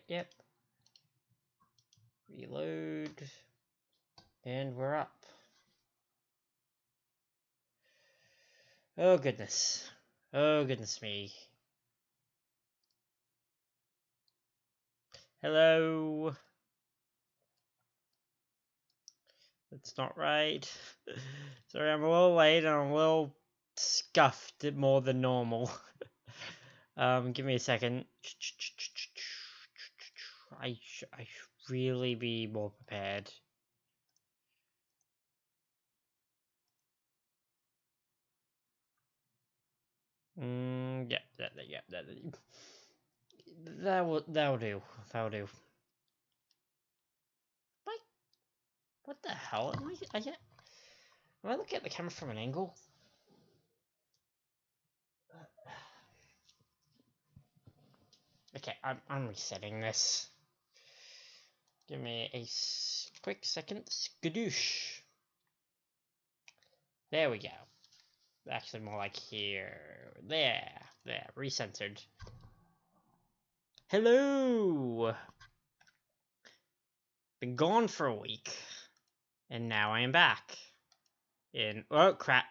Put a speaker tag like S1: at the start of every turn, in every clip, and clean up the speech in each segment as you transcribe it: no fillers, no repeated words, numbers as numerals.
S1: Yep. Reload. And we're up. Oh goodness. Oh goodness me. Hello. That's not right. Sorry, I'm a little late and I'm a little scuffed more than normal. Give me a second. I should really be more prepared. Yeah, that'll do. That'll do. What the hell? Am I looking at the camera from an angle? Okay, I'm resetting this. Give me a quick second. Skadoosh. There we go. Actually, more like here. There. Recentered. Hello! Been gone for a week. And now I am back. Oh crap.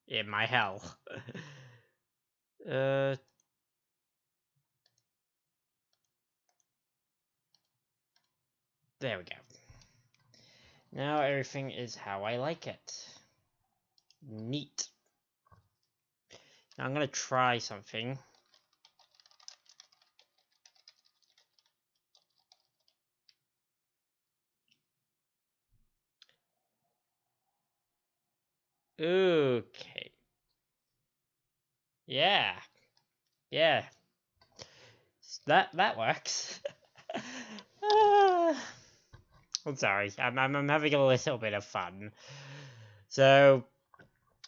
S1: In my hell. There we go. Now everything is how I like it. Neat. Now I'm gonna try something. Okay. Yeah. That works. I'm sorry. I'm having a little bit of fun. So,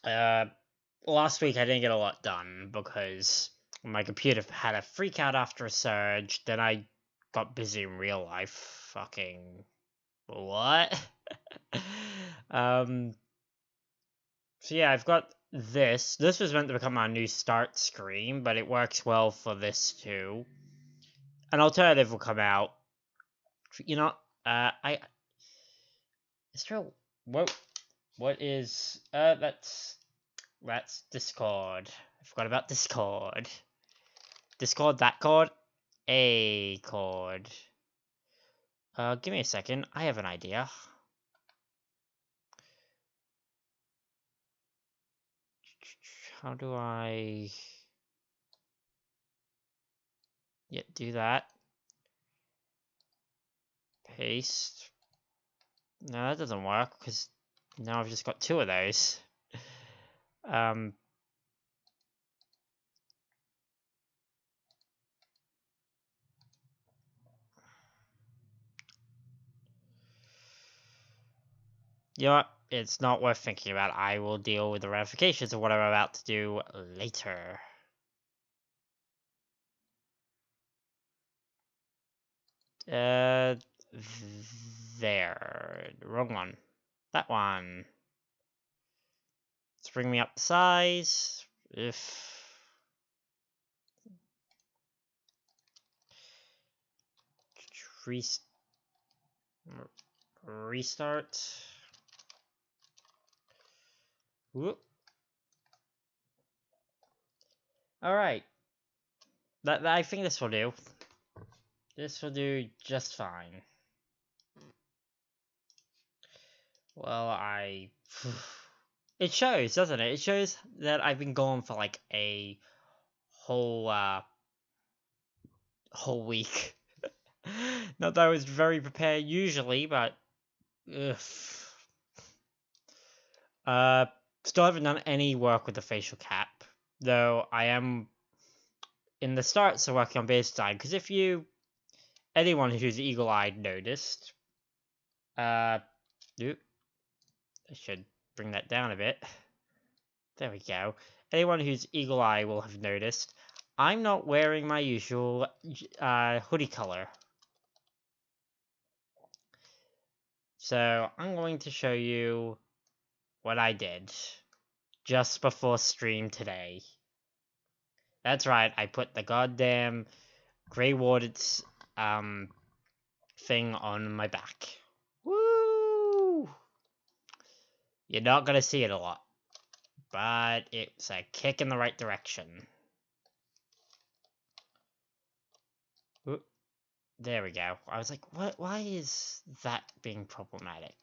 S1: last week I didn't get a lot done because my computer had a freak out after a surge. Then I got busy in real life. Fucking what? So yeah, I've got this. This was meant to become our new start screen, but it works well for this too. An alternative will come out. You know, what is, that's Discord. I forgot about Discord. Discord, that chord? A chord. Give me a second. I have an idea. How do I... Yeah, do that. Paste. No, that doesn't work, because now I've just got two of those. You know what? It's not worth thinking about. I will deal with the ramifications of what I'm about to do later. There. Wrong one. That one. Let's bring me up the size. Restart. Whoop. Alright. I think this will do. This will do just fine. Well, it shows, doesn't it? It shows that I've been gone for like a whole week. Not that I was very prepared usually, but still haven't done any work with the facial cap, though I am in the start, so working on base design. Because if anyone who's eagle-eyed noticed, I should bring that down a bit. There we go. Anyone who's eagle-eyed will have noticed I'm not wearing my usual hoodie color. So I'm going to show you what I did just before stream today. That's right, I put the goddamn grey warded thing on my back. Woo! You're not gonna see it a lot, but it's a kick in the right direction. Oop, there we go. I was like, what? Why is that being problematic?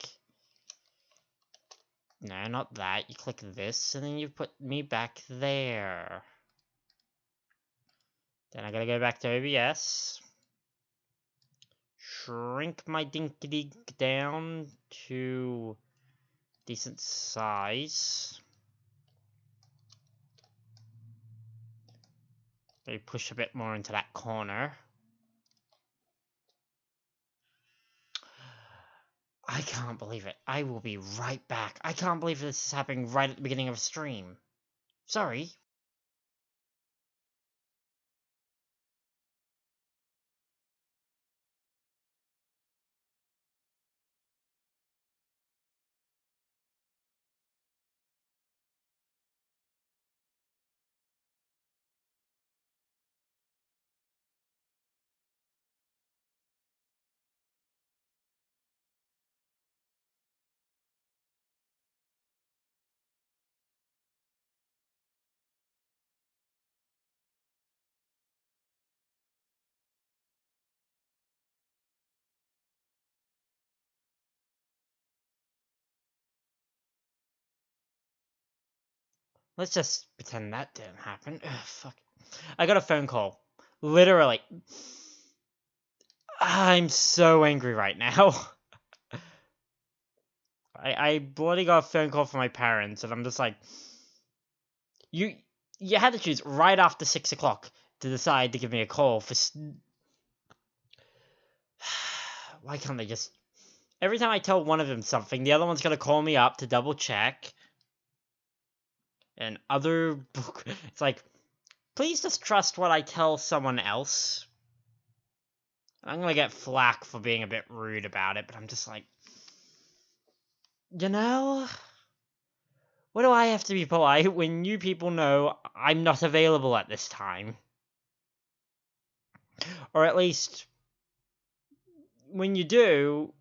S1: No, not that. You click this, and then you put me back there. Then I gotta go back to OBS. Shrink my dinky-dink down to decent size. Maybe push a bit more into that corner. I can't believe it. I will be right back. I can't believe this is happening right at the beginning of a stream. Sorry. Let's just pretend that didn't happen. Ugh, fuck. I got a phone call. Literally. I'm so angry right now. I bloody got a phone call from my parents, and I'm just like, you had to choose right after 6 o'clock to decide to give me a call for. Why can't they just? Every time I tell one of them something, the other one's gonna call me up to double check. And it's like, please just trust what I tell someone else. I'm gonna get flack for being a bit rude about it, but I'm just like, you know, what do I have to be polite when you people know I'm not available at this time? Or at least, when you do,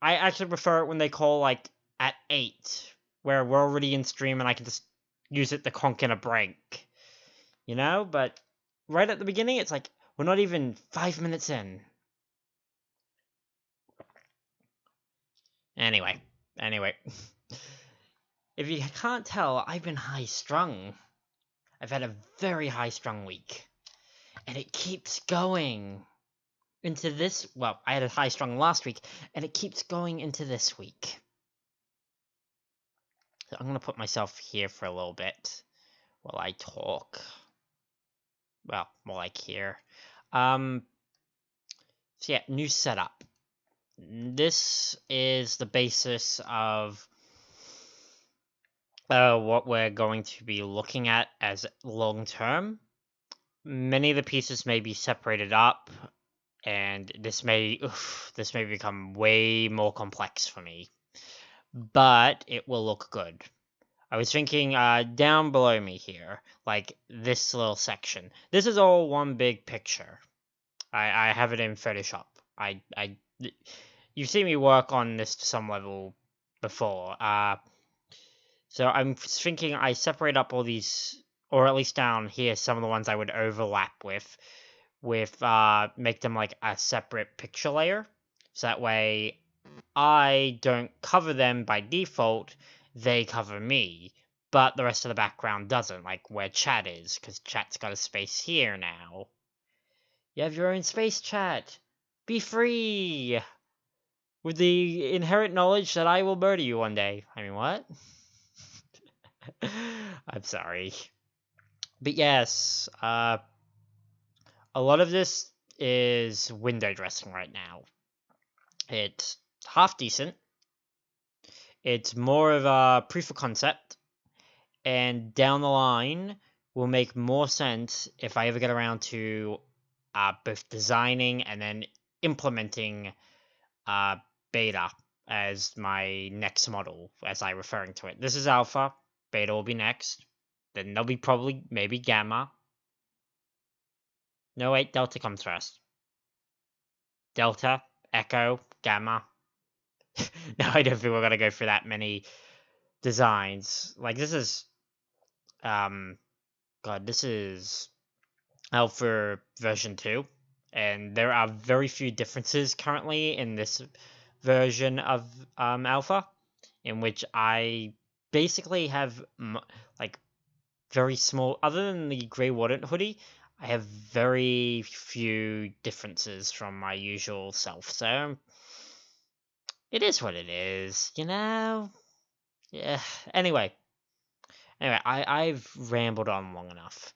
S1: I actually prefer it when they call, like, at 8, where we're already in stream and I can just use it to conk in a break. You know? But right at the beginning, it's like, we're not even 5 minutes in. Anyway. If you can't tell, I've been high-strung. I've had a very high-strung week. And it keeps going into this. Well, I had a high-strung last week, and it keeps going into this week. So I'm going to put myself here for a little bit while I talk. Well, more like here. So yeah, new setup. This is the basis of what we're going to be looking at as long term. Many of the pieces may be separated up, and this may become way more complex for me. But it will look good. I was thinking down below me here, like this little section. This is all one big picture. I have it in Photoshop. You've seen me work on this to some level before. So I'm thinking I separate up all these, or at least down here, some of the ones I would overlap with make them like a separate picture layer. So that way I don't cover them by default, they cover me. But the rest of the background doesn't, like where chat is, because chat's got a space here now. You have your own space, chat. Be free! With the inherent knowledge that I will murder you one day. I mean, what? I'm sorry. But yes, a lot of this is window dressing right now. It's half decent. It's more of a proof of concept. And down the line will make more sense if I ever get around to both designing and then implementing beta as my next model, as I'm referring to it. This is alpha. Beta will be next. Then there'll be maybe gamma. No, wait, delta comes first. Delta, Echo, Gamma. No, I don't think we're gonna go through that many designs. Like, this is, God, this is Alpha version 2, and there are very few differences currently in this version of Alpha, in which I basically have, like, very small, other than the Grey Warden hoodie, I have very few differences from my usual self, so it is what it is, you know? Yeah, anyway, I've rambled on long enough.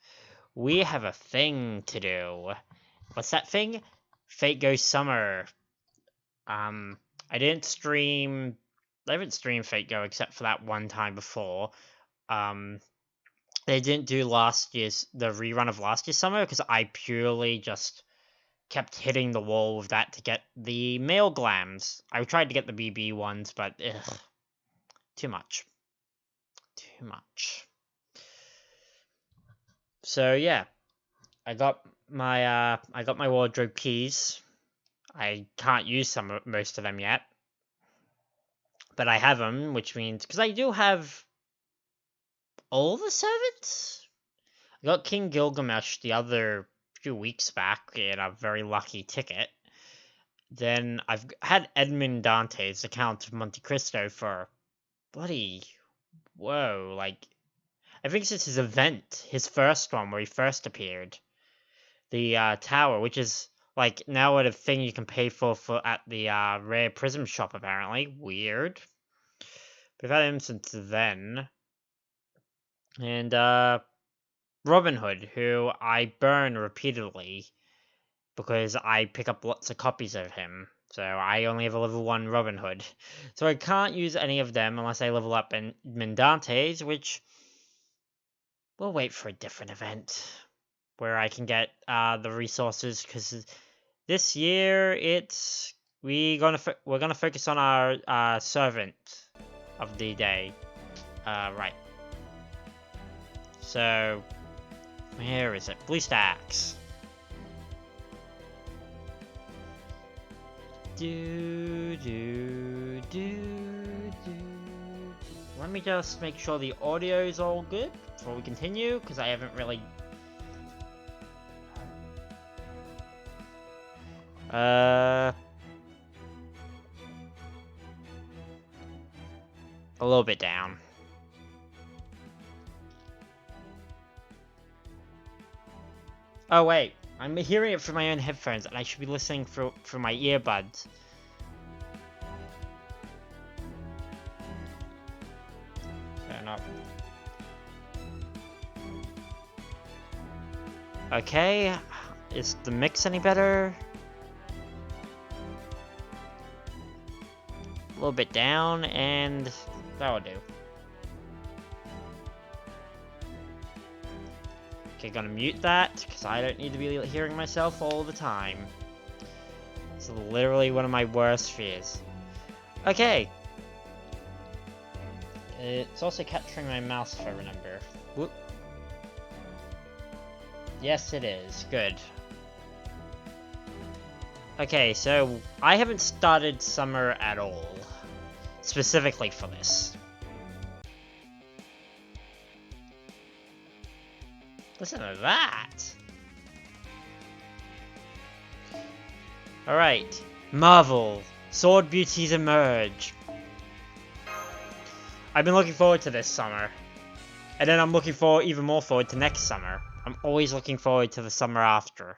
S1: We have a thing to do. What's that thing? Fate Goes Summer. I didn't stream, I haven't streamed Fate Go except for that one time before. They didn't do the rerun of last year's summer because I purely just kept hitting the wall with that to get the male glams. I tried to get the BB ones, but ugh, too much. Too much. So yeah, I got my wardrobe keys. I can't use most of them yet, but I have them, which means because I do have all the servants. I got King Gilgamesh the other few weeks back in a very lucky ticket. Then I've had Edmund Dante's the Count of Monte Cristo for bloody whoa, like I think since his event, his first one where he first appeared, the tower, which is like now a thing you can pay for at the rare prism shop apparently. Weird. But I've had him since then. And Robin Hood, who I burn repeatedly because I pick up lots of copies of him. So I only have a level 1 Robin Hood. So I can't use any of them unless I level up in Mendante's, which we'll wait for a different event where I can get the resources, because this year we're gonna focus on our servant of the day. Right. So where is it? Blue stacks. Let me just make sure the audio is all good before we continue, because I haven't really... a little bit down. Oh wait, I'm hearing it through my own headphones, and I should be listening through my earbuds. Turn up. Okay, is the mix any better? A little bit down, and that'll do. Okay, gonna mute that, because I don't need to be hearing myself all the time. It's literally one of my worst fears. Okay. It's also capturing my mouse, if I remember. Whoop. Yes, it is. Good. Okay, so I haven't started summer at all, specifically for this. Listen to that! Alright, Marvel, Sword Beauties emerge. I've been looking forward to this summer. And then I'm looking even more forward to next summer. I'm always looking forward to the summer after.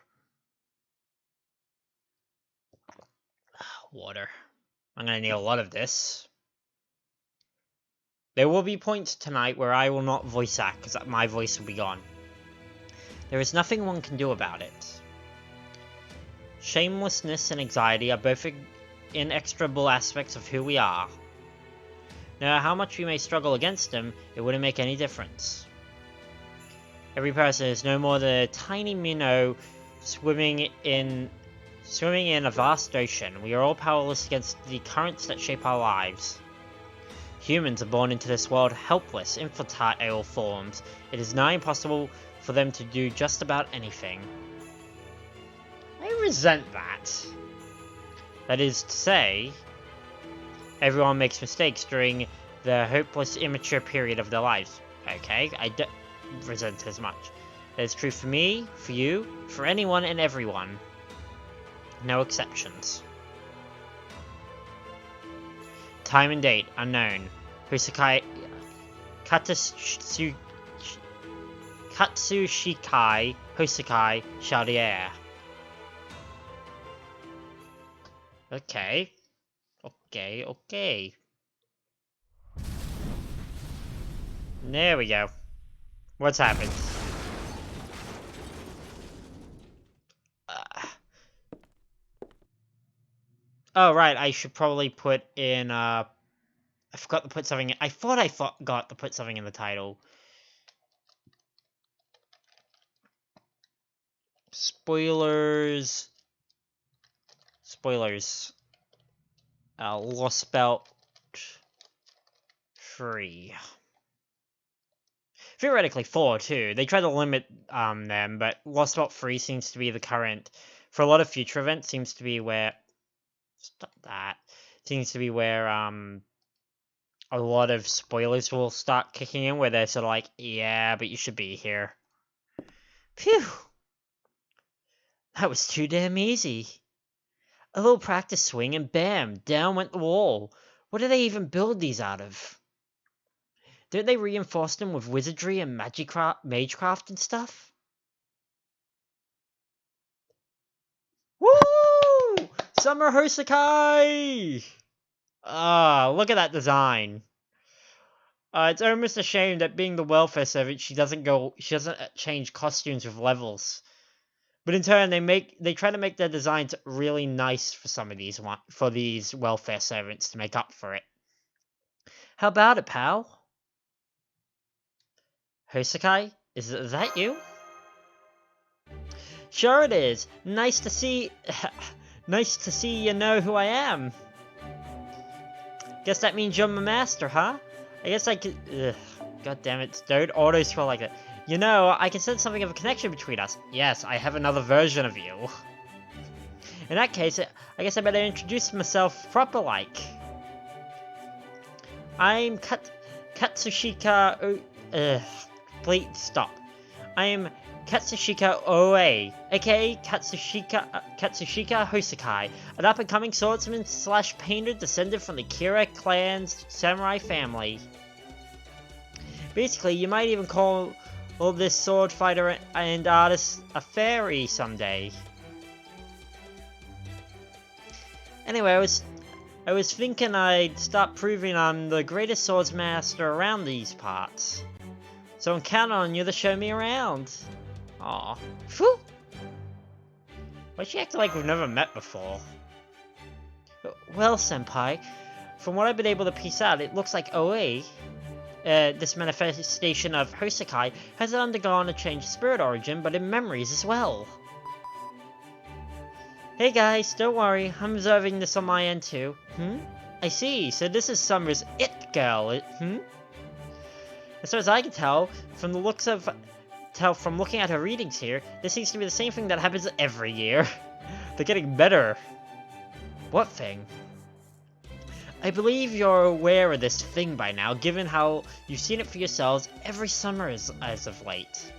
S1: Water. I'm gonna need a lot of this. There will be points tonight where I will not voice act, because my voice will be gone. There is nothing one can do about it. Shamelessness and anxiety are both inexorable aspects of who we are. No matter how much we may struggle against them, it wouldn't make any difference. Every person is no more than a tiny minnow swimming in a vast ocean. We are all powerless against the currents that shape our lives. Humans are born into this world helpless, infertile forms. It is nigh impossible for them to do just about anything. I resent that. That is to say, everyone makes mistakes during the hopeless, immature period of their lives. Okay, I don't resent as much. That is true for me, for you, for anyone and everyone. No exceptions. Time and date, unknown. Katsushikai Hosakai Chaudière. Okay. Okay. There we go. What's happened? Oh, right, I should probably put in, I forgot to put something in. I thought I forgot to put something in the title. Spoilers. Lost Belt free. Theoretically 4 too. They try to limit them, but Lost Belt 3 seems to be the current. For a lot of future events, seems to be where. Stop that. Seems to be where a lot of spoilers will start kicking in, where they're sort of like, yeah, but you should be here. Phew. That was too damn easy. A little practice swing and bam, down went the wall. What do they even build these out of? Don't they reinforce them with wizardry and magecraft and stuff? Woo! Summer Hosakai! Ah, look at that design. It's almost a shame that being the welfare servant, she doesn't change costumes with levels. But in turn, they try to make their designs really nice for some of these welfare servants to make up for it. How about it, pal? Hosakai, is that you? Sure it is. Nice to see you know who I am. Guess that means you're my master, huh? I guess I could. Ugh, God damn it! Don't auto scroll like that. You know, I can sense something of a connection between us. Yes, I have another version of you. In that case, I guess I better introduce myself proper like. I'm Katsushika. Please stop. I am Katsushika Oe, aka Katsushika Hosakai, an up-and-coming swordsman / painter descended from the Kira clan's samurai family. Basically, you might even call this sword fighter and artist a fairy someday. Anyway, I was thinking I'd start proving I'm the greatest swordsmaster around these parts. So I'm counting on you to show me around. Aw. Phew! Why'd she act like we've never met before? Well, senpai, from what I've been able to piece out, it looks like OA, this manifestation of Hosakai, has undergone a change of spirit origin, but in memories as well. Hey guys, don't worry, I'm observing this on my end too. I see, so this is Summer's it girl, As far as I can tell, from looking at her readings here, this seems to be the same thing that happens every year. They're getting better. What thing? I believe you're aware of this thing by now, given how you've seen it for yourselves every summer as of late.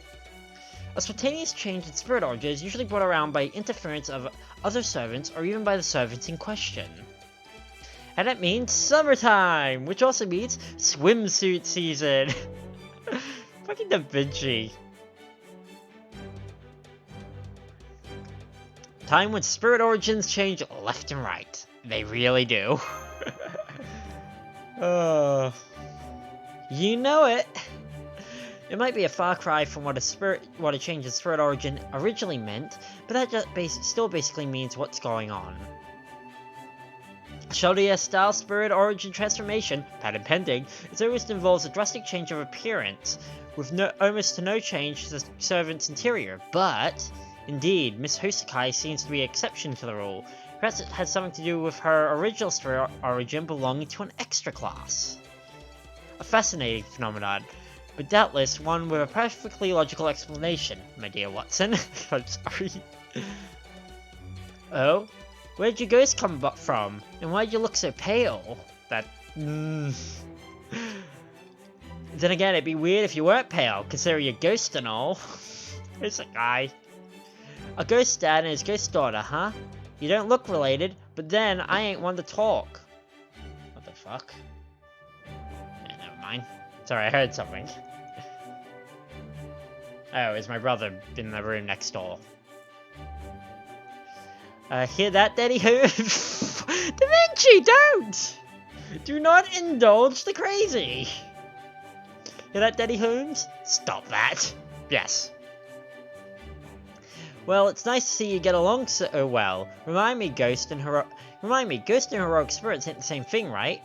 S1: A spontaneous change in spirit origin is usually brought around by interference of other servants or even by the servants in question. And that means summertime, which also means swimsuit season. Fucking Da Vinci. Time when spirit origins change left and right. They really do. You know it. It might be a far cry from what a change in spirit origin originally meant, but that just still basically means what's going on. Chaudière style spirit origin transformation, patent pending, it almost involves a drastic change of appearance, with almost no change to the servant's interior, but indeed, Miss Hosakai seems to be an exception to the rule. Perhaps it has something to do with her original spirit origin belonging to an extra class. A fascinating phenomenon, but doubtless one with a perfectly logical explanation, my dear Watson. I'm sorry. Oh? Where'd your ghost come from? And why'd you look so pale? That... Then again, it'd be weird if you weren't pale, considering you're a ghost and all. It's a guy. A ghost dad and his ghost daughter, huh? You don't look related, but then I ain't one to talk. What the fuck? Yeah, never mind. Sorry, I heard something. Oh, is my brother in the room next door? Hear that, Daddy? Da Vinci, don't! Do not indulge the crazy! Hear that, Daddy Holmes? Stop that! Yes. Well, it's nice to see you get along so well. Remind me, Ghost and Heroic Spirits ain't the same thing, right?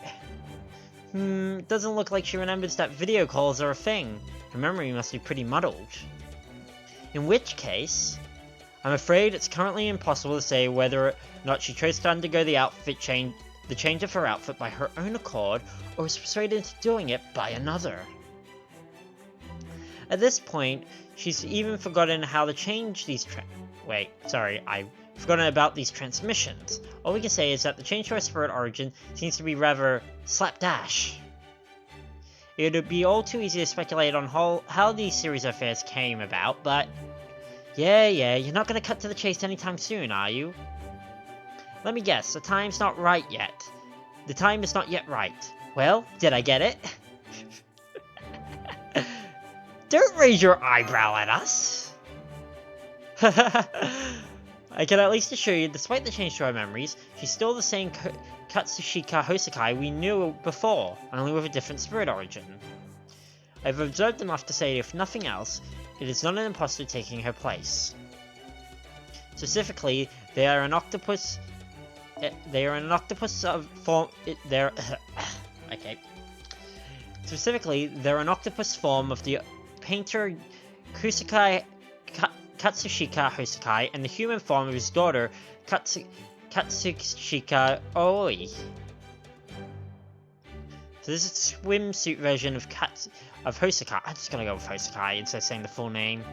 S1: It doesn't look like she remembers that video calls are a thing. Her memory must be pretty muddled. In which case, I'm afraid it's currently impossible to say whether or not she chose to undergo the change of her outfit by her own accord, or was persuaded into doing it by another. At this point, she's even forgotten how to change these I've forgotten about these transmissions. All we can say is that the change to her spirit origin seems to be rather slapdash. It would be all too easy to speculate on how these series of affairs came about, but... Yeah, you're not gonna cut to the chase anytime soon, are you? Let me guess, the time's not right yet. The time is not yet right. Well, did I get it? Don't raise your eyebrow at us! I can at least assure you, despite the change to our memories, she's still the same Katsushika Hosakai we knew before, only with a different spirit origin. I've observed enough to say, if nothing else, it is not an imposter taking her place. Specifically, they are an octopus form. Okay. Specifically, they're an octopus form of the painter Katsushika Hosakai and the human form of his daughter Katsushika Oi. So this is a swimsuit version of Hosakai. I'm just gonna go with Hosakai instead of saying the full name.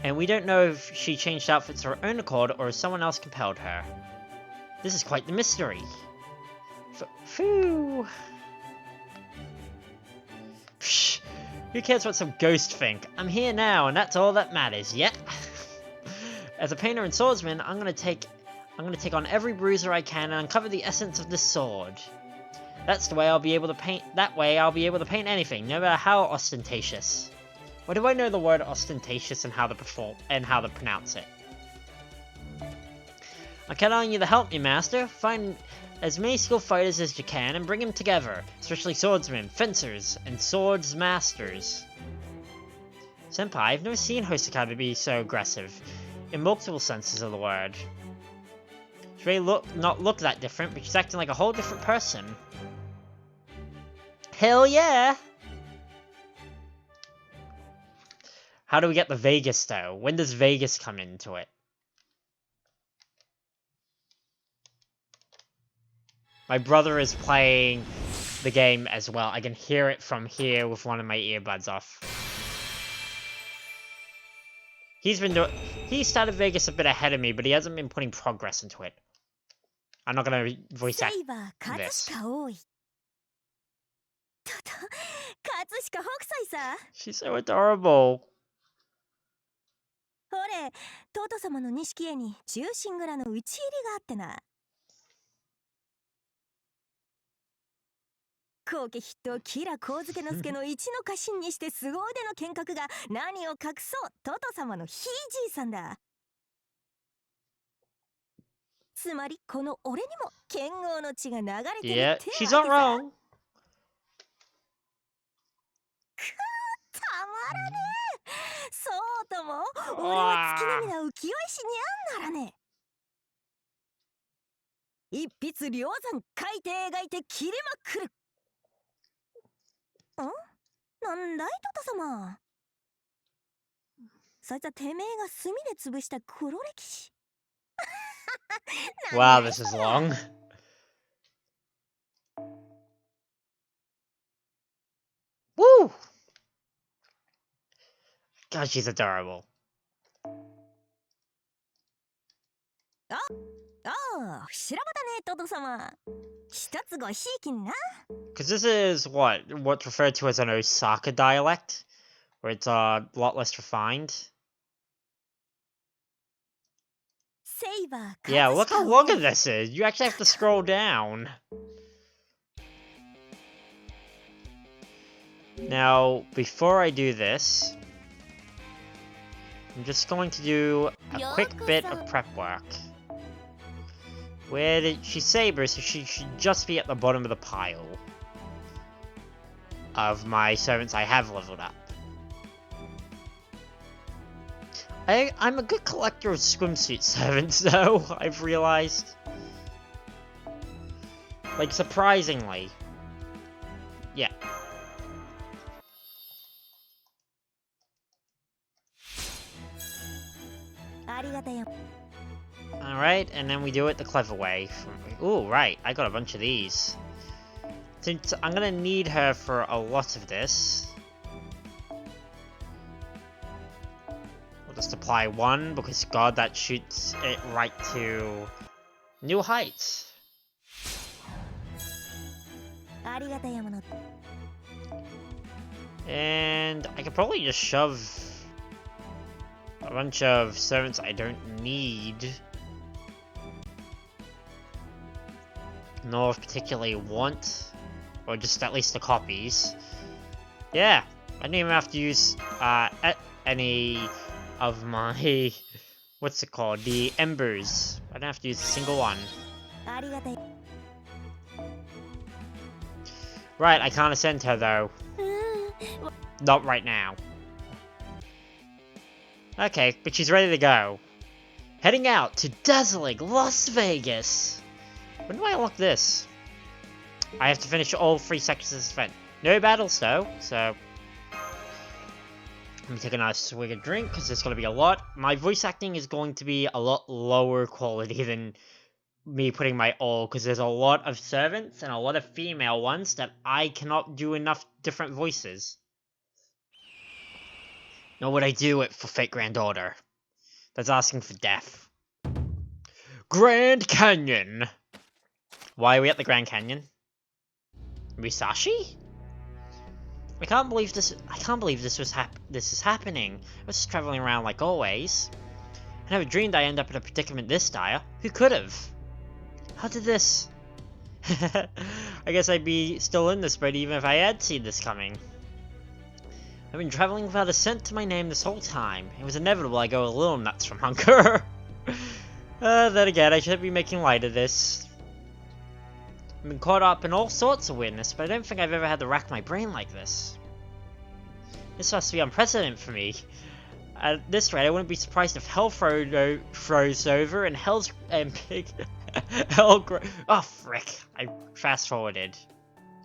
S1: And we don't know if she changed outfits of her own accord or if someone else compelled her. This is quite the mystery. Phew. Psh, who cares what some ghost think? I'm here now, and that's all that matters. Yet, as a painter and swordsman, I'm gonna take on every bruiser I can and uncover the essence of this sword. That's the way I'll be able to paint. That way, I'll be able to paint anything, no matter how ostentatious. Why do I know the word ostentatious and how to pronounce it? I count on you to help me, Master. Find as many skilled fighters as you can and bring them together, especially swordsmen, fencers, and swords masters. Senpai, I've never seen Hosakai to be so aggressive, in multiple senses of the word. She may not look that different, but she's acting like a whole different person. Hell yeah! How do we get the Vegas, though? When does Vegas come into it? My brother is playing the game as well. I can hear it from here with one of my earbuds off. He started Vegas a bit ahead of me, but he hasn't been putting progress into it. I'm not gonna voice act this. She's so adorable.
S2: ほれ、トート様の錦絵に忠臣蔵の討ち入りがあってな。後家筆頭吉良上野介の一の家臣にして凄腕の剣客が何を隠そうトト様のひいじいさんだ。つまりこの俺にも剣豪の血が流れてるってわけさ。
S1: She's not wrong.
S2: たまらねえ。そうとも俺は月並みな浮世絵師にゃんならねえ。一筆両山書いて描いて切れまくる。なんだいトト様。そいつはてめえが墨で潰した黒歴史。
S1: Wow, this is long. Woo! God, she's adorable.
S2: ああ、しらばだね、トド様。一つごひいきにな。
S1: Because this is what's referred to as an Osaka dialect, where it's a lot less refined.
S2: セイバー、
S1: Yeah,
S2: 葛
S1: look how
S2: 飾
S1: long
S2: 王。
S1: this is. You actually have to scroll down. Now, before I do this, I'm just going to do a quick bit of prep work. Where did she saber? So she should just be at the bottom of the pile of my servants I have leveled up. I'm a good collector of swimsuit servants, though, I've realized. Like, surprisingly. Yeah. Alright, and then we do it the clever way. Ooh, right, I got a bunch of these. Since I'm gonna need her for a lot of this. We'll just apply one, because god, that shoots it right to new heights. And I could probably just shove a bunch of servants I don't need, nor particularly want, or just at least the copies. Yeah, I didn't even have to use any of my, what's it called, the embers. I didn't have to use a single one. Right, I can't ascend her though. Not right now. Okay, but she's ready to go. Heading out to dazzling Las Vegas. When do I unlock this? I have to finish all 3 sections of this event. No battles though, so let me take a nice swig of drink because there's going to be a lot. My voice acting is going to be a lot lower quality than me putting my all, because there's a lot of servants and a lot of female ones that I cannot do enough different voices. Nor would I do it for Fate Granddaughter. That's asking for death. Grand Canyon! Why are we at the Grand Canyon? Musashi? I can't believe this is happening. I was just traveling around like always. I never dreamed I'd end up in a predicament this dire. Who could have? How did this? I guess I'd be still in this boat even if I had seen this coming. I've been traveling without a cent to my name this whole time. It was inevitable I go a little nuts from hunger. Then again, I should be making light of this. I've been caught up in all sorts of weirdness, but I don't think I've ever had to rack my brain like this. This must be unprecedented for me. At this rate, I wouldn't be surprised if hell froze over and hell's big. Oh frick! I fast forwarded.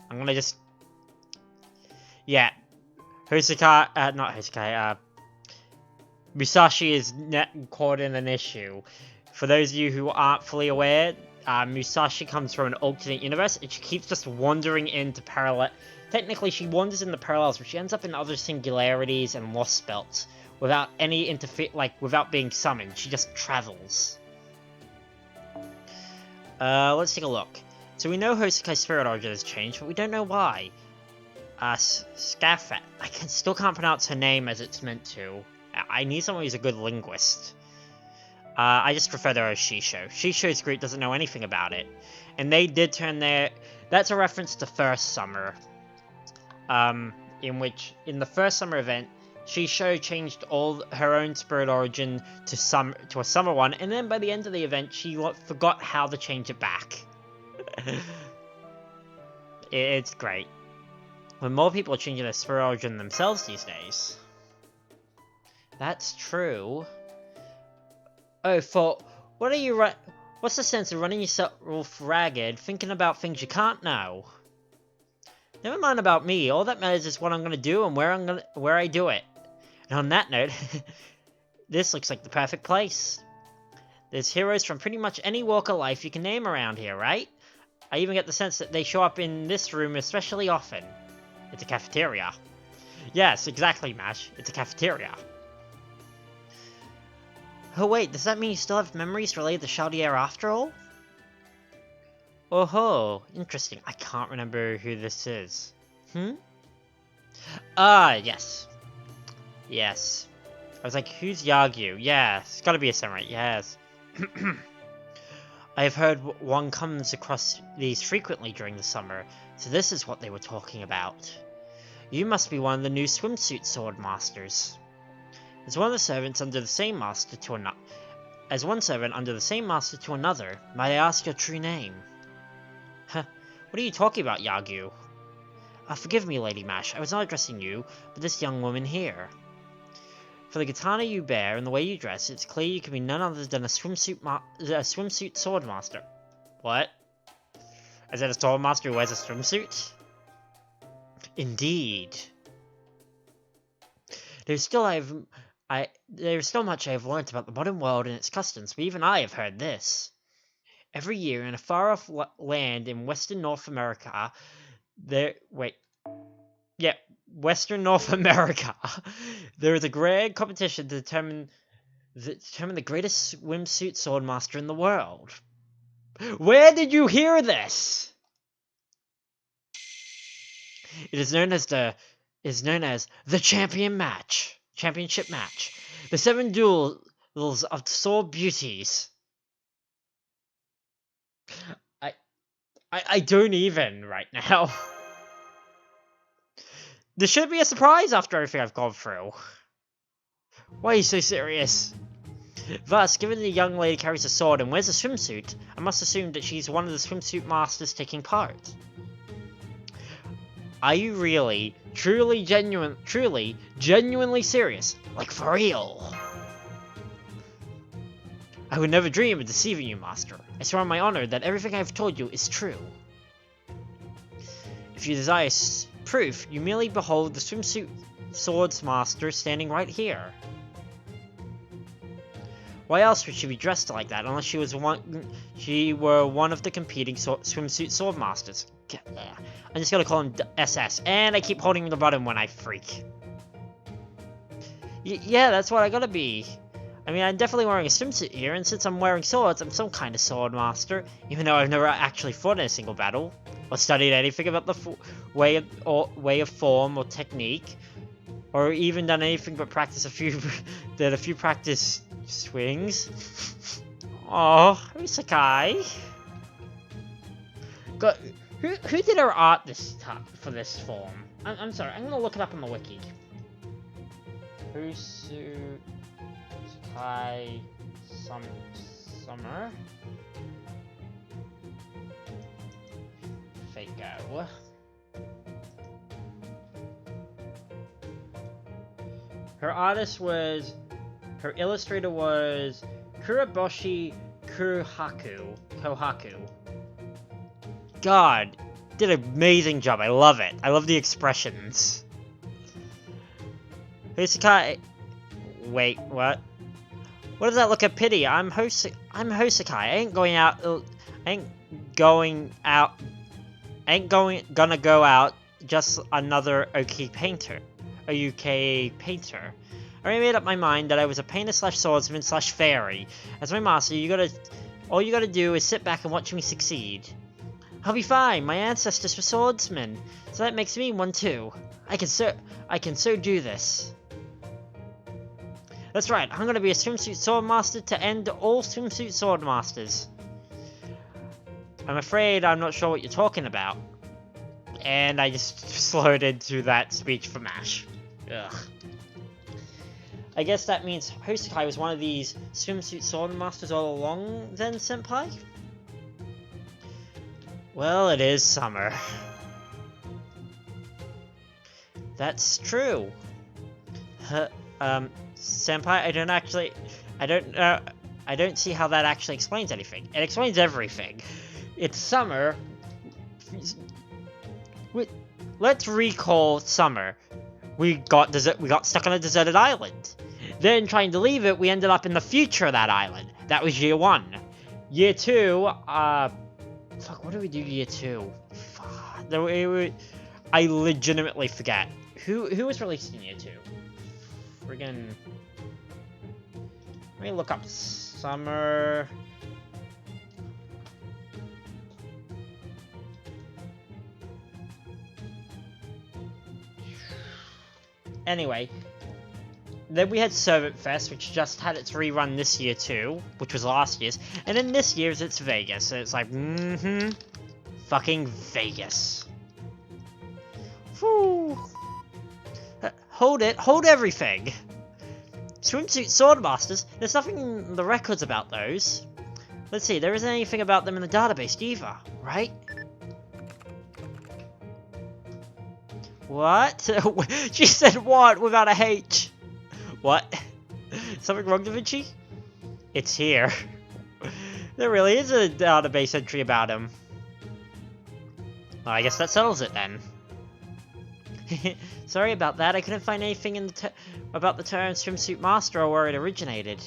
S1: I'm gonna just. Yeah, Hosokai. Not Hosokai. Musashi is caught in an issue. For those of you who aren't fully aware, Musashi comes from an alternate universe, and she keeps just wandering into parallel. Technically, she wanders in the parallels, but she ends up in other singularities and lost belts without any without being summoned. She just travels. Let's take a look. So we know Hosokai's spirit origin has changed, but we don't know why. Scaffet. Still can't pronounce her name as it's meant to. I need someone who's a good linguist. I just refer to her as Shisho. Shisho's group doesn't know anything about it. And they did turn their... That's a reference to First Summer. In which, in the First Summer event, Shisho changed all her own spirit origin to a summer one, and then by the end of the event, she forgot how to change it back. It's great. When more people are changing their spirit origin themselves these days. That's true. Oh, what are you what's the sense of running yourself ragged, thinking about things you can't know? Never mind about me, all that matters is what I'm gonna do and where I do it. And on that note, this looks like the perfect place. There's heroes from pretty much any walk of life you can name around here, right? I even get the sense that they show up in this room especially often. It's a cafeteria. Yes, exactly, Mash. It's a cafeteria. Oh wait, does that mean you still have memories related to Chaudière after all? Oh ho, interesting. I can't remember who this is. Ah, yes. Yes. I was like, who's Yagyu? Yeah, it's gotta be a samurai, yes. I have heard one comes across these frequently during the summer, so this is what they were talking about. You must be one of the new swimsuit sword masters. As one servant under the same master to another, might I ask your true name? Huh, what are you talking about, Yagyu? Forgive me, Lady Mash, I was not addressing you, but this young woman here. For the katana you bear and the way you dress, it's clear you can be none other than a swimsuit sword master. What? Is that a sword master who wears a swimsuit? Indeed. There's still much I have learnt about the modern world and its customs, but even I have heard this. Every year in a far-off land in Western North America, Western North America, there is a grand competition to determine the greatest swimsuit swordmaster in the world. Where did you hear this? It is known as the championship match. The 7 duels of sword beauties. I don't even right now. This should be a surprise after everything I've gone through. Why are you so serious? Thus, given the young lady carries a sword and wears a swimsuit, I must assume that she's one of the swimsuit masters taking part. Are you really, genuinely serious? Like for real? I would never dream of deceiving you, Master. I swear on my honor that everything I've told you is true. If you desire proof, you merely behold the swimsuit swords master standing right here. Why else would she be dressed like that unless she were one of the competing swimsuit sword masters? I'm just gonna call him SS, and I keep holding the button when I freak. Yeah, that's what I gotta be. I mean, I'm definitely wearing a swimsuit here, and since I'm wearing swords, I'm some kind of sword master, even though I've never actually fought in a single battle, or studied anything about the way of form or technique, or even done anything but practice a few practice swings. Oh, Sakai. Who did our art for this form? I'm sorry, I'm gonna look it up on the wiki. Husu Sakai Summer Fako. Her illustrator was Kuroboshi Kohaku. God, did an amazing job. I love it. I love the expressions. Hosakai. Wait, what? What does that look at pity? I'm Hosakai. I ain't gonna go out just another UK painter. I already made up my mind that I was a painter slash swordsman slash fairy. As my master, all you gotta do is sit back and watch me succeed. I'll be fine. My ancestors were swordsmen, so that makes me one too. I can so do this. That's right. I'm gonna be a swimsuit sword master to end all swimsuit sword masters. I'm afraid I'm not sure what you're talking about. And I just slurred into that speech for MASH. Ugh. I guess that means Hosakai was one of these swimsuit sword masters all along then, senpai? Well, it is summer. That's true. Senpai, I don't see how that actually explains anything. It explains everything. It's summer. Let's recall summer. We got stuck on a deserted island. Then, trying to leave it, we ended up in the future of that island. That was year 1. Year 2, fuck, what did we do year 2? Fuck, I legitimately forget. Who was released in year 2? Friggin'... Let me look up summer. Anyway, then we had Servant Fest, which just had its rerun this year too, which was last year's, and then this year's it's Vegas, so it's like, fucking Vegas. Whew. Hold it, hold everything. Swimsuit Swordmasters, there's nothing in the records about those. Let's see, there isn't anything about them in the database either, right? What? She said what without a H? What? Something wrong, Da Vinci? It's here. There really is a database entry about him. Well, I guess that settles it then. Sorry about that, I couldn't find anything in the about the term swimsuit master or where it originated.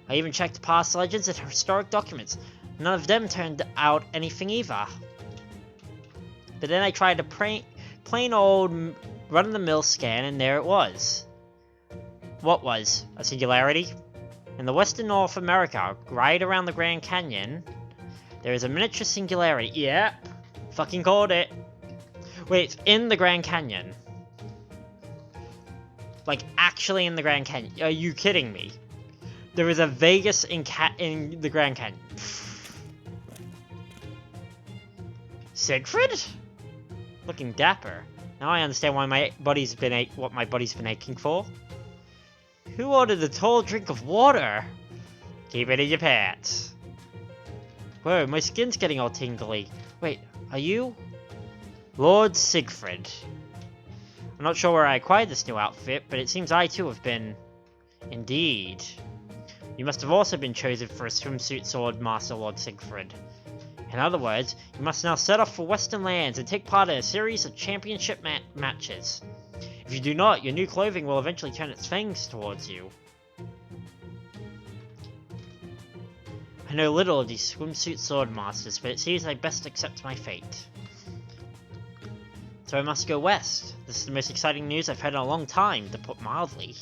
S1: I even checked past legends and historic documents. None of them turned out anything either. But then I tried a plain old run-of-the-mill scan, and there it was. What was? A singularity? In the western North America, right around the Grand Canyon, there is a miniature singularity. Yeah, fucking called it. Wait, it's in the Grand Canyon. Like, actually in the Grand Canyon. Are you kidding me? There is a Vegas in the Grand Canyon. Siegfried? Looking dapper. Now I understand why my body's been what my body's been aching for. Who ordered a tall drink of water? Keep it in your pants. Whoa, my skin's getting all tingly. Wait, are you? Lord Siegfried. I'm not sure where I acquired this new outfit, but it seems I too have been. Indeed. You must have also been chosen for a swimsuit sword master, Lord Siegfried. In other words, you must now set off for Western lands and take part in a series of championship matches. If you do not, your new clothing will eventually turn its fangs towards you. I know little of these swimsuit sword masters, but it seems I best accept my fate. So I must go west. This is the most exciting news I've heard in a long time, to put mildly.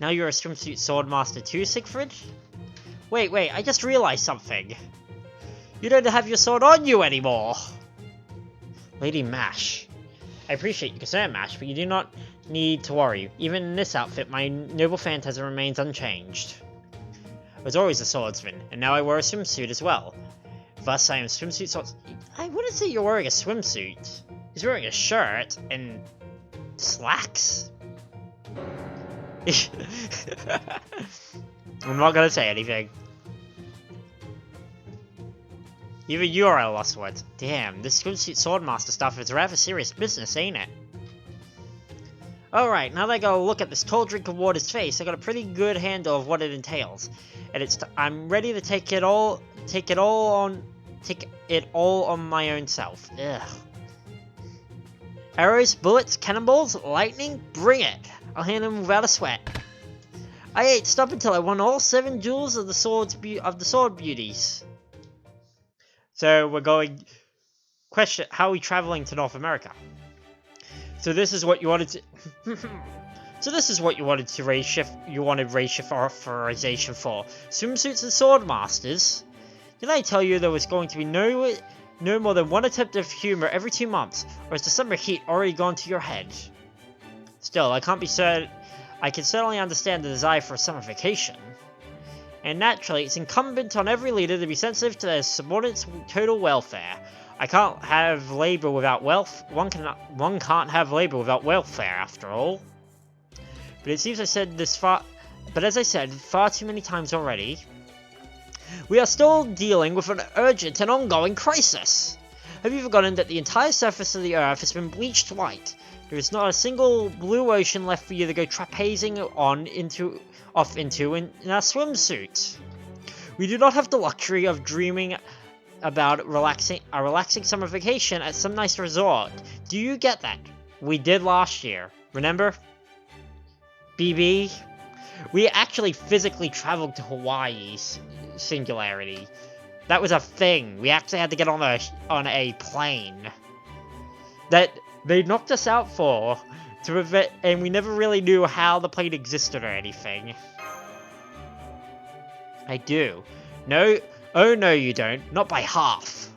S1: Now you're a swimsuit sword master too, Siegfried? Wait, I just realized something. You don't have your sword on you anymore! Lady Mash. I appreciate your concern, Mash, but you do not need to worry. Even in this outfit, my noble phantasm remains unchanged. I was always a swordsman, and now I wear a swimsuit as well. Thus, I am swimsuit swords. I wouldn't say you're wearing a swimsuit. He's wearing a shirt and slacks. I'm not gonna say anything. Even you are a lost one. Damn, this swimsuit swordmaster stuff is rather serious business, ain't it? Alright, now that I got a look at this tall drink of water's face, I got a pretty good handle of what it entails. And I'm ready to take it all on my own self. Ugh. Arrows, bullets, cannonballs, lightning, bring it! I'll handle them without a sweat. I ain't stop until I won all 7 jewels of the sword beauties. So we're going. Question: how are we traveling to North America? So this is what you wanted to. So this is what you wanted to raise shift. You wanted raise shift authorization for swimsuits and sword masters. Did I tell you there was going to be no more than one attempt of humor every 2 months, or has the summer heat already gone to your head? Still, I can't be certain. I can certainly understand the desire for a summer vacation. And naturally, it's incumbent on every leader to be sensitive to their subordinates' total welfare. I can't have labor without wealth. One can't have labor without welfare, after all. But it seems I said this far. But as I said far too many times already, we are still dealing with an urgent and ongoing crisis. Have you forgotten that the entire surface of the Earth has been bleached white? There is not a single blue ocean left for you to go trapezing off into in a swimsuit. We do not have the luxury of dreaming about a relaxing summer vacation at some nice resort. Do you get that? We did last year, remember? BB? We actually physically traveled to Hawaii's singularity. That was a thing. We actually had to get on a plane that they knocked us out for, and we never really knew how the plane existed or anything. I do. No, oh no you don't. Not by half.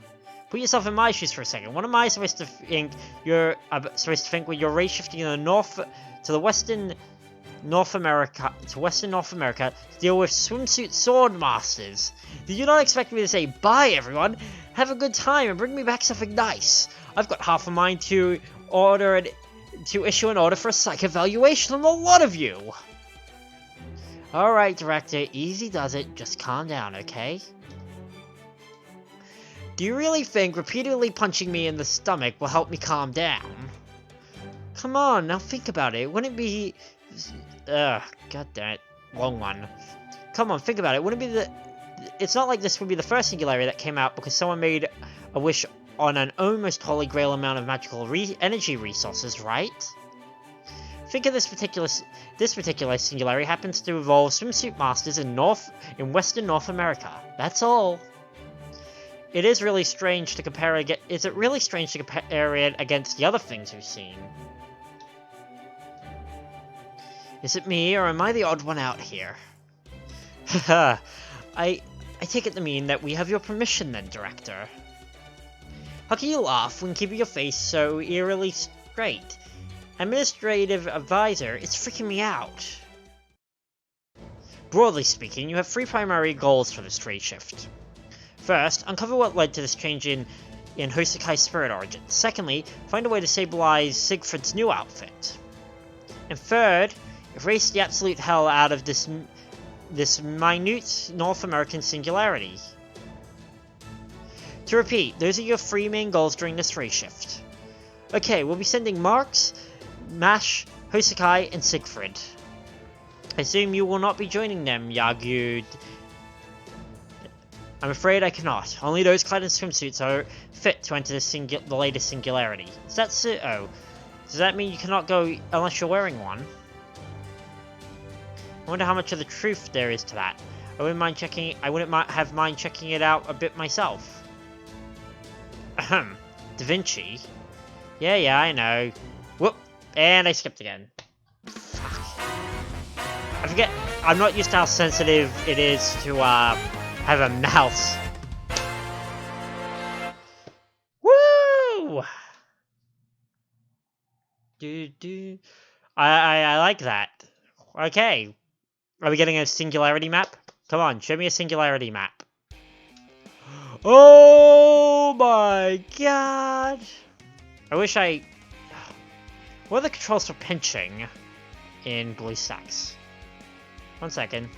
S1: Put yourself in my shoes for a second. What am I supposed to think when you're race shifting in the north to the Western North America to deal with swimsuit sword masters? Did you not expect me to say bye everyone? Have a good time and bring me back something nice. I've got half a mind to issue an order for a psych evaluation on a lot of you. Alright, Director, easy does it. Just calm down, okay? Do you really think repeatedly punching me in the stomach will help me calm down? Come on, now think about it. Wouldn't it be... Ugh, god damn it. Long one. Come on, think about it. Wouldn't it be the... It's not like this would be the first singularity that came out because someone made a wish on an almost holy grail amount of magical energy resources, right? Think of this particular singularity happens to involve swimsuit masters in Western North America. That's all. Is it really strange to compare it against the other things we've seen? Is it me, or am I the odd one out here? Haha, I take it to mean that we have your permission then, Director. How can you laugh when keeping your face so eerily straight? Administrative advisor, it's freaking me out. Broadly speaking, you have 3 primary goals for this trade shift. First, uncover what led to this change in Hosekai's spirit origin. Secondly, find a way to stabilize Siegfried's new outfit. And third, erase the absolute hell out of this minute North American singularity. To repeat, those are your 3 main goals during this race shift. Okay, we'll be sending Marx, Mash, Hosekai, and Siegfried. I assume you will not be joining them, Yagu. I'm afraid I cannot. Only those clad in swimsuits are fit to enter the latest singularity. Is that so? Oh. Does that mean you cannot go unless you're wearing one? I wonder how much of the truth there is to that. I wouldn't have mind checking it out a bit myself. Ahem. Da Vinci? Yeah, I know. Whoop! And I skipped again. Fuck. I forget. I'm not used to how sensitive it is to, have a mouse. Woo! I like that. Okay. Are we getting a singularity map? Come on, show me a singularity map. Oh my god! I wish I... What are the controls for pinching in BlueStacks? 1 second.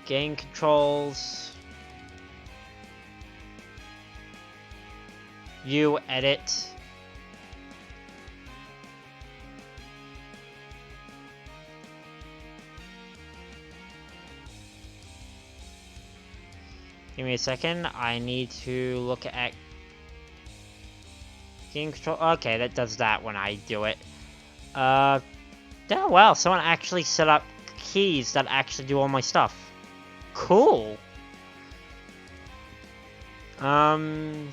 S1: Game controls. You edit. Give me a second. I need to look at game control. Okay, that does that when I do it. Oh wow, someone actually set up keys that actually do all my stuff. Cool. No,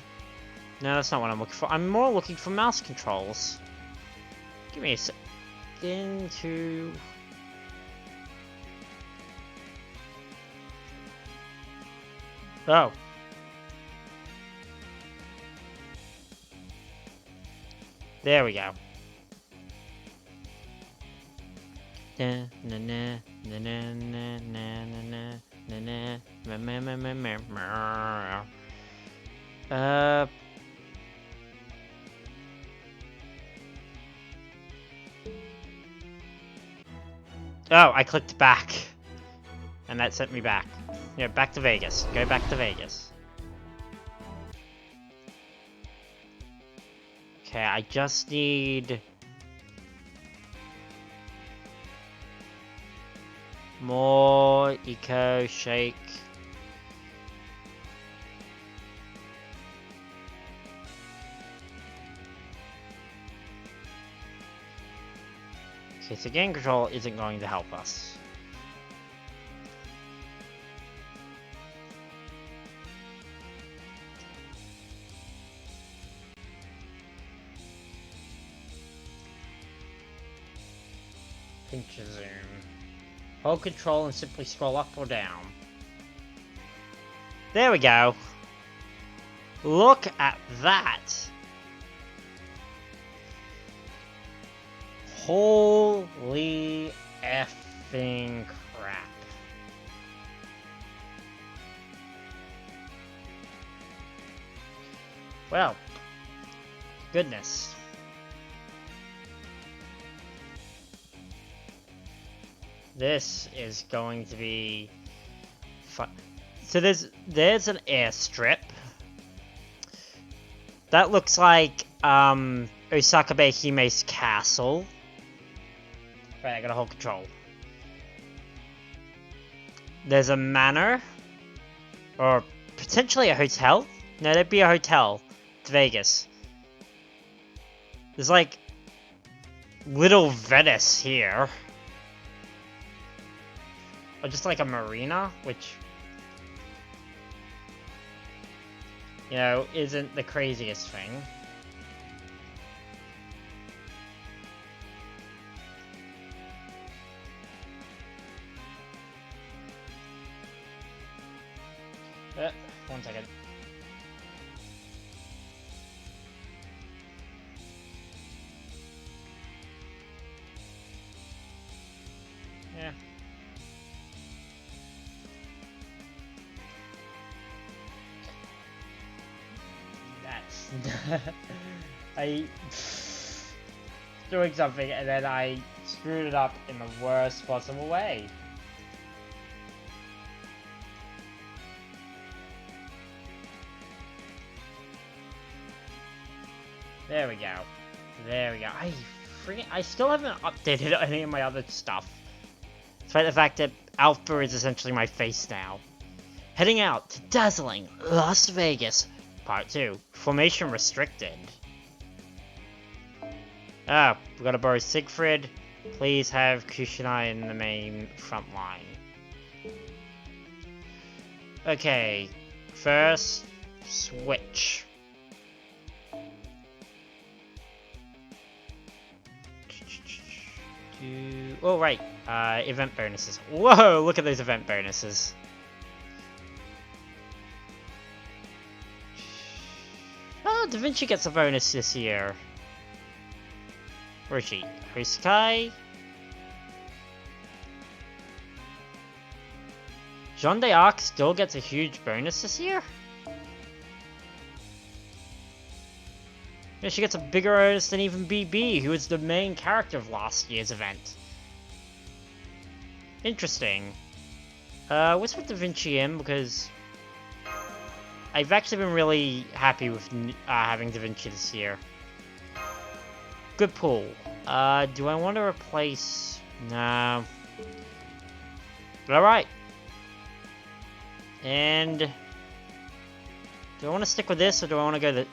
S1: that's not what I'm looking for. I'm more looking for mouse controls. Give me a second to... Oh. There we go. Oh, I clicked back. And that sent me back. Yeah, back to Vegas. Go back to Vegas. Okay, I just need... more eco shake. Okay, so game control isn't going to help us. Pinch zoom. Hold control and simply scroll up or down. There we go. Look at that. Holy effing crap. Well, goodness. This is going to be fun. So there's an airstrip. That looks like Osaka Bay Hime's castle. Right, I gotta hold control. There's a manor. Or potentially a hotel? No, there'd be a hotel. It's Vegas. There's like Little Venice here. Or just like a marina, which, you know, isn't the craziest thing. One second. Yeah. That's... I... doing something and then I screwed it up in the worst possible way. There we go. There we go. I still haven't updated any of my other stuff. Despite the fact that Alpha is essentially my face now. Heading out to dazzling Las Vegas. Part 2. Formation restricted. Ah, we gotta borrow Siegfried. Please have Kushina in the main front line. Okay. First, switch. Oh, right. Event bonuses. Whoa, look at those event bonuses. Oh, Da Vinci gets a bonus this year. Where is she? Hosukai? Jeanne d'Arc still gets a huge bonus this year? Yeah, she gets a bigger bonus than even BB, who was the main character of last year's event. Interesting. What's with Da Vinci in? Because I've actually been really happy with having Da Vinci this year. Good pull. Do I want to replace... No. But alright. And... do I want to stick with this, or do I want to go the...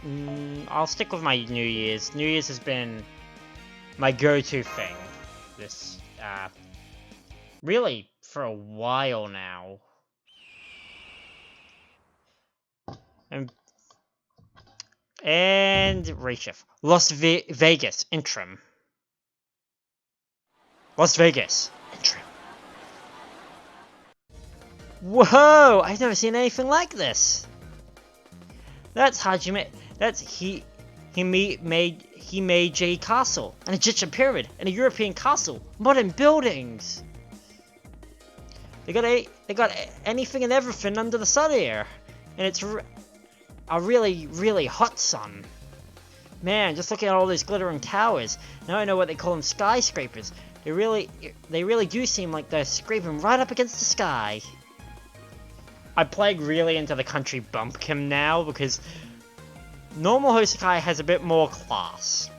S1: I'll stick with my New Year's. New Year's has been my go-to thing. This, really, for a while now. And race shift. Las Vegas, interim. Las Vegas, interim. Whoa! I've never seen anything like this! That's Hajime. That's Himeji Castle, an Egyptian pyramid, and a European castle. Modern buildings. They got anything and everything under the sun here, and it's a really, really hot sun. Man, just looking at all those glittering towers. Now I know what they call them, skyscrapers. They really do seem like they're scraping right up against the sky. I played really into the country bumpkin now because normal Hosukai has a bit more class.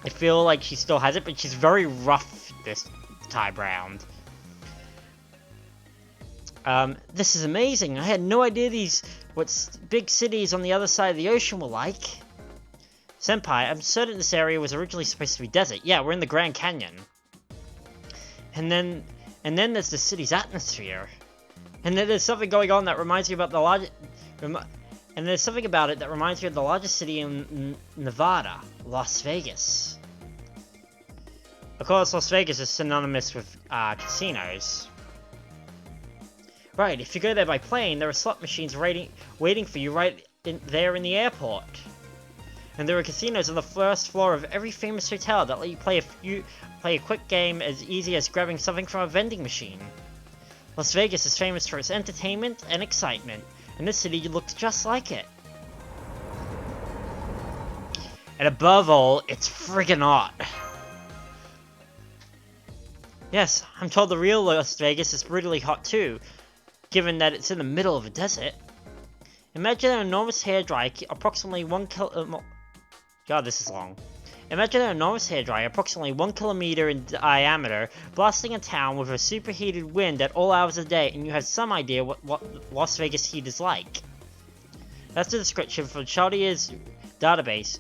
S1: I feel like she still has it, but she's very rough this time round. This is amazing. I had no idea what big cities on the other side of the ocean were like. Senpai, I'm certain this area was originally supposed to be desert. Yeah, we're in the Grand Canyon. And then there's the city's atmosphere. And then there's something going on that reminds me about the largest... And there's something about it that reminds me of the largest city in Nevada, Las Vegas. Of course, Las Vegas is synonymous with casinos. Right, if you go there by plane, there are slot machines waiting for you there in the airport. And there are casinos on the first floor of every famous hotel that let you play a quick game as easy as grabbing something from a vending machine. Las Vegas is famous for its entertainment and excitement, and this city looks just like it. And above all, it's friggin' hot. Yes, I'm told the real Las Vegas is brutally hot too, given that it's in the middle of a desert. Imagine an enormous hairdryer approximately 1 km. God, this is long. Imagine an enormous hairdryer approximately 1 kilometer in diameter, blasting a town with a superheated wind at all hours of the day, and you have some idea what Las Vegas heat is like. That's the description from Shadier's database.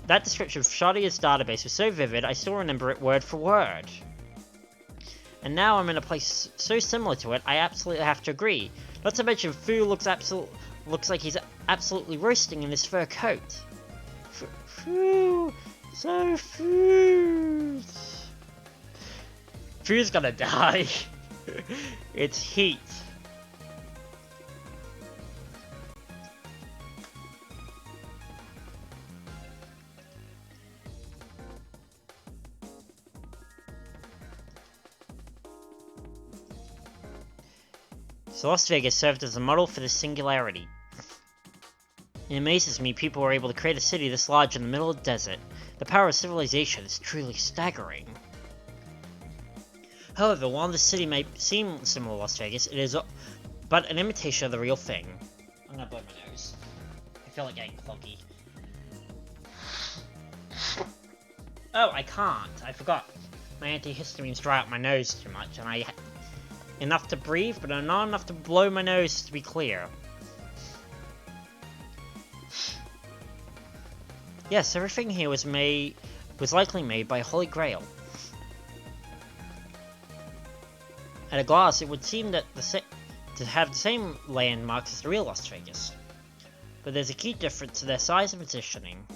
S1: That description of Shadier's database was so vivid, I still remember it word for word. And now I'm in a place so similar to it, I absolutely have to agree. Not to mention, Fu looks like he's absolutely roasting in his fur coat. Fu, so Fu. Fu's gonna die. It's heat. So Las Vegas served as a model for this singularity. It amazes me people were able to create a city this large in the middle of the desert. The power of civilization is truly staggering. However, while this city may seem similar to Las Vegas, it is but an imitation of the real thing. I'm gonna blow my nose. I feel like getting cloggy. Oh, I can't. I forgot. My antihistamines dry out my nose too much, and I enough to breathe, but not enough to blow my nose to be clear. Yes, everything here was likely made by Holy Grail. At a glance, it would seem that to have the same landmarks as the real Las Vegas. But there's a key difference to their size and positioning.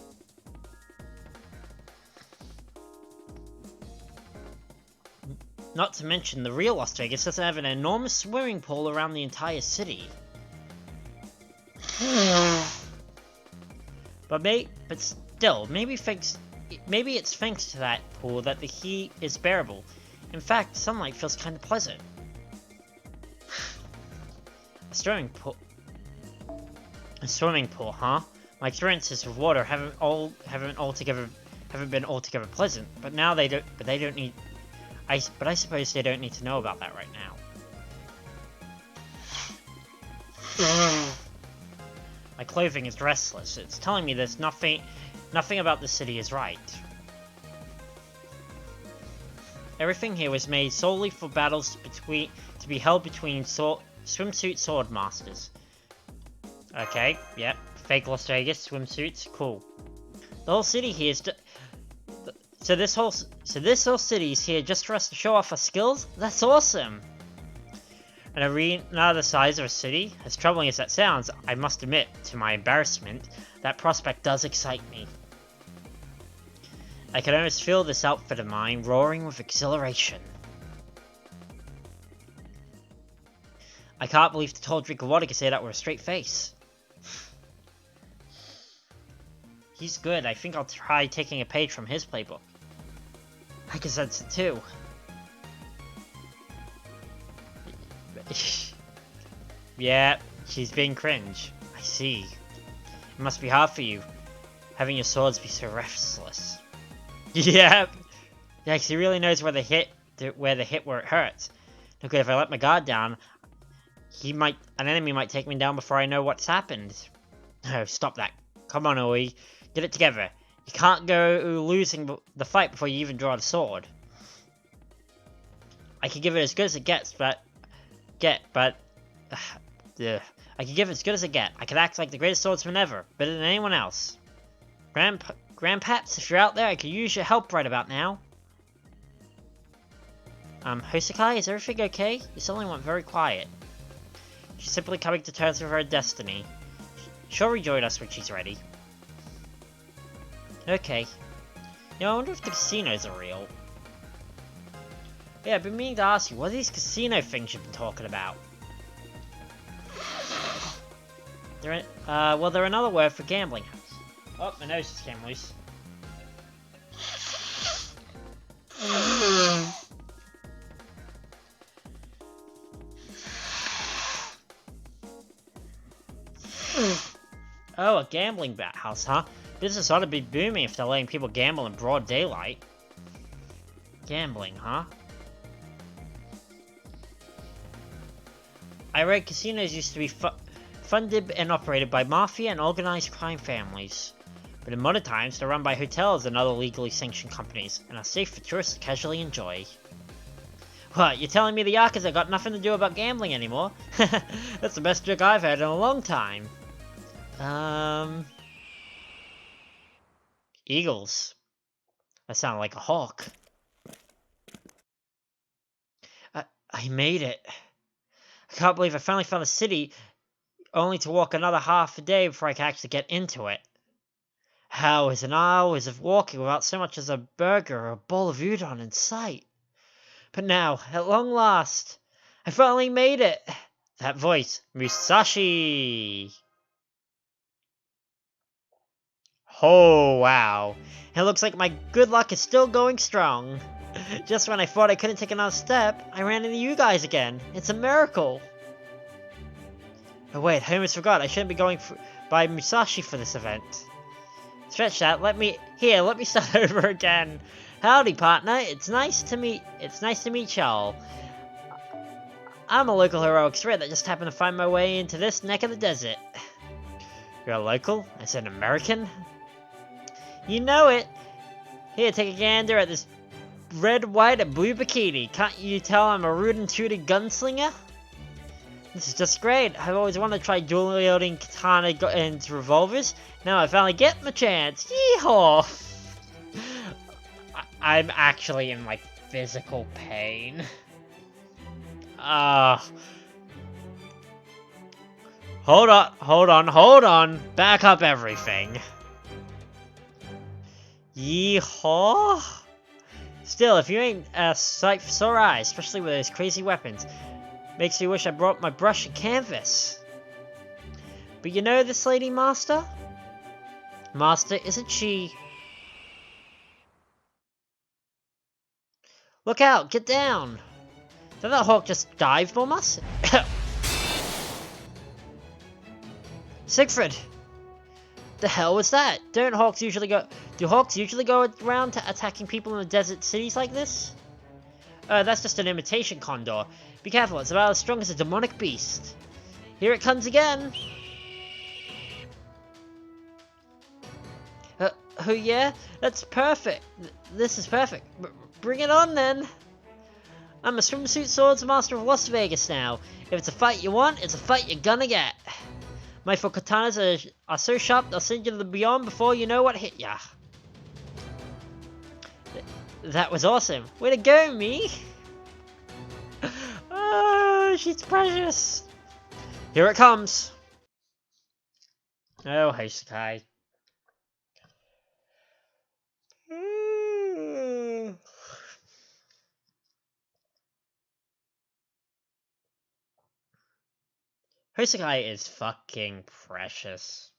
S1: Not to mention, the real Las Vegas doesn't have an enormous swimming pool around the entire city. But still, maybe it's thanks to that pool that the heat is bearable. In fact, sunlight feels kind of pleasant. A swimming pool, huh? My experiences with water haven't been altogether pleasant. But now they don't need. But I suppose they don't need to know about that right now. My clothing is restless. It's telling me there's nothing about the city is right. Everything here was made solely for battles to be held between swimsuit sword masters. Okay, yep. Fake Las Vegas swimsuits, cool. The whole city here is so this whole city is here just for us to show off our skills? That's awesome! An arena the size of a city? As troubling as that sounds, I must admit, to my embarrassment, that prospect does excite me. I can almost feel this outfit of mine roaring with exhilaration. I can't believe the tall drink of water could say that with a straight face. He's good. I think I'll try taking a page from his playbook. I can sense it too. Yeah, she's being cringe. I see. It must be hard for you, having your swords be so restless. Yep. Yeah, he really knows where it hurts. Look, if I let my guard down, an enemy might take me down before I know what's happened. No, stop that. Come on, Oi. Get it together. You can't go losing the fight before you even draw the sword. I can give it as good as it gets, I can give it as good as it get. I can act like the greatest swordsman ever, better than anyone else. Grandpaps, if you're out there, I could use your help right about now. Hosakai, is everything okay? You suddenly went very quiet. She's simply coming to terms with her destiny. She'll rejoin us when she's ready. Okay. You know, I wonder if the casinos are real. Yeah, I've been meaning to ask you, what are these casino things you've been talking about? Well, they're another word for gambling house. Oh, my nose just came loose. Oh, a gambling bat house, huh? Business ought to be booming if they're letting people gamble in broad daylight. Gambling, huh? I read casinos used to be funded and operated by mafia and organized crime families. But in modern times, they're run by hotels and other legally sanctioned companies, and are safe for tourists to casually enjoy. What, you're telling me the Yakuza got nothing to do about gambling anymore? That's the best joke I've heard in a long time. Eagles. That sounded like a hawk. I made it. I can't believe I finally found the city, only to walk another half a day before I can actually get into it. Hours and hours of walking without so much as a burger or a bowl of udon in sight. But now, at long last, I finally made it! That voice, Musashi! Oh, wow. It looks like my good luck is still going strong. Just when I thought I couldn't take another step, I ran into you guys again. It's a miracle. Oh wait, I almost forgot. I shouldn't be going by Musashi for this event. Stretch that. Let me start over again. Howdy, partner. It's nice to meet y'all. I'm a local heroic threat that just happened to find my way into this neck of the desert. You're a local? As an American? You know it. Here, take a gander at this red, white, and blue bikini. Can't you tell I'm a rude and tooted gunslinger? This is just great. I've always wanted to try dual-wielding katana and revolvers. Now I finally get my chance. Yeehaw! I'm actually in, like, physical pain. Hold on. Back up everything. Yeehaw! Still, if you ain't a sight for sore eyes, especially with those crazy weapons, makes me wish I brought my brush and canvas. But you know this lady, Master? Master, isn't she... Look out! Get down! Did that hawk just dive bomb us? Siegfried! The hell was that? Do hawks usually go around attacking people in the desert cities like this? That's just an imitation condor. Be careful, it's about as strong as a demonic beast. Here it comes again! Oh yeah? That's perfect! This is perfect. Bring it on then! I'm a swimsuit swords master of Las Vegas now. If it's a fight you want, it's a fight you're gonna get. My four katanas are so sharp they'll send you to the beyond before you know what hit ya. That was awesome. Way to go, me! Oh, she's precious. Here it comes. Oh, hey, Sakai. Hosakai is fucking precious.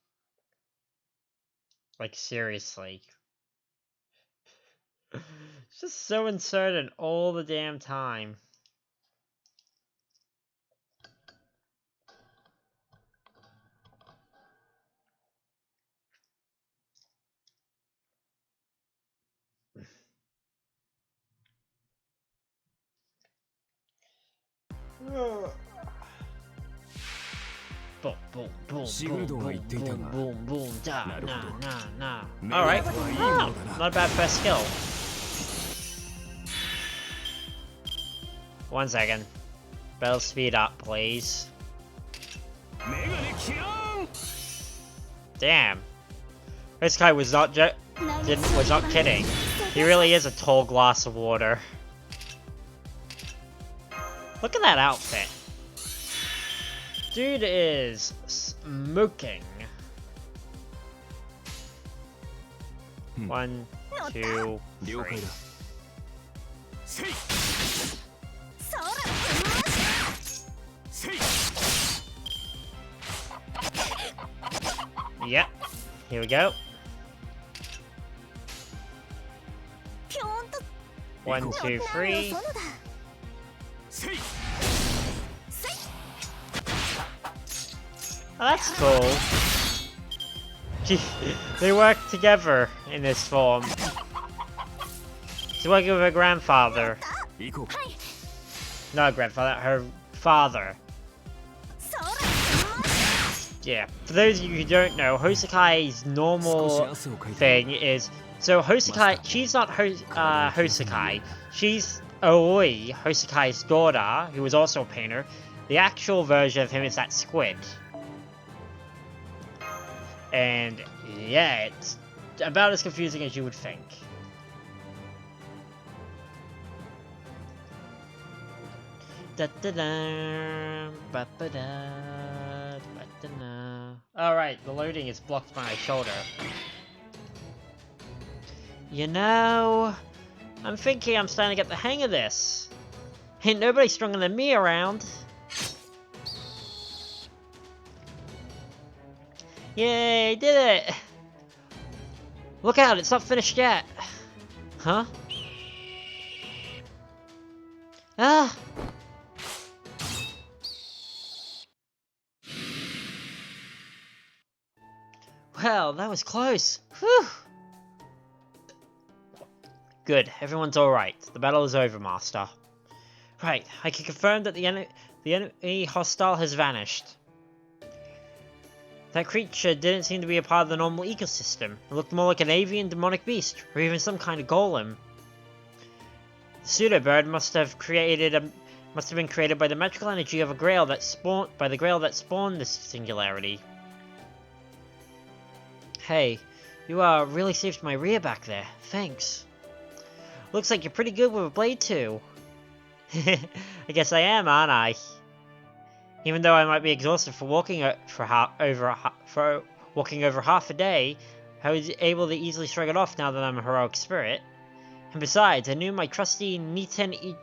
S1: Like, seriously. It's just so uncertain all the damn time. Boom, boom, boom, boom, boom, boom, boom, boom, da, nah. Alright. Oh, not a bad first skill. 1 second. Better speed up, please. Damn. This guy was not kidding. He really is a tall glass of water. Look at that outfit. Dude is smoking. 1, 2, 3.
S2: そら、
S1: Yep. Here we go.
S2: ぴょんと
S1: One, two,
S2: の
S1: three.
S2: そのだ。
S1: Oh, that's cool. Gee, they work together in this form. She's working with her grandfather. No, grandfather, her father.
S2: そら、
S1: Yeah. For those of you who don't know, Hosakai's normal thing is... So Hosakai, she's not Hosakai. She's Aoi, Hosakai's daughter, who was also a painter. The actual version of him is that squid. And yeah, it's about as confusing as you would think. Alright, the loading is blocked by my shoulder. You know, I'm thinking I'm starting to get the hang of this. Ain't nobody stronger than me around. Yay, did it! Look out, it's not finished yet. Huh? Ah! Well, that was close. Whew! Good, everyone's alright. The battle is over, Master. Right, I can confirm that the enemy hostile has vanished. That creature didn't seem to be a part of the normal ecosystem. It looked more like an avian demonic beast, or even some kind of golem. The pseudo-bird must have been created by the magical energy of a grail that spawned this singularity. Hey, you really saved my rear back there. Thanks. Looks like you're pretty good with a blade too. I guess I am, aren't I? Even though I might be exhausted for walking over half a day, I was able to easily shrug it off now that I'm a heroic spirit. And besides, I knew my trusty Niten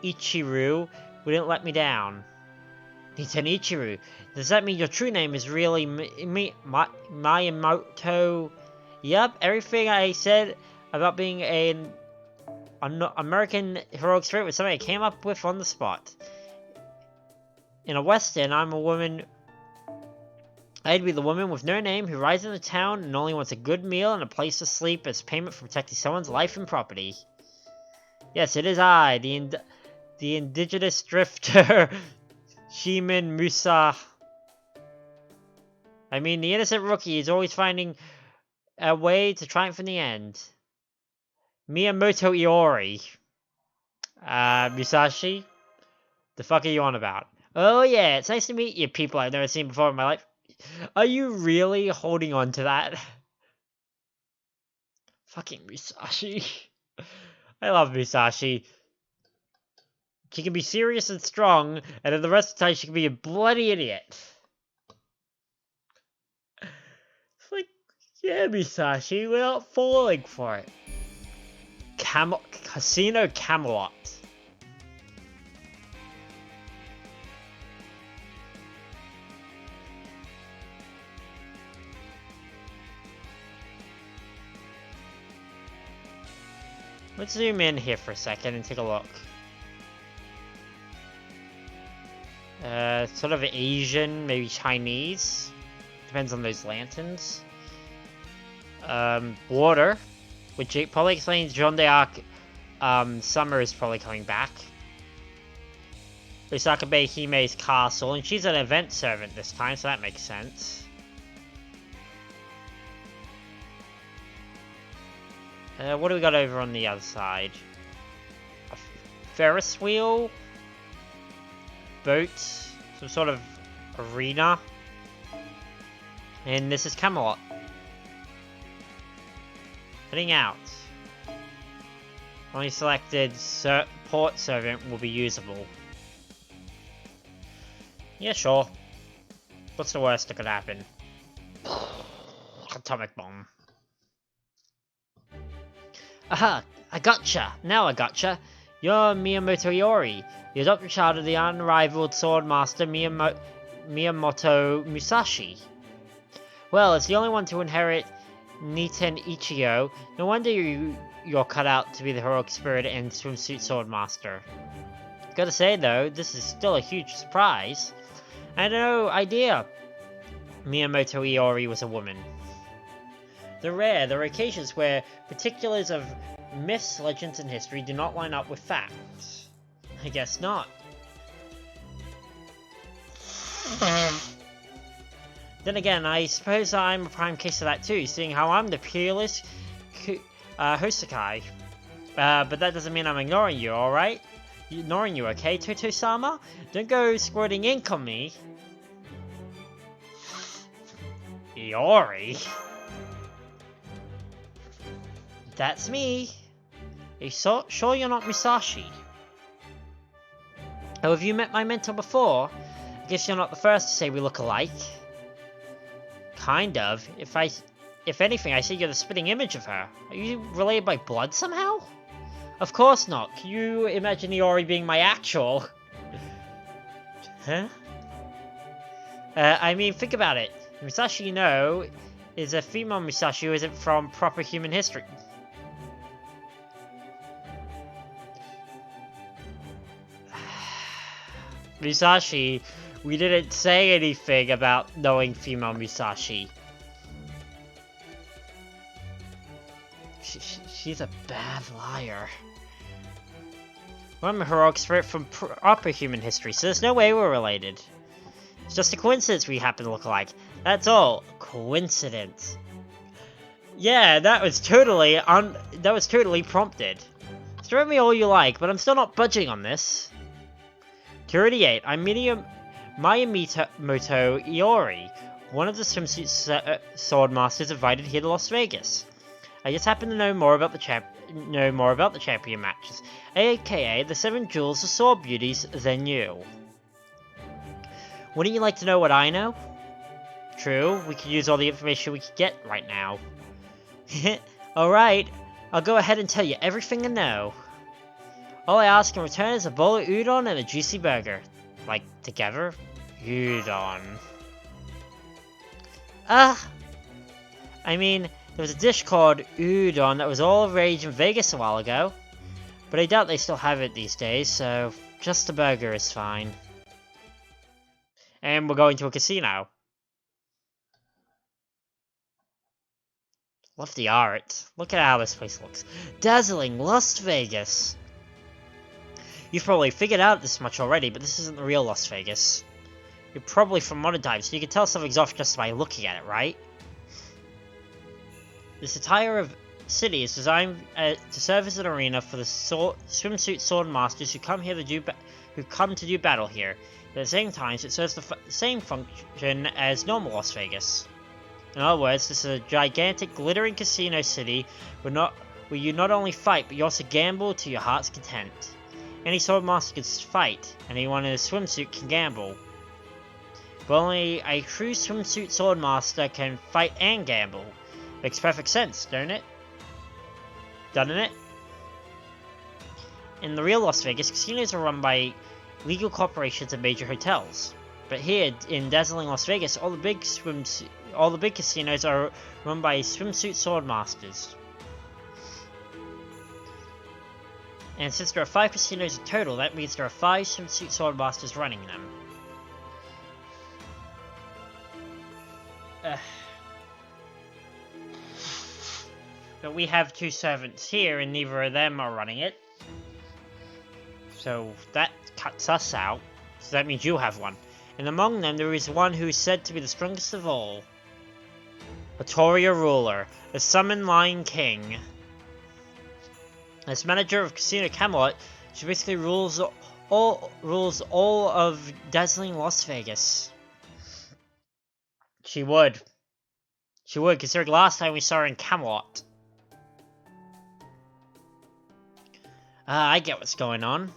S1: Ichiru wouldn't let me down. Niten Ichiru, does that mean your true name is really Miyamoto? Yup, everything I said about being an American heroic spirit was something I came up with on the spot. In a western, I'd be the woman with no name who rides in the town and only wants a good meal and a place to sleep as payment for protecting someone's life and property. Yes, it is I, the indigenous drifter, Shimin Musa. I mean, the innocent rookie is always finding a way to triumph in the end. Miyamoto Iori. Musashi? The fuck are you on about? Oh yeah, it's nice to meet you, people I've never seen before in my life. Are you really holding on to that? Fucking Musashi. I love Musashi. She can be serious and strong, and then the rest of the time she can be a bloody idiot. It's like, yeah, Musashi, we're not falling for it. Casino Camelot. Let's zoom in here for a second and take a look. Sort of Asian, maybe Chinese. Depends on those lanterns. Water, which probably explains Jean d'Arc. Summer is probably coming back. Osaka Bay Hime's castle, and she's an event servant this time, so that makes sense. What do we got over on the other side? A Ferris wheel? Boat? Some sort of arena? And this is Camelot. Heading out. Only selected port servant will be usable. Yeah, sure. What's the worst that could happen? Atomic bomb. Aha! I gotcha! Now I gotcha! You're Miyamoto Iori, the adopted child of the unrivaled swordmaster Miyamoto Musashi. Well, as the only one to inherit Niten Ichigo, no wonder you're cut out to be the heroic spirit and swimsuit swordmaster. Gotta say though, this is still a huge surprise. I had no idea Miyamoto Iori was a woman. There are occasions where particulars of myths, legends, and history do not line up with facts. I guess not. Then again, I suppose I'm a prime case of that too, seeing how I'm the peerless Hosakai. But that doesn't mean I'm ignoring you, alright? Ignoring you, okay, Toto-sama? Don't go squirting ink on me. Iori? That's me. Are you sure you're not Musashi? Oh, have you met my mentor before? I guess you're not the first to say we look alike. Kind of. If anything, I say you're the spitting image of her. Are you related by blood somehow? Of course not. Can you imagine Iori being my actual? Huh? I mean, think about it. Musashi, you know, is a female Musashi who isn't from proper human history. Musashi, we didn't say anything about knowing female Musashi. She's a bad liar. Well, I'm a heroic spirit from proper human history, so there's no way we're related. It's just a coincidence we happen to look alike. That's all. Coincidence. Yeah, that was totally prompted. Throw me all you like, but I'm still not budging on this. 38. I'm Miyamoto Iori, one of the swimsuit swordmasters invited here to Las Vegas. I just happen to know more about the champion matches, aka the 7 jewels of sword beauties, than you. Wouldn't you like to know what I know? True, we could use all the information we could get right now. Alright, I'll go ahead and tell you everything I know. All I ask in return is a bowl of udon and a juicy burger. Like, together? Udon. I mean, there was a dish called udon that was all the rage in Vegas a while ago. But I doubt they still have it these days, so just a burger is fine. And we're going to a casino. Love the art. Look at how this place looks. Dazzling Las Vegas. You've probably figured out this much already, but this isn't the real Las Vegas. You're probably from modern times, so you can tell something's off just by looking at it, right? This entire city is designed to serve as an arena for the swimsuit sword masters who come to do battle here. But at the same time, it serves the same function as normal Las Vegas. In other words, this is a gigantic, glittering casino city where you not only fight, but you also gamble to your heart's content. Any swordmaster can fight, anyone in a swimsuit can gamble. But only a true swimsuit swordmaster can fight and gamble. Makes perfect sense, don't it? Doesn't it? In the real Las Vegas, casinos are run by legal corporations and major hotels. But here, in dazzling Las Vegas, all the big casinos are run by swimsuit swordmasters. And since there are 5 casinos in total, that means there are 5 swimsuit swordmasters running them. But we have 2 servants here, and neither of them are running it. So that cuts us out. So that means you have one. And among them, there is one who is said to be the strongest of all. A Toria ruler, the Summon Lion King. As manager of Casino Camelot, she basically rules all of dazzling Las Vegas. She would, considering last time we saw her in Camelot. I get what's going on.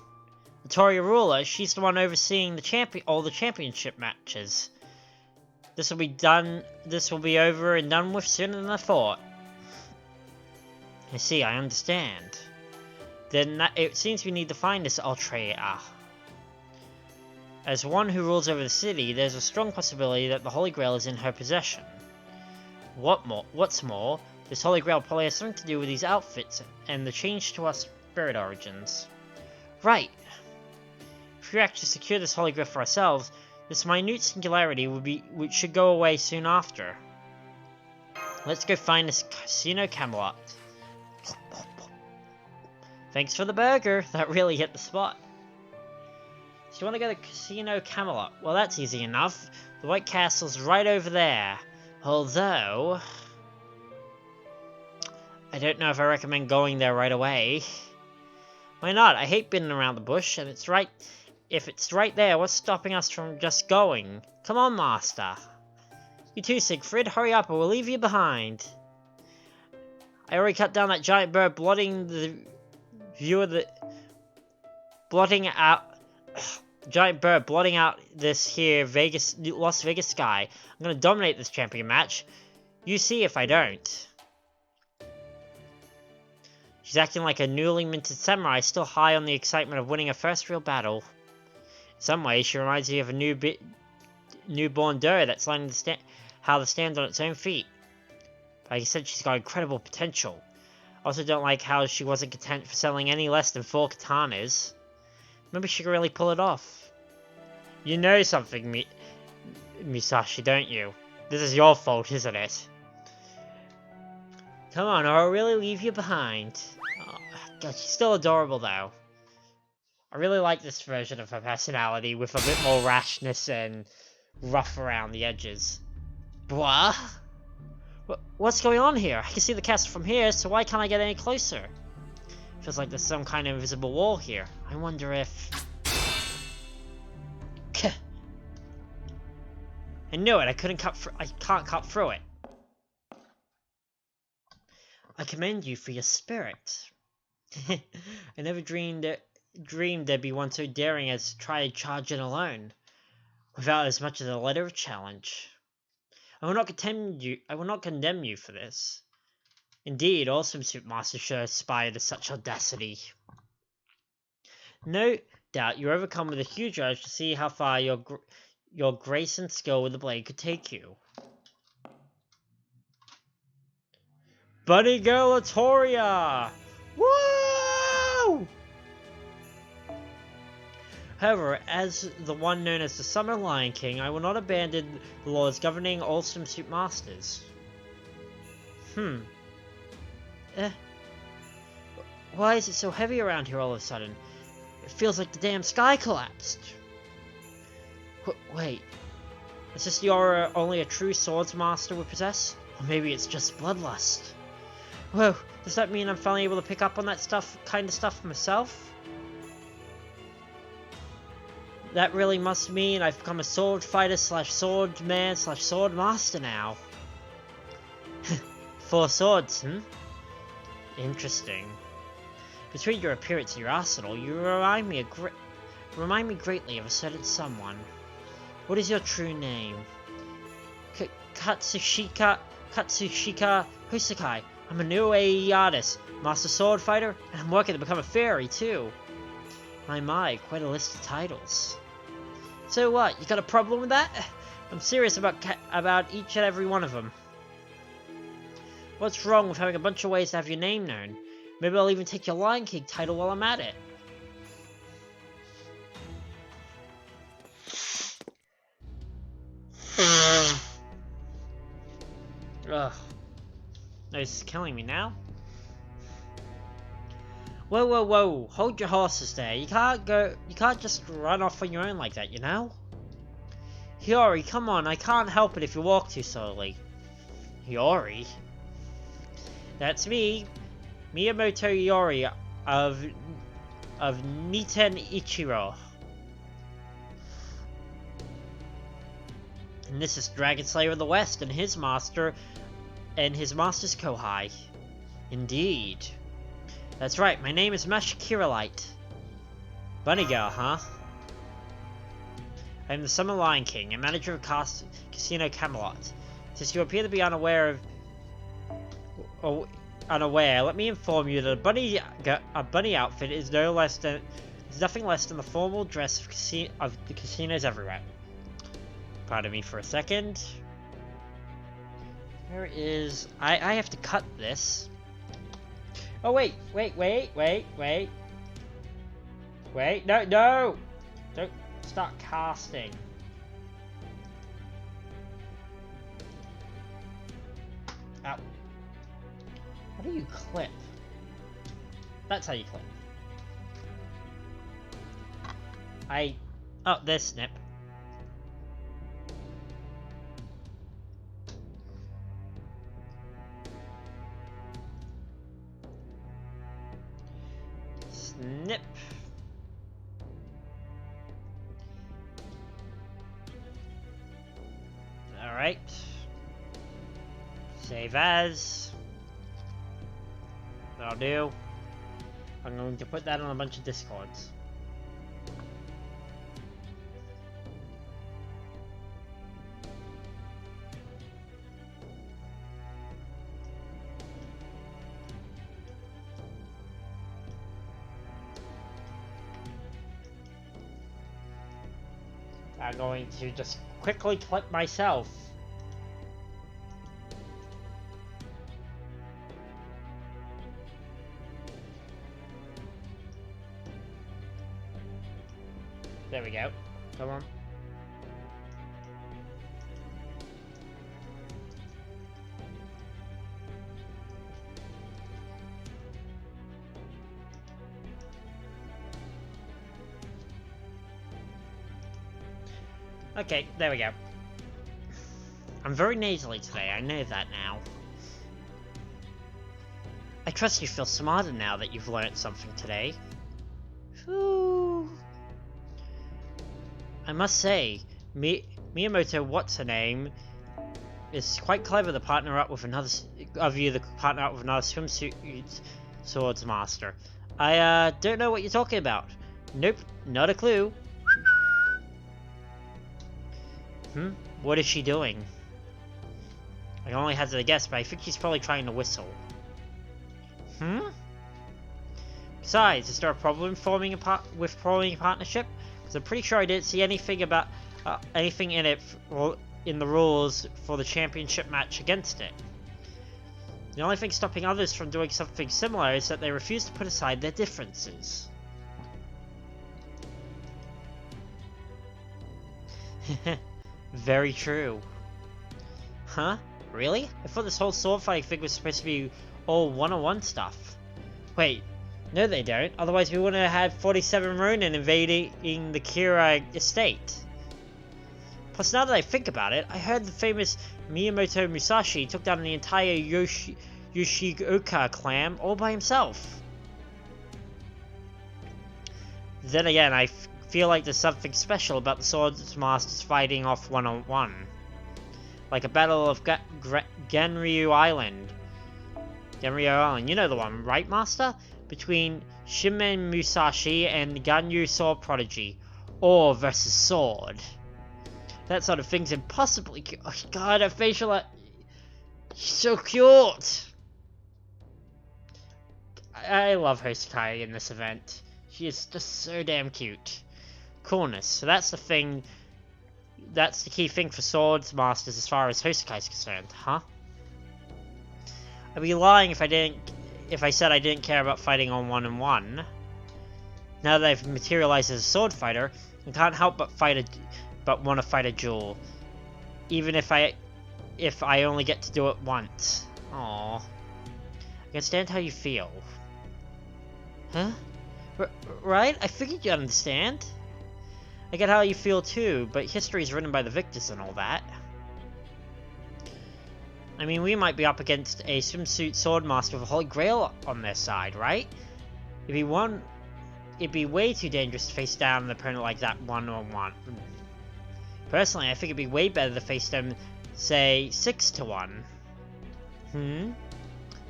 S1: The Toria ruler, she's the one overseeing all the championship matches. This will be over and done with sooner than I thought. I see, I understand. Then it seems we need to find this Ultra. As one who rules over the city, there's a strong possibility that the Holy Grail is in her possession. What's more, this Holy Grail probably has something to do with these outfits and the change to our spirit origins. Right. If we actually secure this Holy Grail for ourselves, this minute singularity should go away soon after. Let's go find this Casino Camelot. Thanks for the burger, that really hit the spot. So you want to go to Casino Camelot? Well, that's easy enough. The White Castle's right over there. Although, I don't know if I recommend going there right away. Why not? I hate beating around the bush, and it's right. If it's right there, what's stopping us from just going? Come on, Master. You too, Siegfried. Hurry up, or we'll leave you behind. I already cut down that giant bird, blotting the view of the... giant bird blotting out this here Las Vegas sky. I'm gonna dominate this champion match. You see if I don't. She's acting like a newly minted samurai, still high on the excitement of winning her first real battle. In some ways, she reminds me of a newborn doe that's learning how to stand on its own feet. Like I said, she's got incredible potential. I also don't like how she wasn't content for selling any less than 4 katanas. Maybe she can really pull it off. You know something, Musashi, don't you? This is your fault, isn't it? Come on, or I'll really leave you behind. Oh, God, she's still adorable, though. I really like this version of her personality, with a bit more rashness and rough around the edges. Blah? What's going on here? I can see the castle from here, so why can't I get any closer? Feels like there's some kind of invisible wall here. I wonder if... I knew it. I can't cut through it. I commend you for your spirit. I never dreamed there'd be one so daring as to try to charge in alone, without as much as a letter of challenge. I will not condemn you for this. Indeed, all swimsuit masters should aspire to such audacity. No doubt you're overcome with a huge urge to see how far your grace and skill with the blade could take you. Bunny Girl Atoria! Woo! However, as the one known as the Summer Lion King, I will not abandon the laws governing all swimsuit masters. Why is it so heavy around here all of a sudden? It feels like the damn sky collapsed. Wait, is this the aura only a true swords master would possess? Or maybe it's just bloodlust? Whoa, does that mean I'm finally able to pick up on that kind of stuff myself? That really must mean I've become a sword fighter / sword man / sword master now. 4 swords, Interesting. Between your appearance and your arsenal, you remind me greatly of a certain someone. What is your true name? Katsushika Hosakai. I'm a new AE artist, master sword fighter, and I'm working to become a fairy too. My, quite a list of titles. So what, you got a problem with that? I'm serious about each and every one of them. What's wrong with having a bunch of ways to have your name known? Maybe I'll even take your Lion King title while I'm at it. Ugh. This is killing me now. Whoa. Hold your horses there. You can't just run off on your own like that, you know? Hiyori, come on, I can't help it if you walk too slowly. Hiyori? That's me, Miyamoto Hiyori of Niten Ichiro. And this is Dragon Slayer of the West and his master's Kohai. Indeed. That's right, my name is Mashakira Light. Bunny Girl, huh? I am the Summer Lion King, and manager of Casino Camelot. Since you appear to be unaware of... unaware, let me inform you that a bunny outfit is nothing less than the formal dress of the casinos everywhere. Pardon me for a second. Where is... I have to cut this. Oh, wait, no! Don't start casting. Ow. How do you clip? That's how you clip. Oh, there's snip. Snip. Alright. Save as. That'll do. I'm going to put that on a bunch of discords. I'm going to just quickly clip myself. There we go. Come on. Okay, there we go. I'm very nasally today, I know that now. I trust you feel smarter now that you've learnt something today. Whew. I must say, Miyamoto what's-her-name is quite clever to partner up with another swimsuit swords master. I don't know what you're talking about. Nope, not a clue. What is she doing? I only had to guess, but I think she's probably trying to whistle. Besides, is there a problem forming a partnership? Because I'm pretty sure I didn't see anything about anything in it in the rules for the championship match against it. The only thing stopping others from doing something similar is that they refuse to put aside their differences. Very true. Huh? Really? I thought this whole sword fighting thing was supposed to be all one-on-one stuff. Wait, no they don't, otherwise we wouldn't have had 47 Ronin invading the Kira estate. Plus, now that I think about it, I heard the famous Miyamoto Musashi took down the entire Yoshioka clan all by himself. Then again, I feel like there's something special about the Swords Masters fighting off one-on-one. Like a battle of Genryu Island. Genryu Island, you know the one, right, Master? Between Shimen Musashi and Ganyu Sword Prodigy. Or versus Sword. That sort of thing's impossibly cute. Oh god, her facial... She's so cute! I love Hosokai in this event. She is just so damn cute. Coolness. So that's the thing. That's the key thing for Swords Masters as far as Hosokai is concerned, huh? I'd be lying if I said I didn't care about fighting on one-on-one. Now that I've materialized as a sword fighter, I can't help but want to fight a duel, even if I only get to do it once. Aww. I can stand how you feel. Huh? Right? I figured you'd understand. I get how you feel too, but history is written by the victors and all that. I mean, we might be up against a swimsuit sword master with a holy grail on their side, right? It'd be way too dangerous to face down an opponent like that one-on-one. Personally, I think it'd be way better to face them, say, 6-1.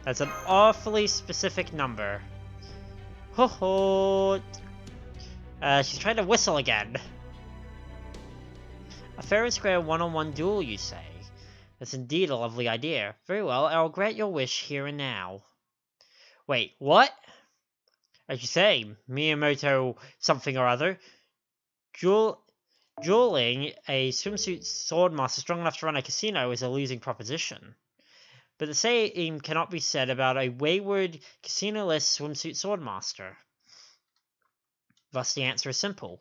S1: That's an awfully specific number. Ho ho! She's trying to whistle again. A fair and square one-on-one duel, you say? That's indeed a lovely idea. Very well, I'll grant your wish here and now. Wait, what? As you say, Miyamoto something or other. Dueling a swimsuit swordmaster strong enough to run a casino is a losing proposition. But the same cannot be said about a wayward, casino-less swimsuit swordmaster. Thus the answer is simple.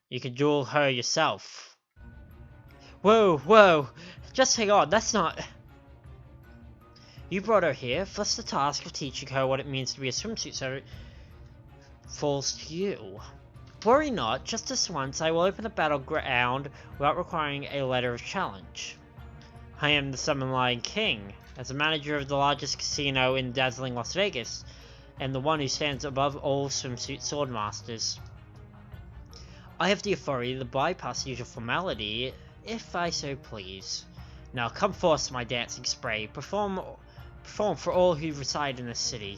S1: You can duel her yourself. Whoa! Just hang on, that's not... You brought her here, thus the task of teaching her what it means to be a swimsuit so falls to you. Worry not, just this once I will open the battleground without requiring a letter of challenge. I am the Summon Lion King, as the manager of the largest casino in dazzling Las Vegas, and the one who stands above all swimsuit swordmasters. I have the authority to bypass the usual formality, if I so please. Now come forth, my dancing spray, perform for all who reside in this city.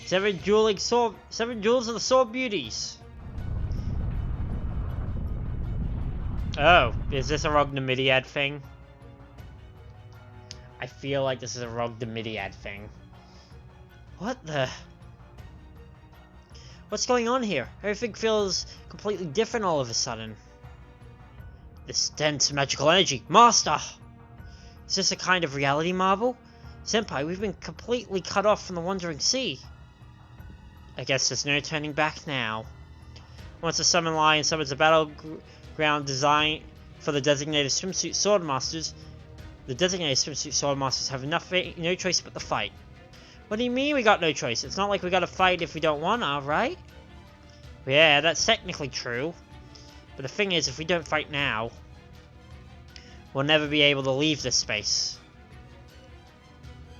S1: 7 duels of the Sword Beauties! Oh, is this a Rogue Namidiad thing? I feel like this is a Rogue Namidiad thing. What the... What's going on here? Everything feels completely different all of a sudden. This dense magical energy. Master! Is this a kind of reality marvel? Senpai, we've been completely cut off from the Wandering Sea. I guess there's no turning back now. Once the Summon Lion summons a battleground designed for the designated swimsuit swordmasters, the designated swimsuit swordmasters have no choice but to fight. What do you mean we got no choice? It's not like we gotta fight if we don't wanna, right? Yeah, that's technically true. But the thing is, if we don't fight now, we'll never be able to leave this space.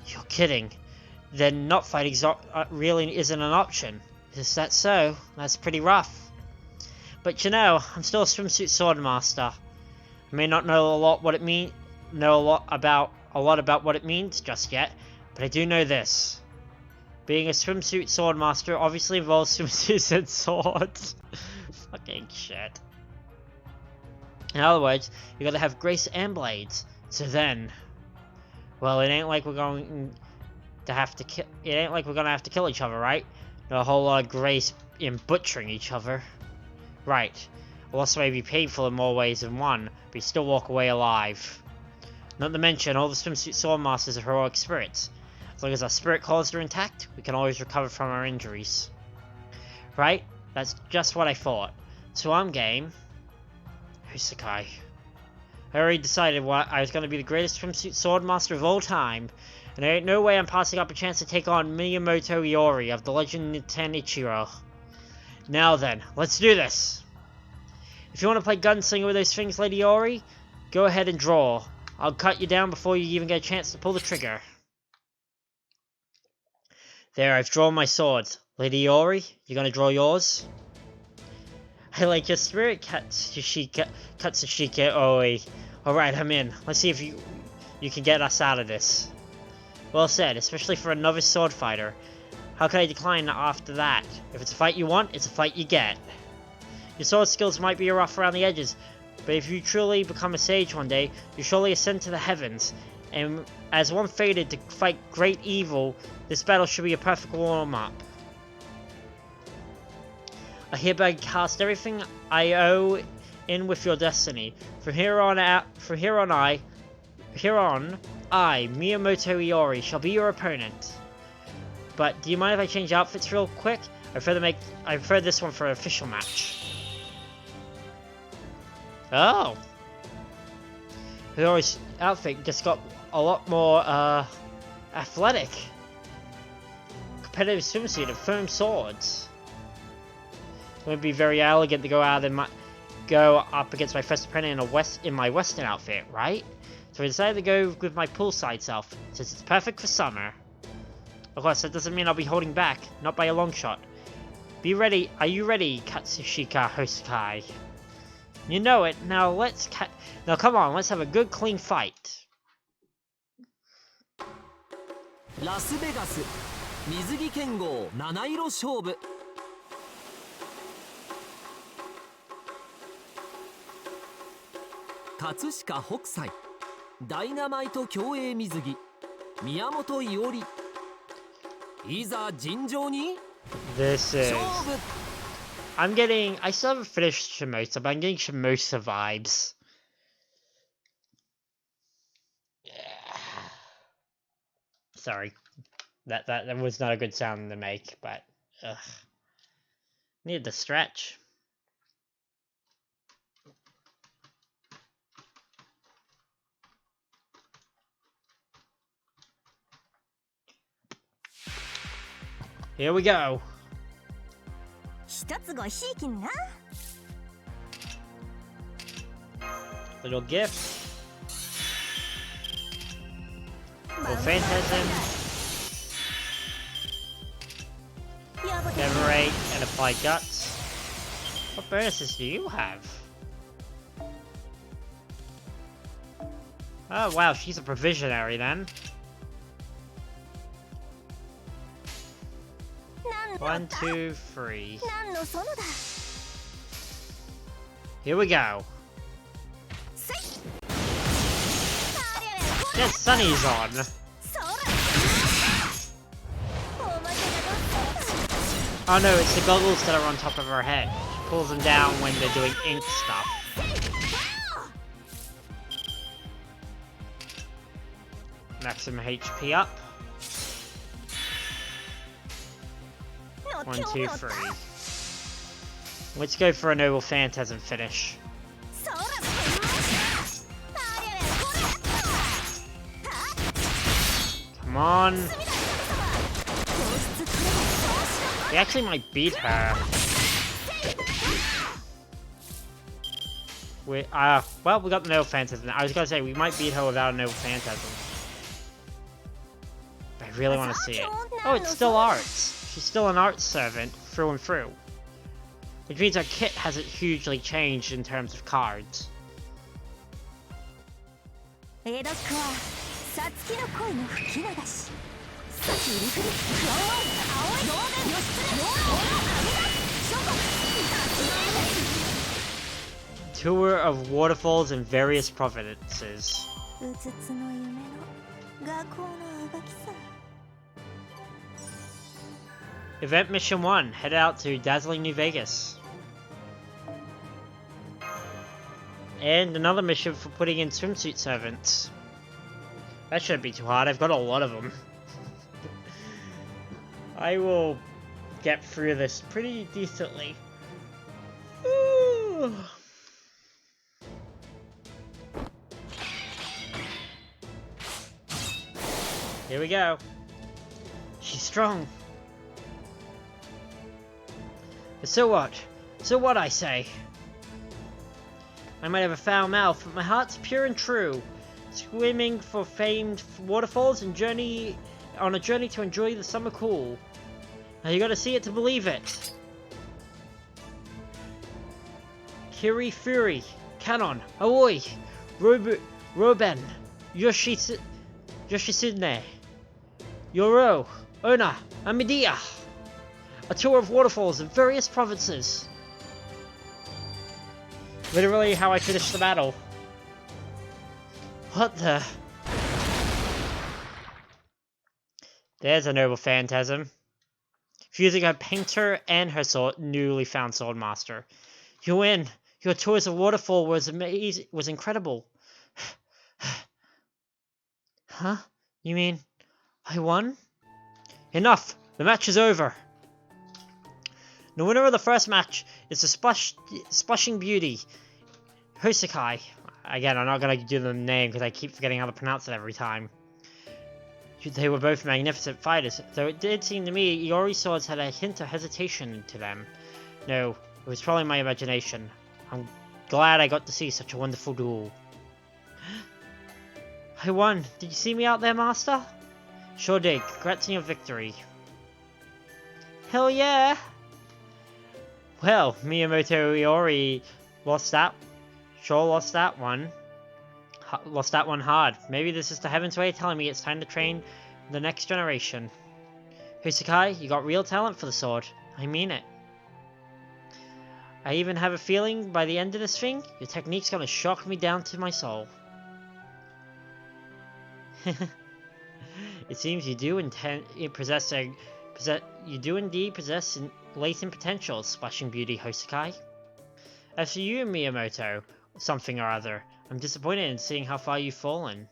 S1: You're kidding. Then not fighting really isn't an option. Is that so? That's pretty rough. But you know, I'm still a swimsuit swordmaster. I may not know a lot about what it means just yet, but I do know this. Being a swimsuit swordmaster obviously involves swimsuits and swords. Fucking shit. In other words, you gotta have grace and blades. So then, well, it ain't like we're going to have to kill. It ain't like we're gonna have to kill each other, right? No, a whole lot of grace in butchering each other. Right. A loss may be painful in more ways than one, but you still walk away alive. Not to mention, all the swimsuit swordmasters are heroic spirits. As long as our spirit cores are intact, we can always recover from our injuries. Right? That's just what I thought. So I'm game. Who's Sakai? I already decided I was going to be the greatest swimsuit swordmaster of all time, and there ain't no way I'm passing up a chance to take on Miyamoto Iori of the legend Ten Ichiro. Now then, let's do this! If you want to play gunslinger with those things, Lady Iori, go ahead and draw. I'll cut you down before you even get a chance to pull the trigger. There, I've drawn my swords. Lady Iori, you gonna draw yours? I like your spirit, Katsushika Oi. Alright, I'm in. Let's see if you can get us out of this. Well said, especially for a novice sword fighter. How can I decline after that? If it's a fight you want, it's a fight you get. Your sword skills might be rough around the edges, but if you truly become a sage one day, you surely ascend to the heavens. And as one fated to fight great evil, this battle should be a perfect warm-up. I hereby cast everything I owe in with your destiny. From here on, I, Miyamoto Iori, shall be your opponent. But do you mind if I change outfits real quick? I prefer this one for an official match. Oh. Iori's outfit just got a lot more athletic. Competitive swimsuit and firm swords. It would be very elegant to go out and go up against my first opponent in my western outfit, right? So I decided to go with my poolside self, since it's perfect for summer. Of course, that doesn't mean I'll be holding back, not by a long shot. Be ready. Are you ready, Katsushika Hosakai? You know it. Now come on, let's have a good, clean fight.
S3: ラスベガス水着剣豪七色勝負葛飾北斎ダイナマイト競泳水着宮本伊織いざ尋常に
S1: This is...
S3: 勝負
S1: I'm getting... I still haven't finished Shimosa, but I'm getting Shimosa vibes. Sorry. That was not a good sound to make, but... Ugh. Needed to stretch. Here we go.
S2: 一つごひいきな。
S1: Little gift. Little phantasm. Devorate and apply guts. What bonuses do you have? Oh wow, she's a provisionary then. 1, 2, 3.
S2: 何の園だ。
S1: Here we go.
S2: せい。
S1: Get Sunny's on.
S2: そら。おまけがどっち。
S1: Oh no, it's the goggles that are on top of her head. She pulls them down when they're doing ink stuff. Maximum HP up. 1, 2, 3. Let's go for a noble phantasm finish.
S2: そら。
S1: Come on. We actually might beat her. Well, we got the noble phantasm. I was gonna say we might beat her without a noble phantasm. But I really want to see it. Oh, it's still arts. She's still an arts servant through and through. Which means our kit hasn't hugely changed in terms of cards.
S2: エドックはサツキの恋の吹き流し。さきリフリクローン青い同然義経ローンアメダ諸国
S1: Tour of waterfalls in various provinces.
S2: うつつの夢の学校のあがきさ。
S1: Event Mission 1. Head out to dazzling New Vegas. And another mission for putting in swimsuit servants. That shouldn't be too hard. I've got a lot of them. I will get through this pretty decently. Ooh. Here we go. She's strong. But so what? So what, I say? I might have a foul mouth, but my heart's pure and true. Swimming for famed waterfalls and on a journey to enjoy the summer cool. Now you gotta see it to believe it. Kiri Fury, Canon, Aoi, Roben, Yoshisune, Yoro, Ona, and Medea. A tour of waterfalls in various provinces. Literally how I finished the battle. What the? There's a noble phantasm. Fusing her painter and her newly found sword master. You win. Your tours of waterfall was amazing. Was incredible. Huh? You mean I won? Enough. The match is over. The winner of the first match is the Splashing Beauty, Hosakai. Again, I'm not going to do the name because I keep forgetting how to pronounce it every time. They were both magnificent fighters, though it did seem to me Iori's swords had a hint of hesitation to them. No, it was probably my imagination. I'm glad I got to see such a wonderful duel. I won! Did you see me out there, Master? Sure did. Congrats on your victory. Hell yeah! Well, Miyamoto Iori lost that one. Lost that one hard. Maybe this is the Heaven's Way telling me it's time to train the next generation. Hosakai, you got real talent for the sword. I mean it. I even have a feeling by the end of this thing, your technique's gonna shock me down to my soul. It seems you do indeed possess latent potential, Splashing Beauty Hosakai. As for you, Miyamoto, something or other, I'm disappointed in seeing how far you've fallen.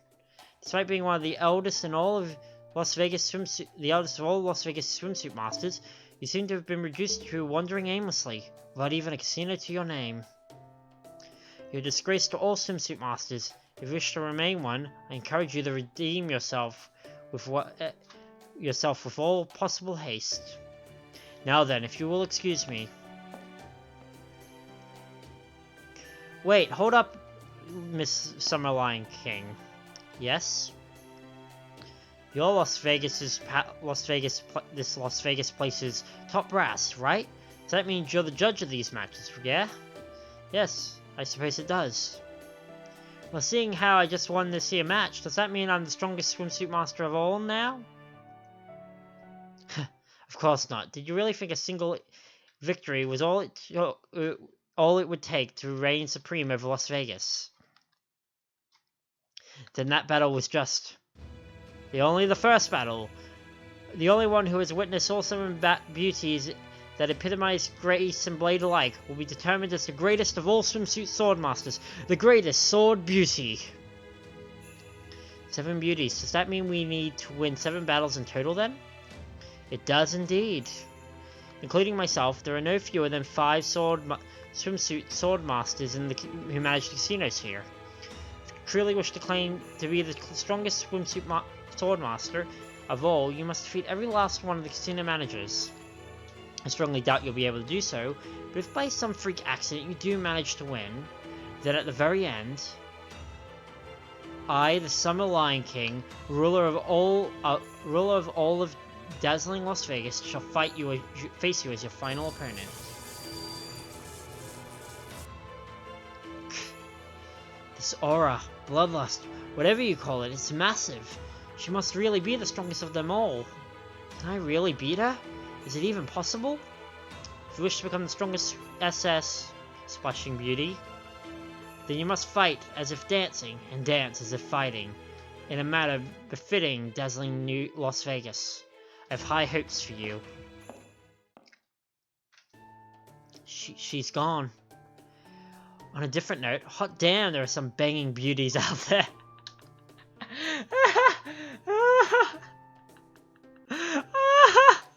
S1: Despite being one of the eldest in all of Las Vegas swimsuit masters, you seem to have been reduced to wandering aimlessly, without even a casino to your name. You're a disgrace to all swimsuit masters. If you wish to remain one, I encourage you to redeem yourself with all possible haste. Now then, if you will excuse me. Wait, hold up, Miss Summer Lion King. Yes? You're Las Vegas place's top brass, right? So that means you're the judge of these matches, yeah? Yes, I suppose it does. Well, seeing how I just won this here match, does that mean I'm the strongest swimsuit master of all now? Of course not. Did you really think a single victory was all it would take to reign supreme over Las Vegas? Then that battle was just the first battle. The only one who has witnessed all seven beauties that epitomize grace and blade alike will be determined as the greatest of all swimsuit swordmasters, the greatest sword beauty. 7 beauties. Does that mean we need to win 7 battles in total then? It does indeed. Including myself, there are no fewer than 5 swimsuit swordmasters who manage the casinos here. If you truly wish to claim to be the strongest swimsuit swordmaster of all, you must defeat every last one of the casino managers. I strongly doubt you'll be able to do so, but if by some freak accident you do manage to win, then at the very end, I, the Summer Lion King, ruler of all of dazzling Las Vegas, shall face you as your final opponent. This aura, bloodlust, whatever you call it, it's massive. She must really be the strongest of them all. Can I really beat her? Is it even possible? If you wish to become the strongest SS, Splashing Beauty, then you must fight as if dancing, and dance as if fighting, in a manner befitting dazzling New Las Vegas. I have high hopes for you. She's gone. On a different note, hot damn, there are some banging beauties out there.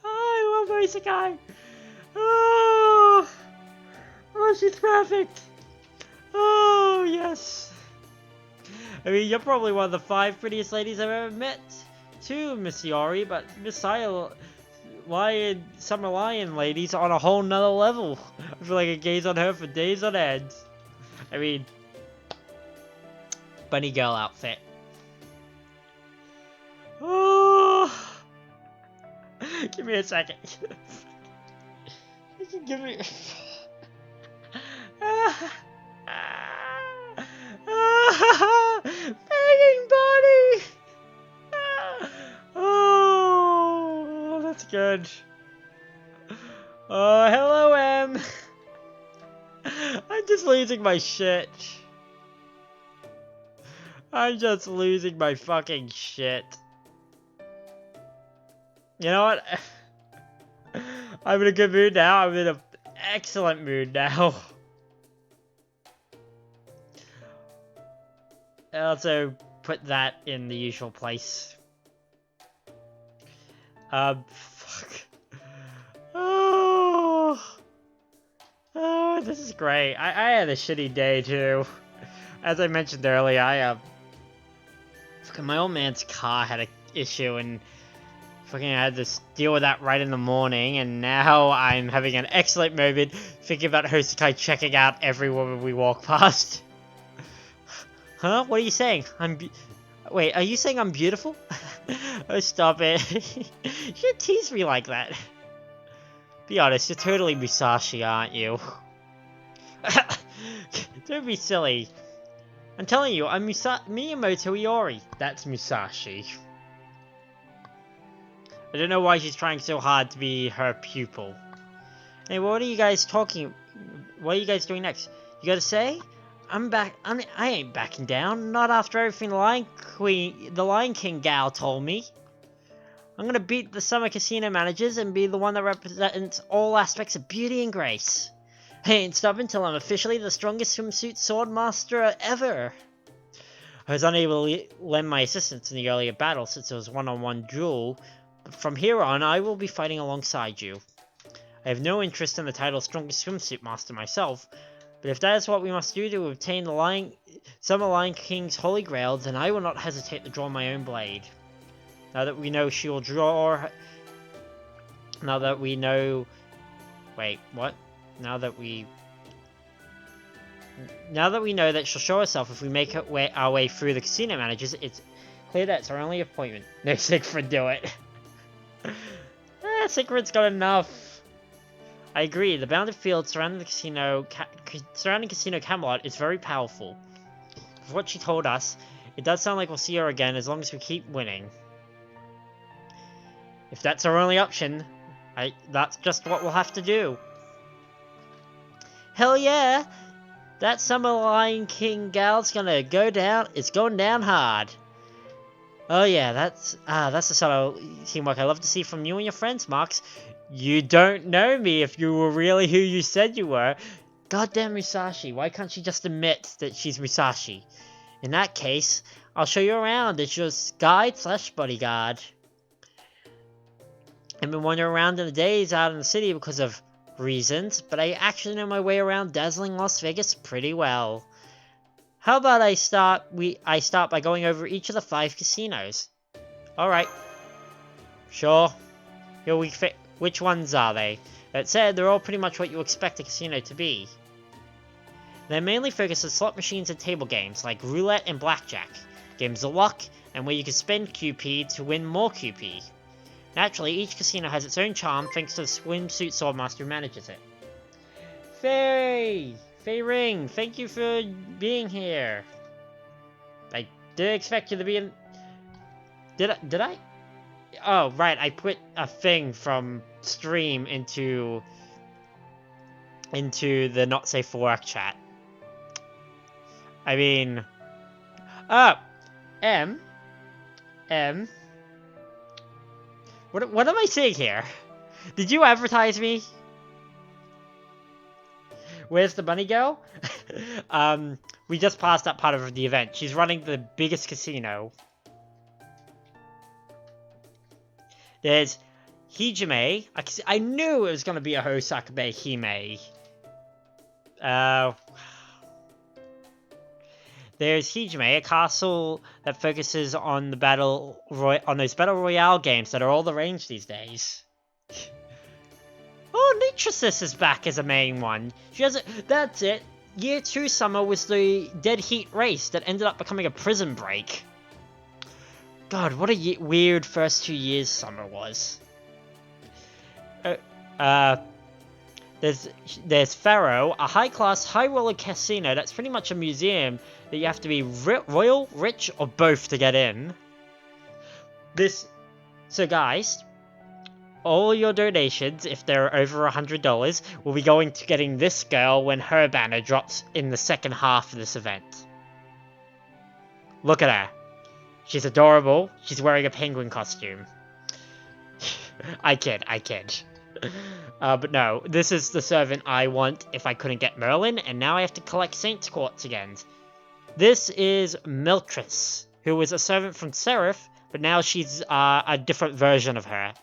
S1: I love Isekai. Oh, she's perfect. Oh, yes. I mean, you're probably one of the 5 prettiest ladies I've ever met, too, Miss Yori, but Miss Summer Lion lady's on a whole nother level. I feel like I gaze on her for days on end. I mean, bunny girl outfit. Oh, give me a second. You can give me. Banging body. Oh, that's good. Oh, hello, Em. I'm just losing my shit. I'm just losing my fucking shit. You know what? I'm in a good mood now. I'm in an excellent mood now. I also put that in the usual place. Fuck. Oh, this is great. I had a shitty day too. As I mentioned earlier, fucking my old man's car had an issue and fucking I had to deal with that right in the morning, and now I'm having an excellent moment thinking about Hosakai checking out every woman we walk past. Huh? What are you saying? Wait, are you saying I'm beautiful? Oh, stop it. You shouldn't tease me like that. Be honest, you're totally Musashi, aren't you? Don't be silly. I'm telling you, I'm Miyamoto Iori. That's Musashi. I don't know why she's trying so hard to be her pupil. Hey, what are you guys talking? What are you guys doing next? You gotta say? I'm back. I ain't backing down. Not after everything the Lion King gal told me. I'm gonna beat the summer casino managers and be the one that represents all aspects of beauty and grace. I ain't stopping until I'm officially the strongest swimsuit sword master ever. I was unable to lend my assistance in the earlier battle since it was a one-on-one duel, but from here on I will be fighting alongside you. I have no interest in the title strongest swimsuit master myself, but if that is what we must do to obtain the Summer Lion King's holy grail, then I will not hesitate to draw my own blade. Now that we know she will draw... Now that we know... Wait, what? Now that we know that she'll show herself if we make our way through the casino managers, it's clear that it's our only appointment. No, Siegfried, do it. Siegfried's got enough. I agree, the bounded field surrounding the casino, Casino Camelot is very powerful. From what she told us, it does sound like we'll see her again as long as we keep winning. If that's our only option, that's just what we'll have to do. Hell yeah! That Summer Lion King gal's gonna go down. It's going down hard. Oh yeah, that's the sort of teamwork I love to see from you and your friends, Marx. You don't know me if you were really who you said you were. Goddamn Musashi, why can't she just admit that she's Musashi? In that case, I'll show you around as your guide/bodyguard. I've been wandering around in the days out in the city because of reasons, but I actually know my way around dazzling Las Vegas pretty well. How about I start by going over each of the 5 casinos? Alright. Sure. Here we fit. Which ones are they? That said, they're all pretty much what you expect a casino to be. They're mainly focused on slot machines and table games, like roulette and blackjack, games of luck, and where you can spend QP to win more QP. Naturally, each casino has its own charm thanks to the swimsuit swordmaster who manages it. Faye Ring, thank you for being here. I didn't expect you to be in... Did I? Oh, right, I put a thing from stream into the Not Safe for Work chat. I mean... Oh! What am I saying here? Did you advertise me? Where's the bunny girl? We just passed that part of the event. She's running the biggest casino. There's Hijime. I knew it was going to be a Hosaka-Bay Hime. There's Hijime, a castle that focuses on the those battle royale games that are all the rage these days. Oh, Nitrosis is back as a main one. That's it. Year 2 summer was the Dead Heat race that ended up becoming a prison break. God, what a weird first 2 years summer was. There's Pharaoh, a high-class, high-roller casino that's pretty much a museum that you have to be royal, rich, or both to get in. So guys, all your donations, if they're over $100, will be going to getting this girl when her banner drops in the second half of this event. Look at her. She's adorable. She's wearing a penguin costume. I kid. But no, this is the servant I want if I couldn't get Merlin, and now I have to collect Saint's Quartz again. This is Miltress, who was a servant from Seraph, but now she's a different version of her.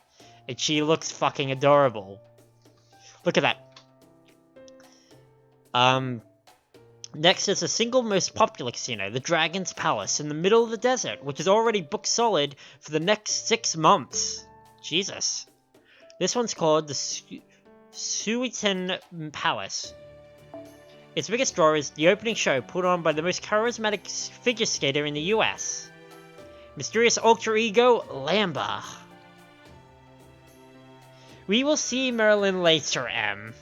S1: And she looks fucking adorable. Look at that. Next is the single most popular casino, the Dragon's Palace, in the middle of the desert, which is already booked solid for the next 6 months. Jesus. This one's called the Suiton Palace. Its biggest draw is the opening show put on by the most charismatic figure skater in the US. Mysterious alter ego, Lamba. We will see Merlin later, M.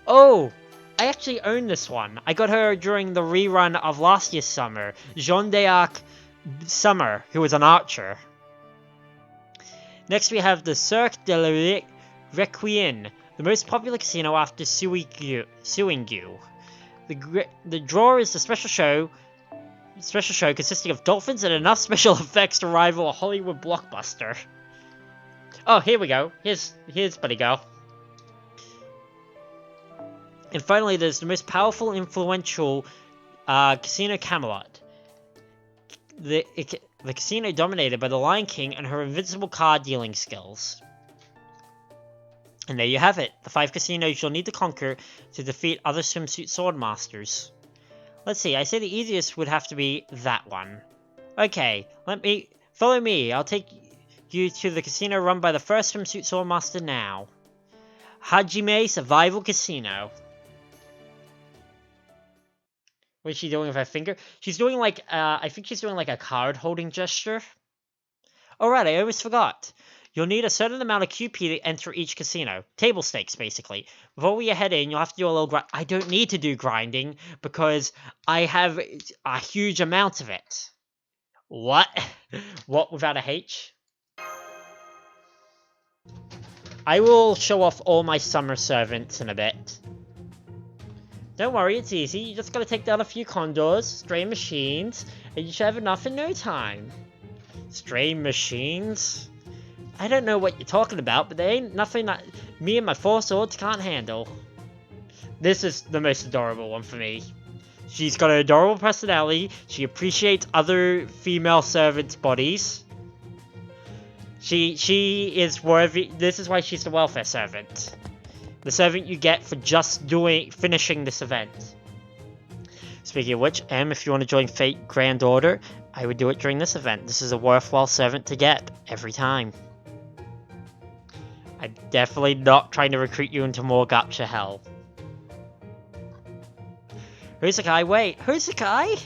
S1: Oh! I actually own this one. I got her during the rerun of last year's summer. Jean d'Arc Summer, who was an archer. Next we have the Cirque de la Requiem, the most popular casino after Suingyu. The draw is the special show special show consisting of dolphins and enough special effects to rival a Hollywood blockbuster. Oh, here we go. Here's Buddy Girl. And finally, there's the most powerful, influential Casino Camelot. The casino dominated by the Lion King and her invincible card dealing skills. And there you have it, the 5 casinos you'll need to conquer to defeat other swimsuit sword masters. Let's see, I say the easiest would have to be that one. Okay, follow me, I'll take you to the casino run by the first swimsuit sword master now. Hajime Survival Casino. What is she doing with her finger? She's doing like, I think she's doing like a card holding gesture. Alright, I almost forgot. You'll need a certain amount of QP to enter each casino. Table stakes, basically. Before we head in, you'll have to do a little grind. I don't need to do grinding, because I have a huge amount of it. What? What without a H? I will show off all my summer servants in a bit. Don't worry, it's easy. You just gotta take down a few condors, stray machines, and you should have enough in no time. Stray machines? I don't know what you're talking about, but there ain't nothing that me and my 4 swords can't handle. This is the most adorable one for me. She's got an adorable personality. She appreciates other female servants' bodies. She is worthy. This is why she's the welfare servant. The servant you get for just finishing this event. Speaking of which, if you want to join Fate Grand Order, I would do it during this event. This is a worthwhile servant to get every time. I'm definitely not trying to recruit you into more gacha hell. Husakai, wait, Husakai?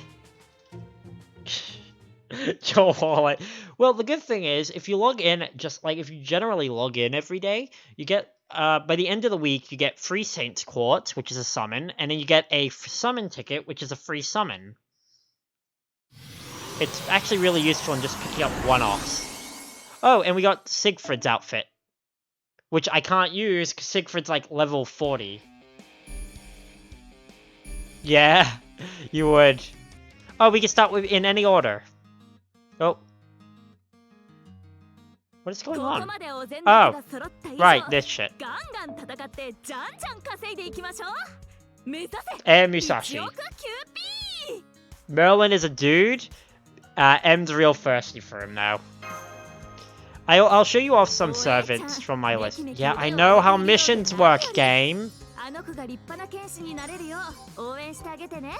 S1: Joe Wallet. Well, the good thing is, if you log in, if you generally log in every day, you get, by the end of the week, you get free Saints Quartz, which is a summon, and then you get a summon ticket, which is a free summon. It's actually really useful in just picking up one-offs. Oh, and we got Siegfried's outfit, which I can't use because Siegfried's like level 40. Yeah, you would. Oh, we can start with in any order. Oh. What is going on? Oh, right, this shit. And Musashi. Merlin is a dude. M's real thirsty for him now. I'll show you off some servants from my list. Yeah, I know how missions work, game.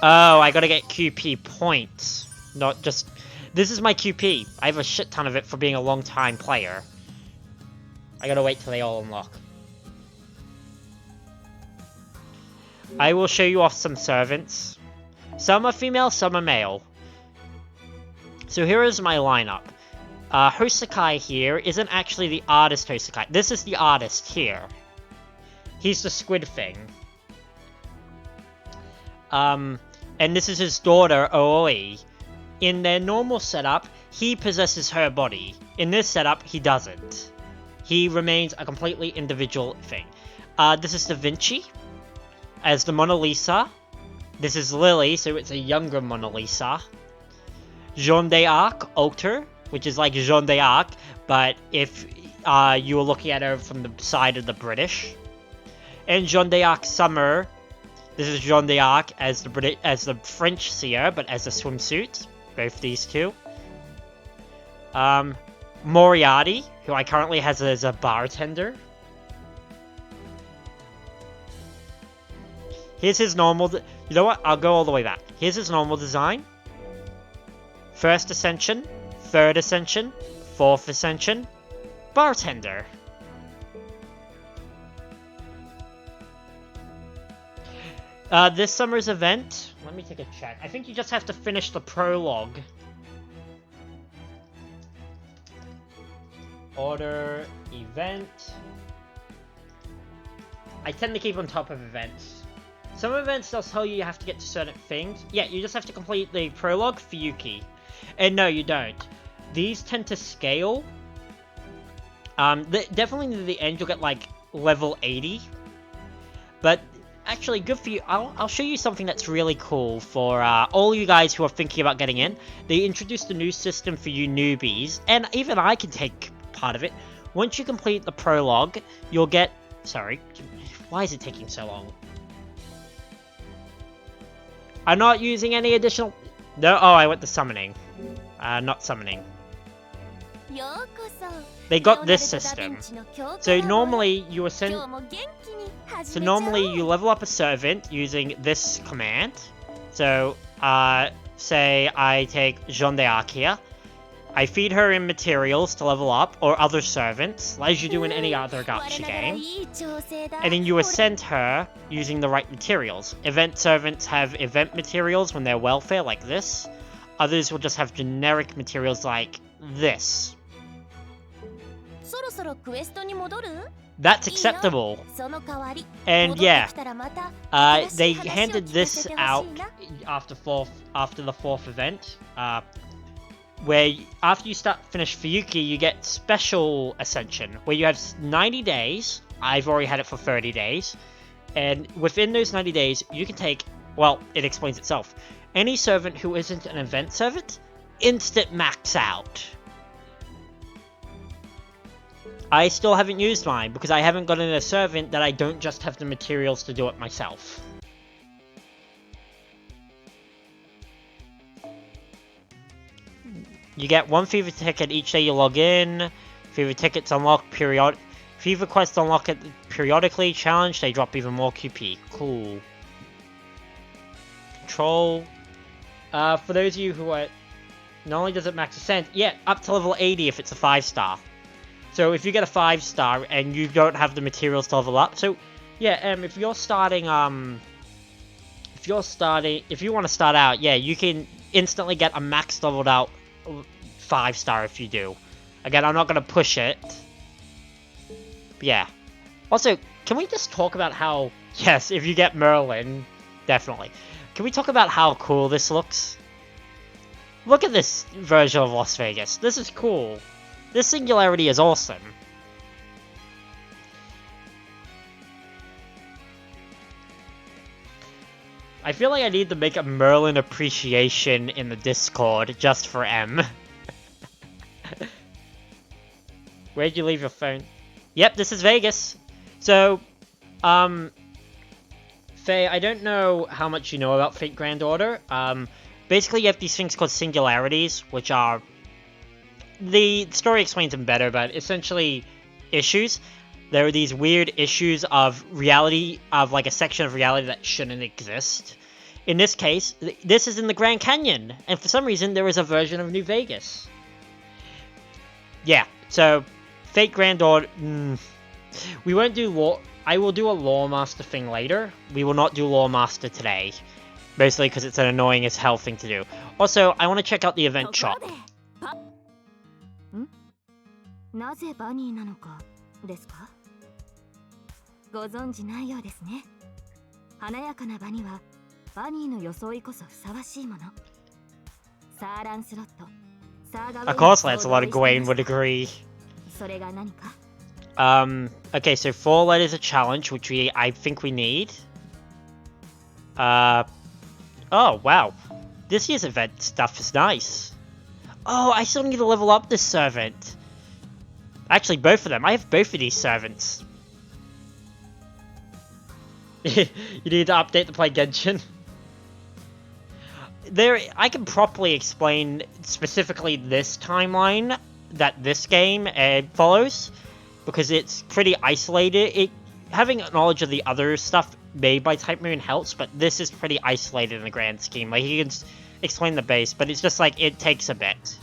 S1: Oh, I gotta get QP points. Not just... This is my QP. I have a shit ton of it for being a long-time player. I gotta wait till they all unlock. I will show you off some servants. Some are female, some are male. So here is my lineup. Hosakai here isn't actually the artist Hosakai. This is the artist here. He's the squid thing. And this is his daughter, Ooi. In their normal setup, he possesses her body. In this setup, he doesn't. He remains a completely individual thing. This is Da Vinci as the Mona Lisa. This is Lily, so it's a younger Mona Lisa. Jeanne d'Arc, Alter, which is like Jeanne d'Arc, but if you were looking at her from the side of the British. And Jeanne d'Arc Summer. This is Jeanne d'Arc as the French seer, but as a swimsuit. Both these two. Moriarty, who I currently has as a bartender. Here's his normal... You know what? I'll go all the way back. Here's his normal design. First Ascension. Third Ascension. Fourth Ascension. Bartender. This summer's event... Let me take a check. I think you just have to finish the prologue. Order, event. I tend to keep on top of events. Some events they'll tell you have to get to certain things. Yeah, you just have to complete the prologue for Yuki. And no, you don't. These tend to scale. Definitely near the end you'll get like level 80. But actually, good for you. I'll show you something that's really cool for all you guys who are thinking about getting in. They introduced a new system for you newbies, and even I can take part of it. Once you complete the prologue, you'll get... Sorry, why is it taking so long? I'm not using any additional... No, oh, I went to summoning. Not summoning. They got this system. So normally you ascend... So normally you level up a servant using this command. So, say I take Jeanne d'Arc here. I feed her in materials to level up, or other servants, as you do in any other gacha game. And then you ascend her using the right materials. Event servants have event materials when they're welfare, like this. Others will just have generic materials like this. That's acceptable. And yeah, they handed this out after the fourth event. Where after you finish Fuyuki, you get special ascension, where you have 90 days. I've already had it for 30 days. And within those 90 days, you can take, well, it explains itself. Any servant who isn't an event servant, instant max out. I still haven't used mine, because I haven't gotten a servant that I don't just have the materials to do it myself. You get one fever ticket each day you log in. Fever tickets unlock Fever quests unlock it periodically. Challenge, they drop even more QP. Cool. Control. For those of you who are... Not only does it max ascent, yeah, up to level 80 if it's a 5-star. So if you get a 5-star and you don't have the materials to level up, so yeah, if you're starting, if you want to start out, yeah, you can instantly get a max leveled out 5-star if you do. Again, I'm not gonna push it. But yeah. Also, can we just talk about how... Yes, if you get Merlin, definitely. Can we talk about how cool this looks? Look at this version of Las Vegas. This is cool. This singularity is awesome. I feel like I need to make a Merlin appreciation in the Discord just for M. Where'd you leave your phone? Yep, this is Vegas. So, Faye, I don't know how much you know about Fate Grand Order. Basically you have these things called singularities, which are... The story explains them better, but essentially issues. There are these weird issues of reality, of like a section of reality that shouldn't exist. In this case, this is in the Grand Canyon, and for some reason there is a version of New Vegas. Yeah, so Fate Grand Order. We won't do Law. I will do a Law Master thing later. We will not do Law Master today, mostly because it's an annoying as hell thing to do. Also, I want to check out the event shop.
S2: なぜバニーなのかですか？ご存知ないようですね。華やかな場にはバニーの装いこそふさわしいもの。サーランスロット、サーガウェイ。
S1: Of course, Lancelot and Gawain would agree.
S2: それが何か?
S1: Okay, so 4 letters a challenge, which I think we need. Oh, wow. This year's event stuff is nice. Oh, I still need to level up this servant. Actually, both of them. I have both of these servants. You need to update to play Genshin. I can properly explain specifically this timeline that this game follows, because it's pretty isolated. Having knowledge of the other stuff made by Type Moon helps, but this is pretty isolated in the grand scheme. Like, you can explain the base, but it's just like, it takes a bit.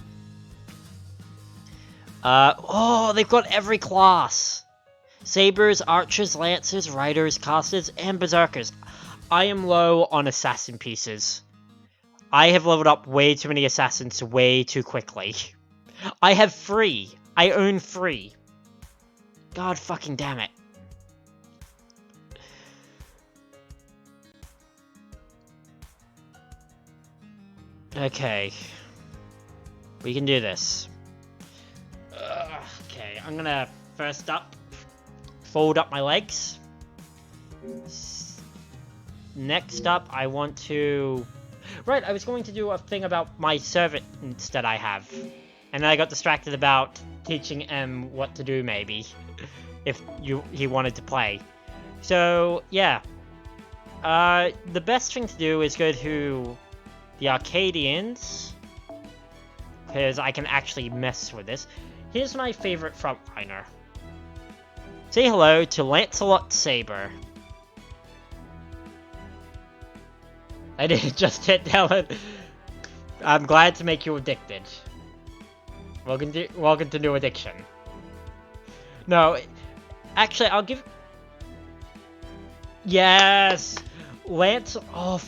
S1: Oh, they've got every class. Sabers, archers, lancers, riders, casters, and berserkers. I am low on assassin pieces. I have leveled up way too many assassins way too quickly. I have 3. I own 3. God fucking damn it. Okay. We can do this. Okay, I'm gonna first up fold up my legs. next up, I want to... Right, I was going to do a thing about my servants that I have. And I got distracted about teaching M what to do, maybe. If he wanted to play. So, yeah. The best thing to do is go to the Arcadians. Because I can actually mess with this. Here's my favorite frontliner. Say hello to Lancelot Saber. I didn't just hit Helen. I'm glad to make you addicted. Welcome to New Addiction. No, actually, I'll give... Yes! Lance... Oh...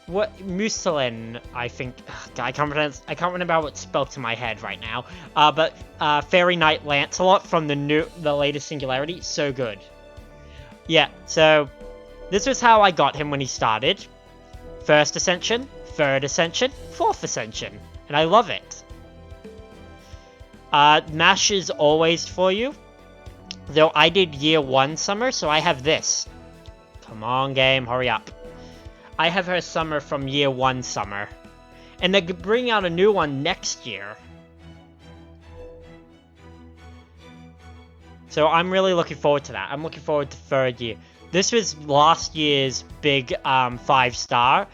S1: What... Musalin, I think... Ugh, I can't remember how it's spelled to my head right now. But, Fairy Knight Lancelot from the latest Singularity, so good. Yeah, so... This was how I got him when he started. First Ascension, Third Ascension, Fourth Ascension. And I love it. Mash is always for you. Though I did year 1 summer, so I have this. Come on, game, hurry up. I have her summer from year 1 summer. And they're bringing out a new one next year. So I'm really looking forward to that. I'm looking forward to 3rd year. This was last year's big 5-star.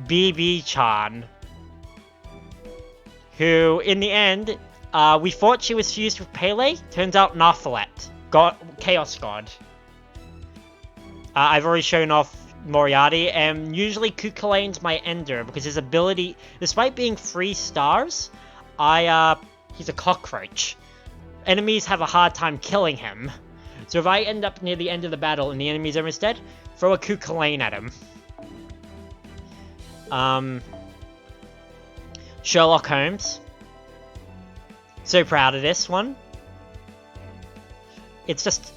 S1: BB-chan. Who, in the end, we thought she was fused with Pele. Turns out Narfalet. Chaos God. I've already shown off Moriarty, and usually Kukulain's my ender, because his ability, despite being 3 stars, he's a cockroach. Enemies have a hard time killing him. So if I end up near the end of the battle and the enemy's almost dead, throw a Kukulain at him. Sherlock Holmes. So proud of this one. It's just...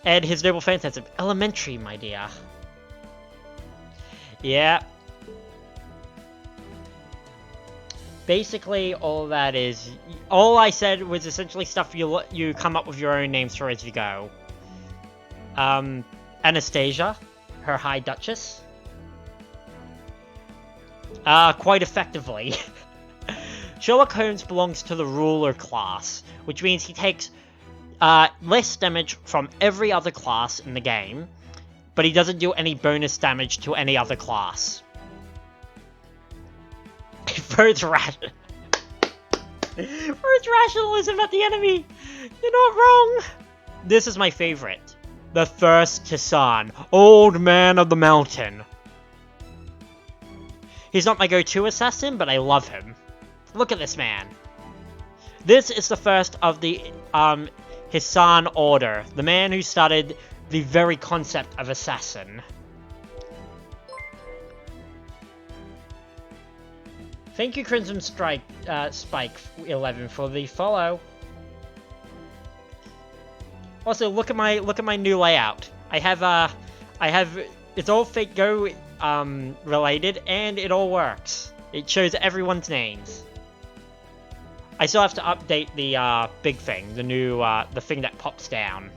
S1: Ed, his noble fan sense of elementary, my dear. Yeah. Basically, all that is... All I said was essentially stuff you come up with your own names for as you go. Anastasia, her High Duchess. Quite effectively. Sherlock Holmes belongs to the ruler class, which means he takes less damage from every other class in the game, but he doesn't do any bonus damage to any other class. First rationalism at the enemy! You're not wrong! This is my favorite. The First Tisan, Old Man of the Mountain. He's not my go-to assassin, but I love him. Look at this man. This is the first of the Hisan Order, the man who started the very concept of assassin. Thank you, Crimson Spike 11 for the follow. Also, look at my new layout. I have it's all Fate Go related, and it all works. It shows everyone's names. I still have to update the big thing, the new the thing that pops down.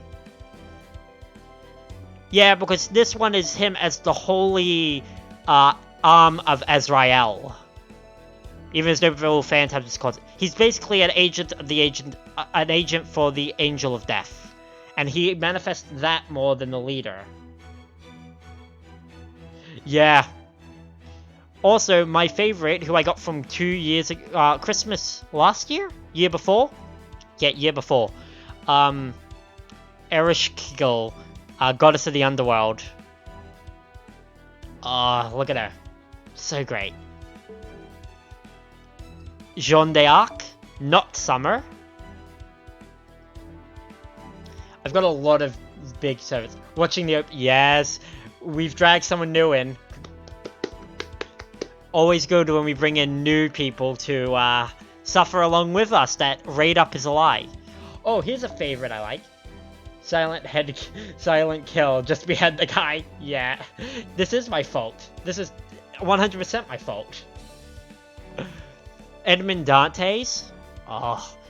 S1: Yeah, because this one is him as the holy arm of Azrael. Even his noble fans have this concept. He's basically an agent of the an agent for the Angel of Death, and he manifests that more than the leader. Yeah. Also, my favorite, who I got from 2 years ago, Christmas last year? Year before? Yeah, year before. Ereshkigal, Goddess of the Underworld. Oh, look at her. So great. Jeanne d'Arc, not Summer. I've got a lot of big servants. Watching the yes, we've dragged someone new in. Always good when we bring in new people to suffer along with us that raid up is a lie. Oh, here's a favorite I like. Silent kill, just behead the guy. Yeah, this is my fault. This is 100% my fault. Edmund Dantes,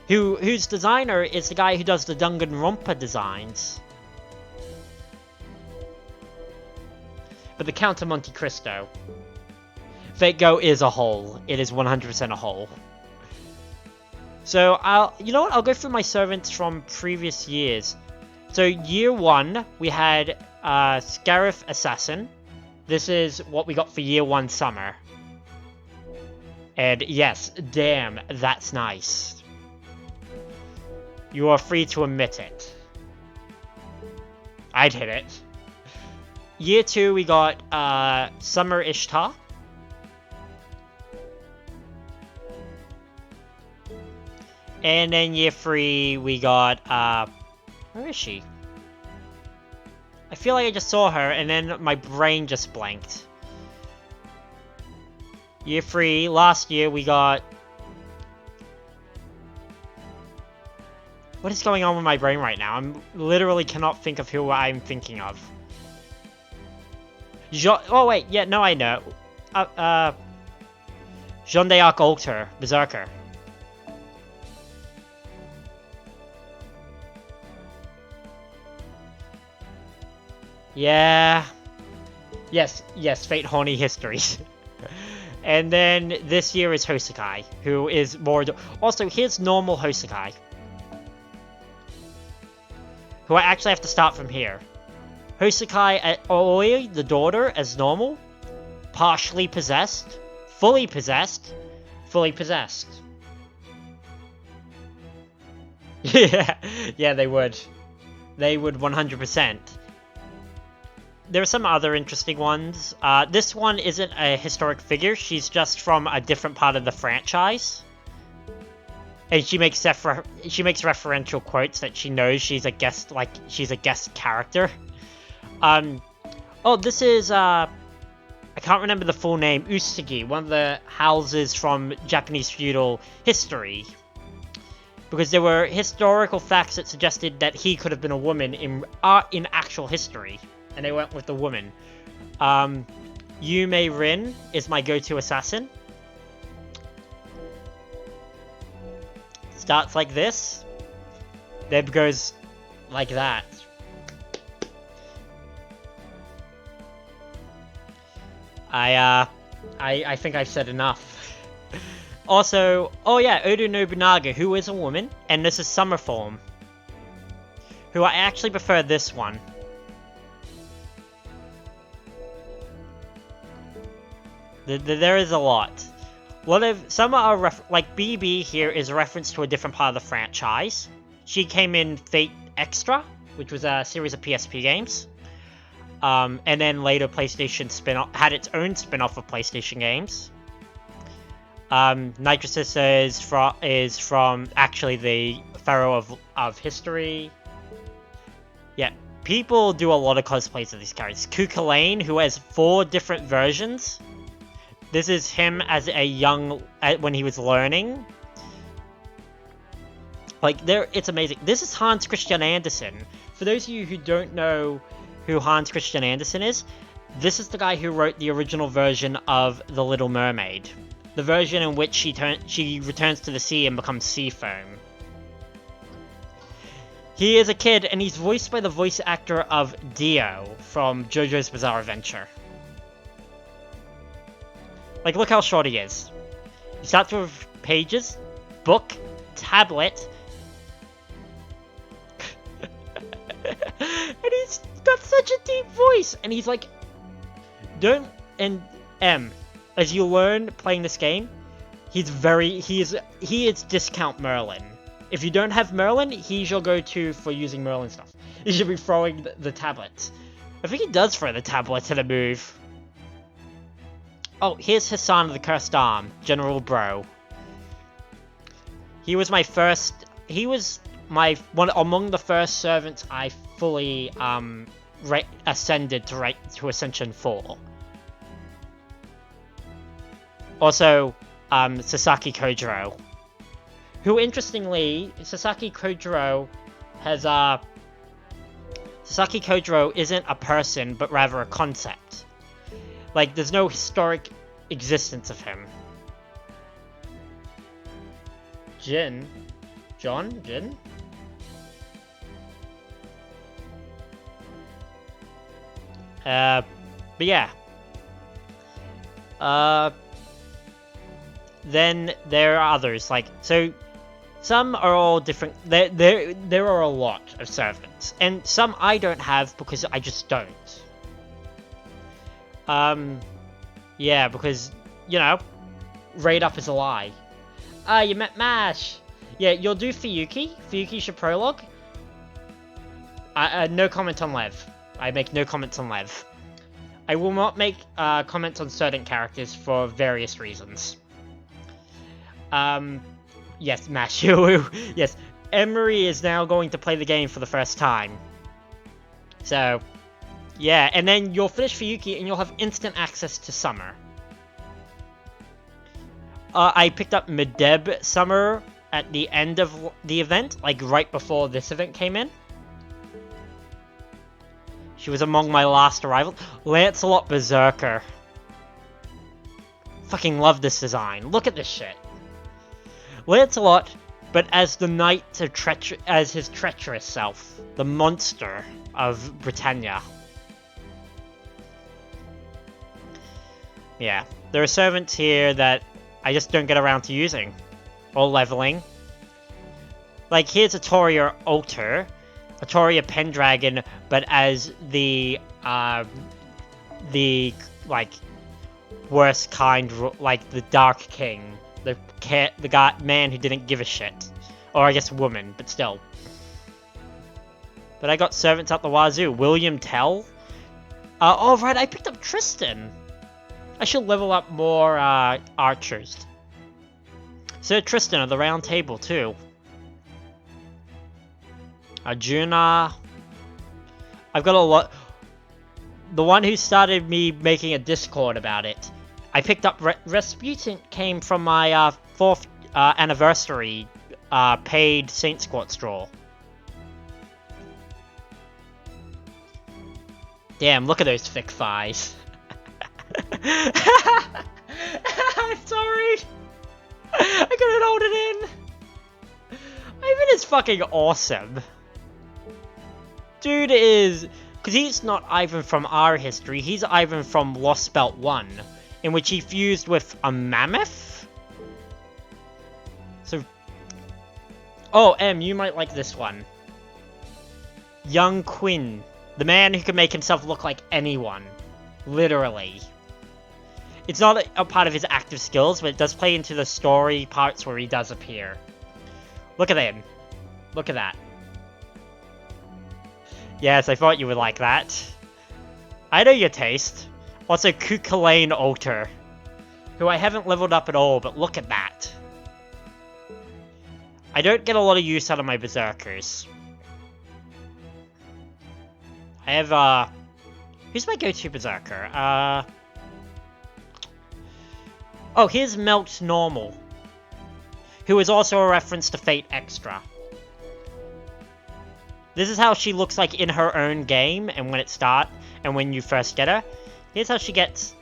S1: whose designer is the guy who does the Danganronpa designs. but the Count of Monte Cristo. Fate Go is a hole. It is 100% a hole. So you know what? I'll go through my servants from previous years. So year 1, we had Scarif Assassin. This is what we got for year 1 summer. And yes, damn, that's nice. You are free to admit it. I'd hit it. Year 2, we got Summer Ishtar. And then year 3, we got, where is she? I feel like I just saw her, and then my brain just blanked. Year 3, last year, we got... What is going on with my brain right now? I literally cannot think of who I'm thinking of. Oh wait, yeah, no, I know. Jean d'Arc Alter, Berserker. Yeah. Yes, Fate Horny Histories. And then this year is Hosakai, who is more... Also, here's normal Hosakai. Who I actually have to start from here. Hosakai at Aoi, the daughter, as normal. Partially possessed. Fully possessed. Fully possessed. Yeah, they would. They would 100%. There are some other interesting ones. This one isn't a historic figure. She's just from a different part of the franchise. And she makes referential quotes that she knows she's a guest, like, she's a guest character. Oh, this is, I can't remember the full name, Usagi, one of the houses from Japanese feudal history. Because there were historical facts that suggested that he could have been a woman in actual history. And they went with the woman. Yume Rin is my go-to assassin. Starts like this. Then goes like that. I think I've said enough. Also, oh yeah, Oda Nobunaga, who is a woman, and this is Summer Form. Who I actually prefer this one. There is a lot. Some are like BB here is a reference to a different part of the franchise. She came in Fate Extra, which was a series of PSP games. And then later PlayStation had its own spin-off of PlayStation games. Nitrosis is from actually the Pharaoh of History. Yeah, people do a lot of cosplays of these characters. Kuka Lane, who has 4 different versions. This is him as a young, when he was learning. Like, it's amazing. This is Hans Christian Andersen. For those of you who don't know who Hans Christian Andersen is, this is the guy who wrote the original version of The Little Mermaid. The version in which she returns to the sea and becomes sea foam. He is a kid, and he's voiced by the voice actor of Dio from JoJo's Bizarre Adventure. Like, look how short he is. He starts with pages, book, tablet. And he's got such a deep voice. And he's like, as you learn playing this game, he is discount Merlin. If you don't have Merlin, he's your go-to for using Merlin stuff. He should be throwing the tablets. I think he does throw the tablets in a move. Oh, here's Hassan of the Cursed Arm, General Bro. He was my first... He was one among the first servants I fully ascended to Ascension 4. Also, Sasaki Kojiro. Who, interestingly, Sasaki Kojiro isn't a person, but rather a concept. Like, there's no historic existence of him. Jin? But yeah. Then there are others, like, so some are all different. There are a lot of servants, and some I don't have because I just don't. Yeah, because, you know, raid up is a lie. Ah, you met Mash. Yeah, you'll do Fuyuki. Fuyuki should prologue. No comment on Lev. I make no comments on Lev. I will not make comments on certain characters for various reasons. Yes, Mashu. Yes, Emery is now going to play the game for the first time. So, yeah, and then you'll finish Fuyuki and you'll have instant access to Summer. I picked up Medeb Summer at the end of the event, like right before this event came in. She was among my last arrivals. Lancelot Berserker. Fucking love this design. Look at this shit. Lancelot, but as the knight of as his treacherous self, the monster of Britannia. Yeah, there are servants here that I just don't get around to using or leveling. Like, here's a Toria Alter, a Toria Pendragon, but as the like worst kind, like the Dark King. The guy, man who didn't give a shit. Or I guess woman, but still. But I got servants out the wazoo. William Tell. Oh right, I picked up Tristan. I should level up more archers. Sir Tristan of the Round Table too. Arjuna. I've got a lot. The one who started me making a Discord about it. I picked up Rasputin came from my 4th anniversary paid Saint Squat straw. Damn, look at those thick thighs. I'm sorry. I couldn't hold it in. Ivan is fucking awesome. Dude is... Because he's not Ivan from our history, he's Ivan from Lost Belt 1. In which he fused with a mammoth? So... Oh, M, you might like this one. Young Quinn. The man who can make himself look like anyone. Literally. It's not a part of his active skills, but it does play into the story parts where he does appear. Look at him. Look at that. Yes, I thought you would like that. I know your taste. Also, Kukulane Alter, who I haven't leveled up at all, but look at that. I don't get a lot of use out of my Berserkers. I have, who's my go-to Berserker? Oh, here's Melt Normal, who is also a reference to Fate Extra. This is how she looks like in her own game, and when it starts, and when you first get her. Here's how she gets.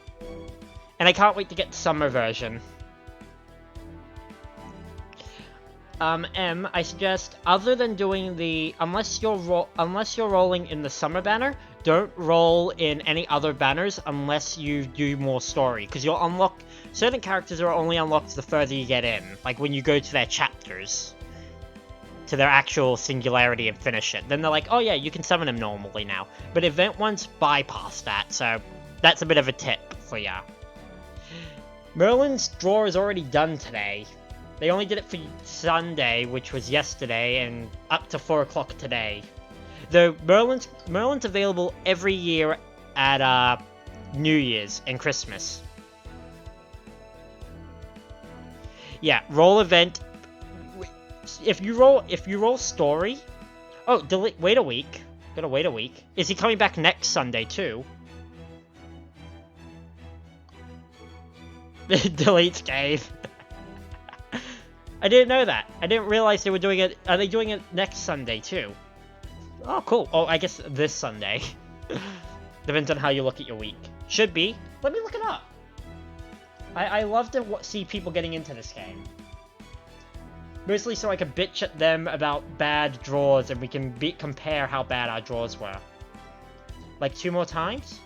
S1: And I can't wait to get the summer version. M, I suggest, other than doing the... Unless you're rolling in the summer banner, don't roll in any other banners unless you do more story. Because you'll unlock... Certain characters are only unlocked the further you get in. Like when you go to their chapters. To their actual singularity and finish it. Then they're like, oh yeah, you can summon them normally now. But event ones bypass that, so... That's a bit of a tip for ya. Merlin's draw is already done today. They only did it for Sunday, which was yesterday, and up to 4 o'clock today. Though Merlin's available every year at New Year's and Christmas. Yeah, roll event. If you roll story. Oh, wait a week. Gotta wait a week. Is he coming back next Sunday too? Deletes game. I didn't know that. I didn't realize they were doing it. Are they doing it next Sunday too? Oh, cool. Oh, I guess this Sunday. Depends on how you look at your week. Should be. Let me look it up. I love to see people getting into this game. Mostly so I can bitch at them about bad draws and we can compare how bad our draws were. Like 2 more times?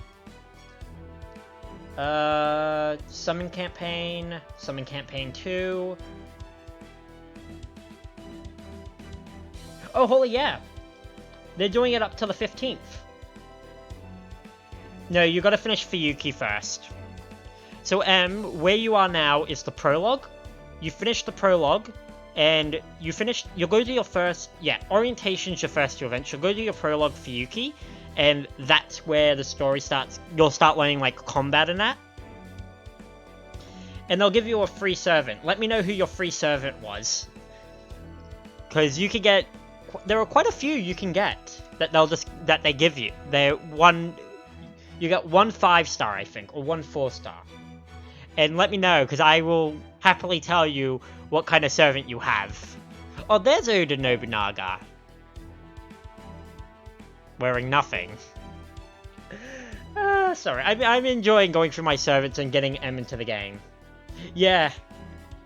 S1: Summon Campaign 2. Oh, holy yeah! They're doing it up to the 15th. No, you gotta finish Fuyuki first. So, where you are now is the prologue. You finish the prologue, and you'll go to your first, orientation's your first two events. You'll go to your prologue Fuyuki, and that's where the story starts. You'll start learning, like, combat and that. And they'll give you a free servant. Let me know who your free servant was. Because you could get... There are quite a few you can get that they give you. You get 1 5-star, I think, or 1 4-star. And let me know, because I will happily tell you what kind of servant you have. Oh, there's Oda Nobunaga. Wearing nothing. Sorry, I'm enjoying going through my servants and getting M into the game. Yeah.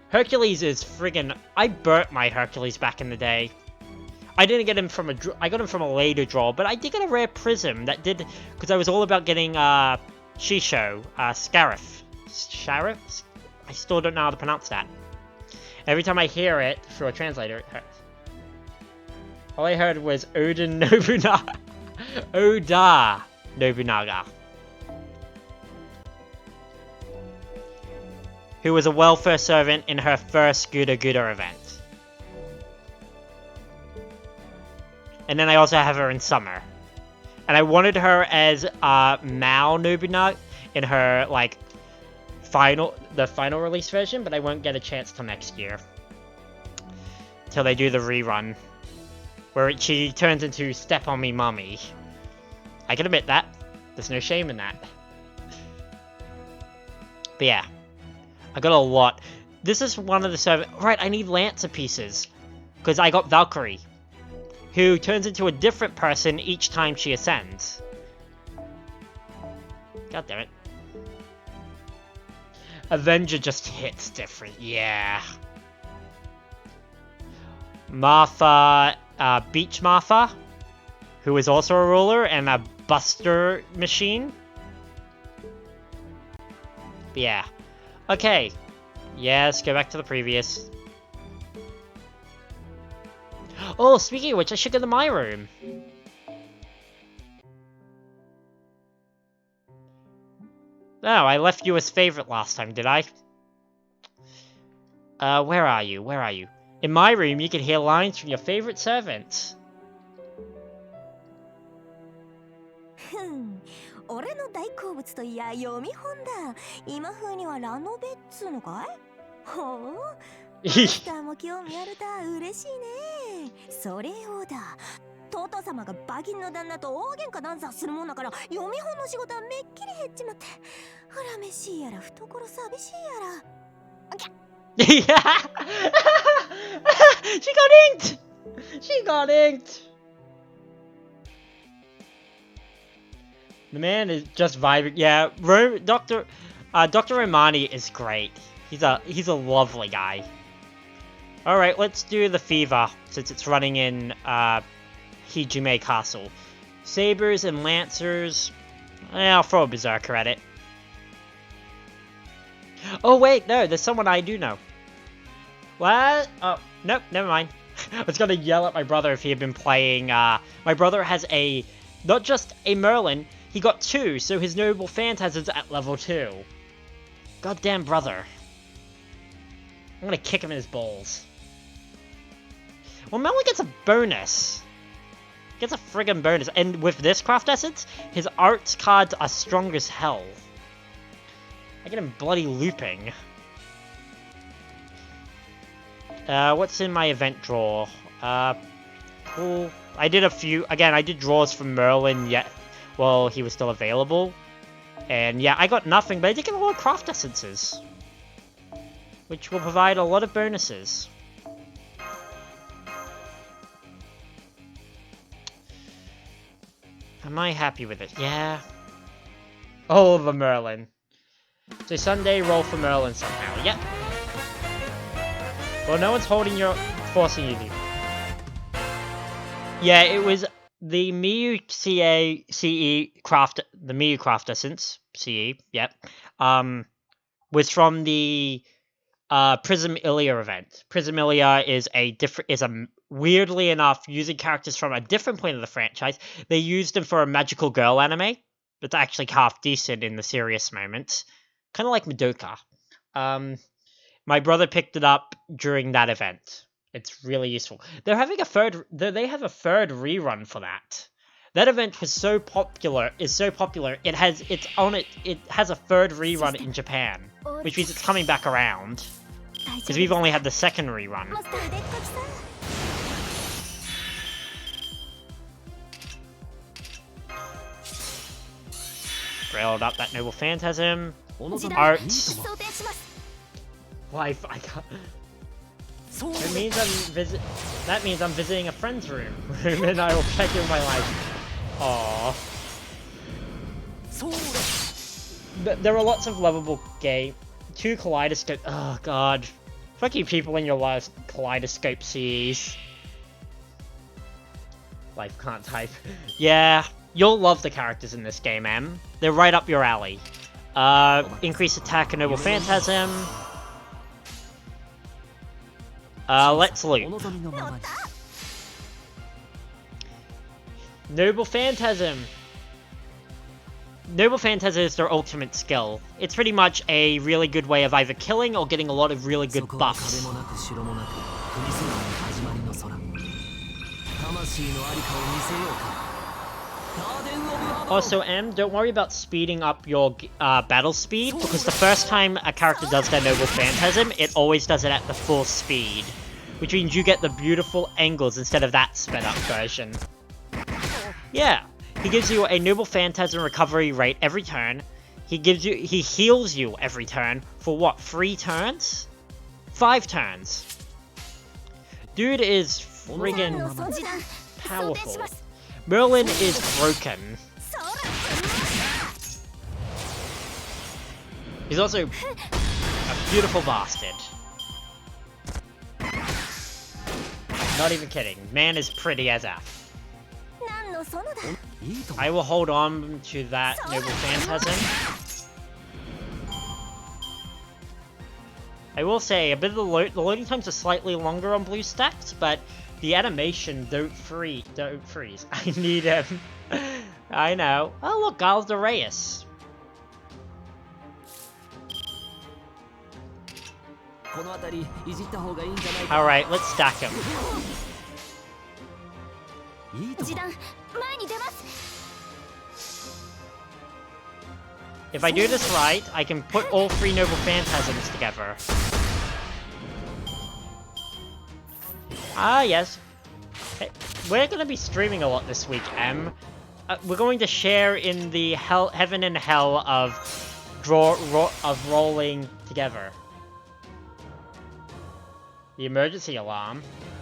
S1: Hercules is friggin'... I burnt my Hercules back in the day. I didn't get him from I got him from a later draw, but I did get a rare prism that did... Because I was all about getting, Shisho, Scarif. Sharif? I still don't know how to pronounce that. Every time I hear it through a translator, it hurts. All I heard was Oda Nobunaga. Oda Nobunaga. Who was a welfare servant in her first Guda Guda event. And then I also have her in summer. And I wanted her as Mao Nobunaga in her, like, the final release version, but I won't get a chance till next year. Till they do the rerun. Where she turns into Step On Me Mommy. I can admit that. There's no shame in that. But yeah. I got a lot. This is one of the right, I need Lancer pieces. Because I got Valkyrie. Who turns into a different person each time she ascends. God damn it. Avenger just hits different, yeah. Martha, Beach Martha, who is also a ruler, and a Buster machine. But yeah. Okay. Yes, go back to the previous. Oh, speaking of which, I should go to my room. No, I left you as favorite last time, did I? Where are you? Where are you? In my room, you can hear lines from your favorite servants.
S2: 俺の大好物といや読み本だ。今風にはラノベっつうのかい？ほう。マスターも興味あるだ。嬉しいね。それをだ。トト様がバギンの旦那と大喧嘩ダンサーするもんだから読み本の仕事はめっきり減っちまって。恨めしいやら懐寂しいやら。
S1: She got inked! She got inked! The man is just vibing. Yeah, Dr. Romani is great. He's a lovely guy. Alright, let's do the fever, since it's running in Hijime Castle. Sabers and Lancers. I'll throw a Berserker at it. Oh wait, no, there's someone I do know. What? Oh, nope, never mind. I was gonna yell at my brother if he had been playing, my brother has not just a Merlin, he got 2, so his Noble Phantasm's at level 2. Goddamn brother. I'm gonna kick him in his balls. Well, Merlin gets a bonus. Gets a friggin' bonus. And with this craft essence, his arts cards are strong as hell. I get him bloody looping. What's in my event drawer? Cool. I did a few, again, I did draws from Merlin yet, while he was still available. And yeah, I got nothing, but I did get a lot of craft essences. Which will provide a lot of bonuses. Am I happy with it? Yeah. Oh, the Merlin. So Sunday, roll for Merlin somehow. Yep. Well, no one's forcing you to. Yeah, it was the Miyu CE craft, the Miyu craft essence CE, yep, was from the Prism Ilia event. Prism Ilia is weirdly enough using characters from a different point of the franchise. They used them for a magical girl anime that's actually half decent in the serious moments, kind of like Madoka. My brother picked it up during that event. It's really useful. They have a third rerun for that. That event was so popular. It has a third rerun in Japan, which means it's coming back around. Because we've only had the second rerun. Railed up that noble phantasm. Art. Life. I got. That means I'm visiting a friend's room, and I will check in my life. Aww. But there are lots of lovable game. 2 kaleidoscope. Oh god. Fucking people in your life kaleidoscope CEs. Life can't type. Yeah, you'll love the characters in this game, Em. They're right up your alley. Increase attack and noble phantasm. Let's loot. Noble Phantasm. Noble Phantasm is their ultimate skill. It's pretty much a really good way of either killing or getting a lot of really good buffs. Also, Em, don't worry about speeding up your battle speed, because the first time a character does their Noble Phantasm, it always does it at the full speed. Which means you get the beautiful angles instead of that sped up version. Yeah, he gives you a Noble Phantasm recovery rate every turn. He heals you every turn for what, 3 turns? 5 turns. Dude is friggin' powerful. Merlin is broken. He's also a beautiful bastard. Not even kidding. Man is pretty as F. I will hold on to that Noble Phantasm. I will say, a bit of the loading times are slightly longer on blue stacks, but the animation don't freeze. I need him. I know. Oh look, Giles de Reyes. Alright, let's stack him. If I do this right, I can put all 3 Noble Phantasms together. Ah, yes. Hey, we're gonna be streaming a lot this week, Em. We're going to share in the heaven and hell of rolling together. The emergency alarm?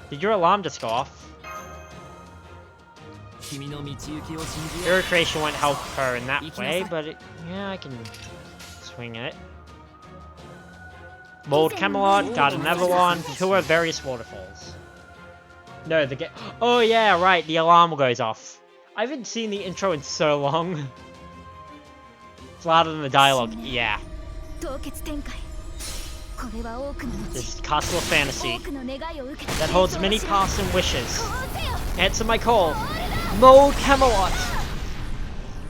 S1: Did your alarm just go off? Hero creation won't help her in that way, but yeah, I can swing it. Mold Camelot, Garden Avalon, 2 are various waterfalls. No, oh yeah, right, the alarm goes off. I haven't seen the intro in so long. It's louder than the dialogue, yeah. This Castle of Fantasy that holds many paths and wishes. Answer my call. Mold Camelot!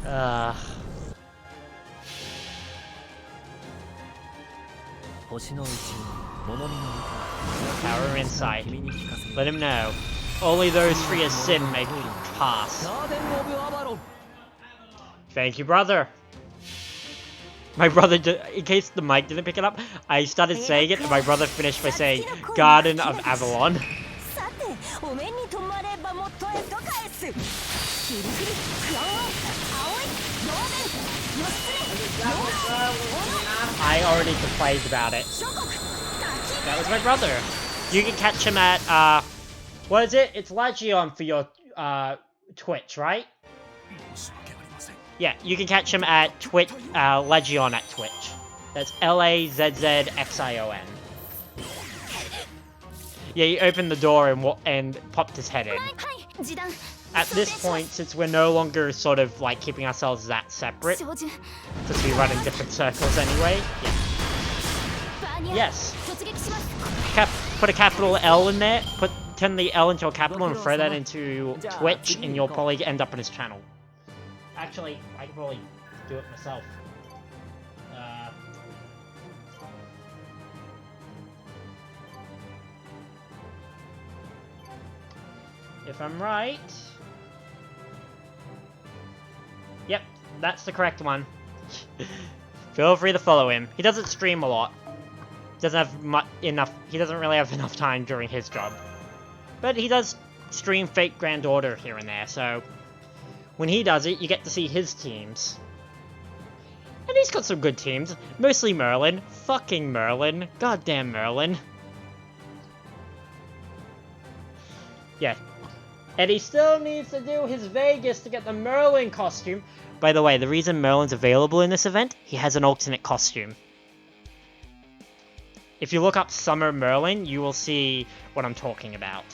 S1: Power of insight. Let him know. Only those free of sin may pass. Thank you, brother. My brother, in case the mic didn't pick it up, I started saying it and my brother finished by saying Garden of Avalon. I already complained about it. That was my brother. You can catch him at, what is it? It's Lagion for your, Twitch, right? Yeah, you can catch him at Twitch, Legion at Twitch. That's Lazzion. Yeah, he opened the door and popped his head in. at this point, since we're no longer sort of like keeping ourselves that separate, since we run in different circles anyway, yes. Put a capital L in there, turn the L into a capital and throw that into Twitch, and you'll probably end up on his channel. Actually, I could probably do it myself. If I'm right... Yep, that's the correct one. Feel free to follow him. He doesn't stream a lot. Doesn't have he doesn't really have enough time during his job. But he does stream Fake Grand Order here and there, so... When he does it, you get to see his teams. And he's got some good teams. Mostly Merlin. Fucking Merlin. Goddamn Merlin. Yeah. And he still needs to do his Vegas to get the Merlin costume. By the way, the reason Merlin's available in this event, he has an alternate costume. If you look up Summer Merlin, you will see what I'm talking about.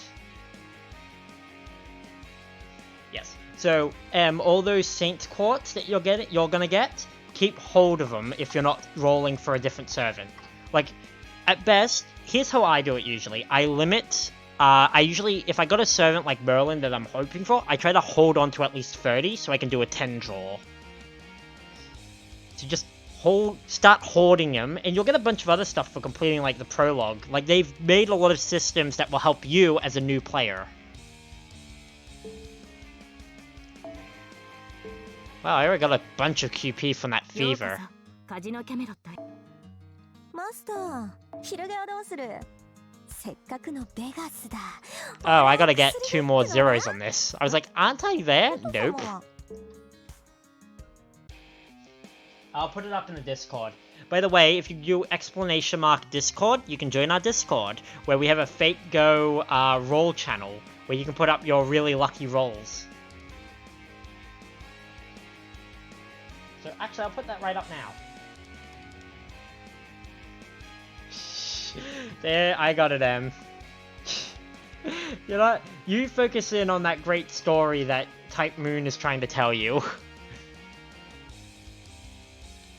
S1: Yes. So, all those Saint Quartz that you're gonna get, keep hold of them if you're not rolling for a different servant. Like, at best, here's how I do it usually. I limit... I usually, if I got a servant like Merlin that I'm hoping for, I try to hold on to at least 30 so I can do a 10 draw. So just start hoarding them, and you'll get a bunch of other stuff for completing like the prologue. Like, they've made a lot of systems that will help you as a new player. Wow, I already got a bunch of QP from that fever. Oh, I gotta get 2 more zeros on this. I was like, aren't I there? Nope. I'll put it up in the Discord. By the way, if you do ! Discord, you can join our Discord, where we have a Fake Go roll channel, where you can put up your really lucky rolls. So actually, I'll put that right up now. There, I got it, You know, you focus in on that great story that Type Moon is trying to tell you.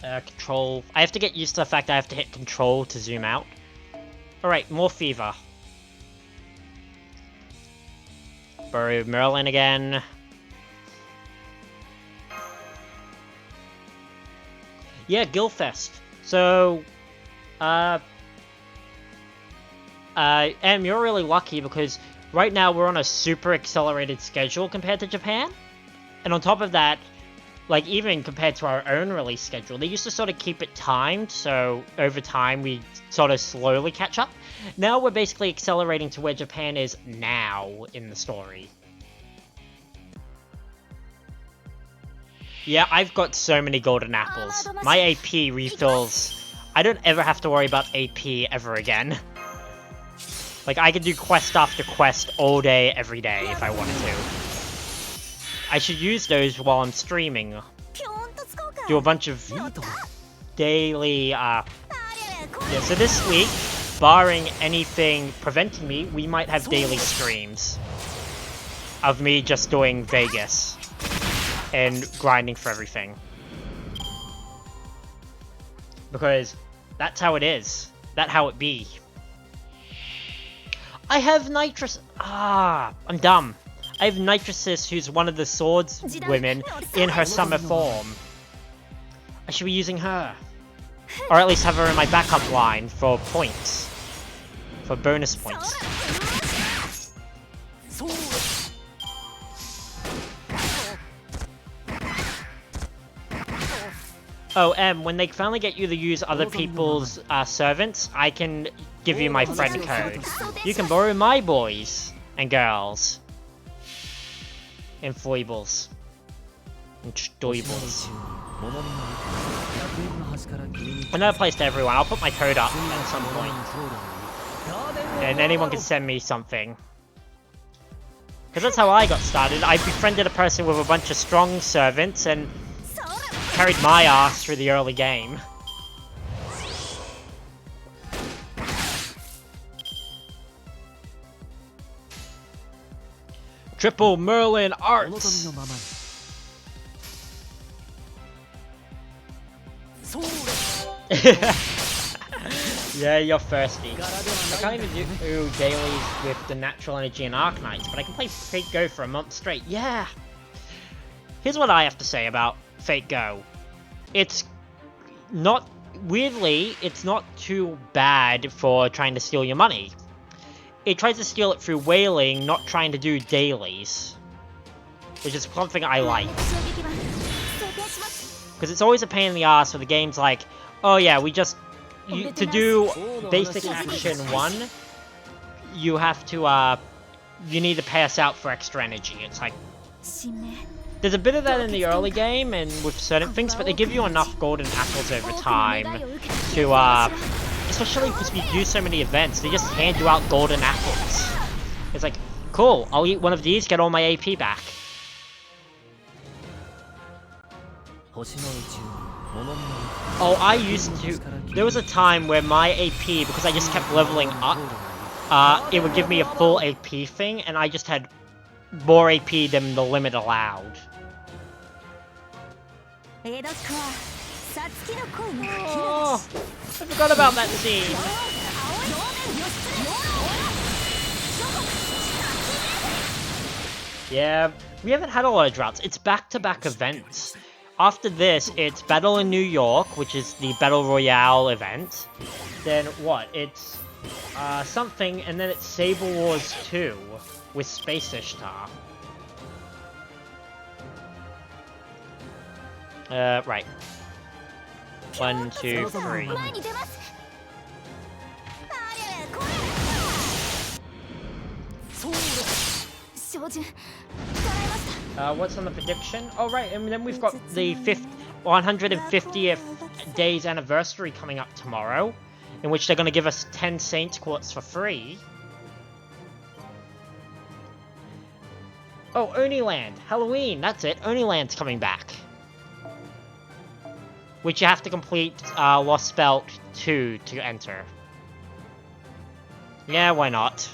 S1: Control. I have to get used to the fact I have to hit control to zoom out. Alright, more fever. Burrow Merlin again. Yeah, Guildfest. So, you're really lucky because right now we're on a super accelerated schedule compared to Japan. And on top of that, like even compared to our own release schedule, they used to sort of keep it timed, so over time we sort of slowly catch up. Now we're basically accelerating to where Japan is now in the story. Yeah, I've got so many golden apples. My AP refills. I don't ever have to worry about AP ever again. Like, I could do quest after quest all day, every day, if I wanted to. I should use those while I'm streaming. Do a bunch of daily, Yeah, so this week, barring anything preventing me, we might have daily streams. Of me just doing Vegas. And grinding for everything. Because that's how it is. That's how it be. I have Nitrous... I'm dumb. I have Nitrosis, who's one of the swords women, in her summer form. I should be using her. Or at least have her in my backup line for points. For bonus points. Oh, when they finally get you to use other people's servants, I can give you my friend code. You can borrow my boys and girls. And foibles. And stoibles. Another place to everyone. I'll put my code up at some point. And anyone can send me something. Because that's how I got started. I befriended a person with a bunch of strong servants and carried my ass through the early game. Triple Merlin
S3: お望み
S1: Arts.
S3: のままにそうです
S1: Yeah, you're thirsty.
S3: 柄で
S1: I
S3: はない
S1: can't
S3: んだ
S1: even do dailies with the natural energy and Arknights, but I can play Fate Go for a month straight. Yeah! Here's what I have to say about Fate Go. It's not... Weirdly, it's not too bad for trying to steal your money. It tries to steal it through whaling, not trying to do dailies. Which is something I like. Because it's always a pain in the ass for the game's like, oh yeah, we just... to do basic action 1, you have to, you need to pay us out for extra energy. It's like... There's a bit of that in the early game and with certain things, but they give you enough golden apples over time to, especially because we do so many events, they just hand you out golden apples. It's like, cool, I'll eat one of these, get all my AP back.
S3: 星の宇宙物見の
S1: Oh, I used to... There was a time where my AP, because I just kept leveling up, it would give me a full AP thing, and I just had more AP than the limit allowed. Oh, I forgot about that scene. Yeah, we haven't had a lot of droughts. It's back-to-back events. After this, it's Battle in New York, which is the Battle Royale event. Then what? It's something, and then it's Saber Wars 2 with Space Ishtar. Right. 1, 2, 3. What's on the prediction? Oh, right, and then we've got the 150th days anniversary coming up tomorrow, in which they're going to give us 10 Saints Quartz for free. Oh, Oniland! Halloween! That's it! Oniland's coming back. Which you have to complete Lost Belt 2 to enter. Yeah, why not?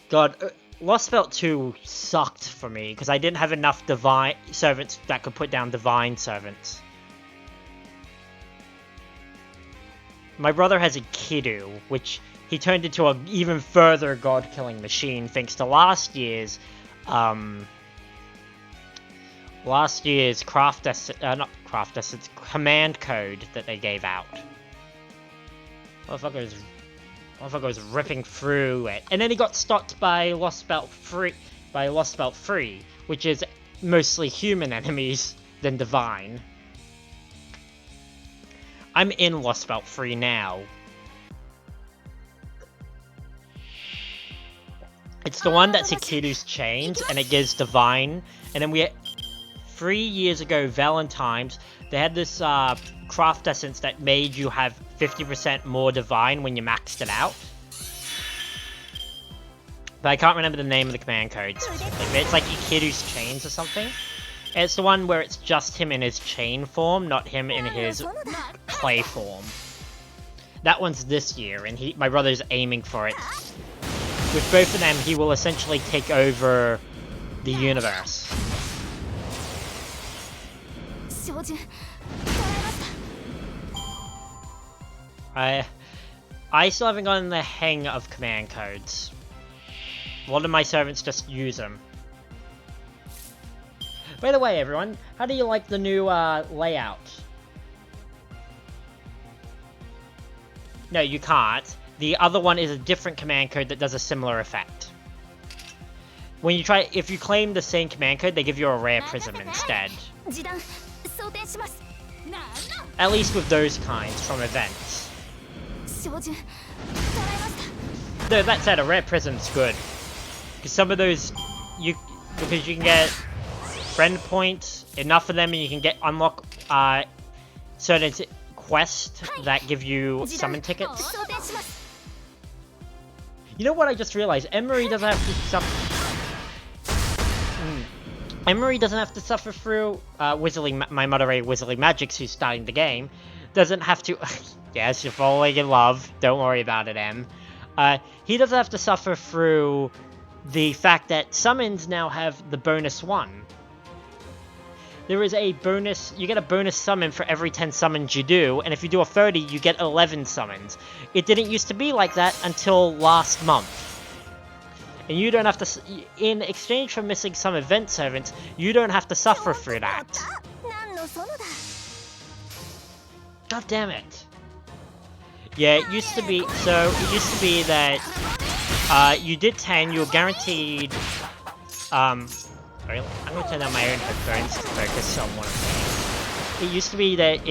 S1: God, Lost Belt 2 sucked for me, because I didn't have enough divine servants that could put down divine servants. My brother has a Kidu, which he turned into an even further god-killing machine thanks to last year's it's command code that they gave out. Motherfucker was ripping through it. And then he got stopped by Lost Belt 3, which is mostly human enemies than divine. I'm in Lost Belt 3 now. It's the one that's Hikiru's chains, and it gives divine. And then 3 years ago, Valentine's, they had this craft essence that made you have 50% more divine when you maxed it out. But I can't remember the name of the command codes. It's like Ikiru's chains or something. And it's the one where it's just him in his chain form, not him in his clay form. That one's this year, and my brother's aiming for it. With both of them, he will essentially take over the universe. I still haven't gotten the hang of command codes. A lot of my servants just use them. By the way, everyone, how do you like the new layout? No, you can't. The other one is a different command code that does a similar effect. When you try, if you claim the same command code, they give you a rare prism instead. At least with those kinds from events. Though that said, a rare prism's good. Because some of those, because you can get friend points, enough of them, and you can unlock certain quests that give you summon tickets. You know what I just realized? Emery doesn't have to suffer. Emery doesn't have to suffer through my Modere Wizardly Magics, who's starting the game. Doesn't have to. Yes, you're falling in love. Don't worry about it, Em. He doesn't have to suffer through the fact that summons now have the bonus 1. There is a bonus, you get a bonus summon for every 10 summons you do, and if you do a 30, you get 11 summons. It didn't used to be like that until last month. And you don't have to, in exchange for missing some event servants, you don't have to suffer through that. God damn it. Yeah, it used to be, that, you did 10, you were guaranteed, sorry, I'm gonna turn down my own headphones to focus on what I'm saying. It used to be that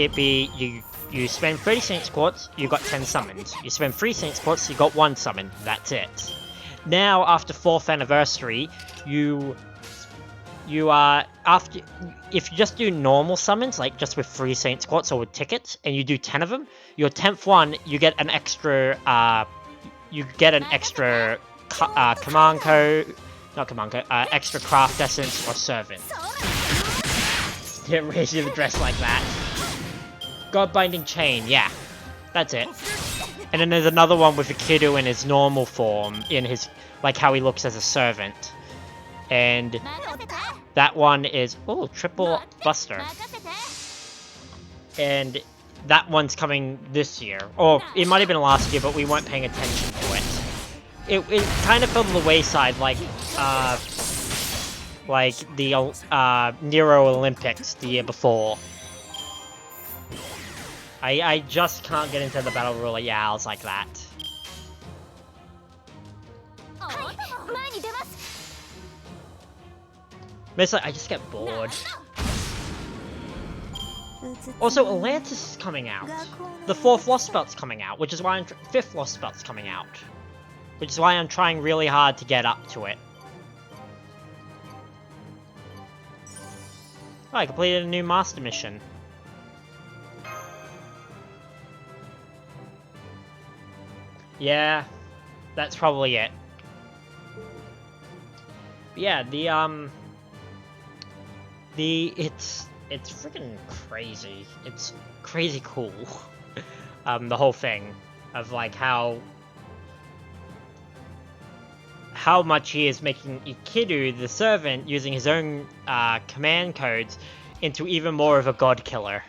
S1: you spend 30 Saints Quartz, you got 10 summons. You spend 3 Saints Quartz, you got 1 summon. That's it. Now, after 4th anniversary, if you just do normal summons, like just with 3 Saints Quartz or with tickets, and you do 10 of them, your 10th one, you get an extra, command code, not command code, extra craft essence or servant. Didn't raise you the dress like that. God Binding Chain, yeah. That's it. And then there's another one with a Kiddo in his normal form, in his, like how he looks as a servant. And that one is, oh, Triple Buster. And that one's coming this year. Or it might have been last year, but we weren't paying attention to it. It kind of fell to the wayside, like the Nero Olympics the year before. I just can't get into the Battle Royales like that. Mostly, I just get bored. Also, Atlantis is coming out. The 4th Lost Belt's coming out, which is why 5th Lost Belt's coming out. Which is why I'm trying really hard to get up to it. Oh, I completed a new master mission. Yeah, that's probably it. But yeah, it's freaking crazy. It's crazy cool. The whole thing of like how much he is making Ikiru, the servant, using his own command codes, into even more of a god killer.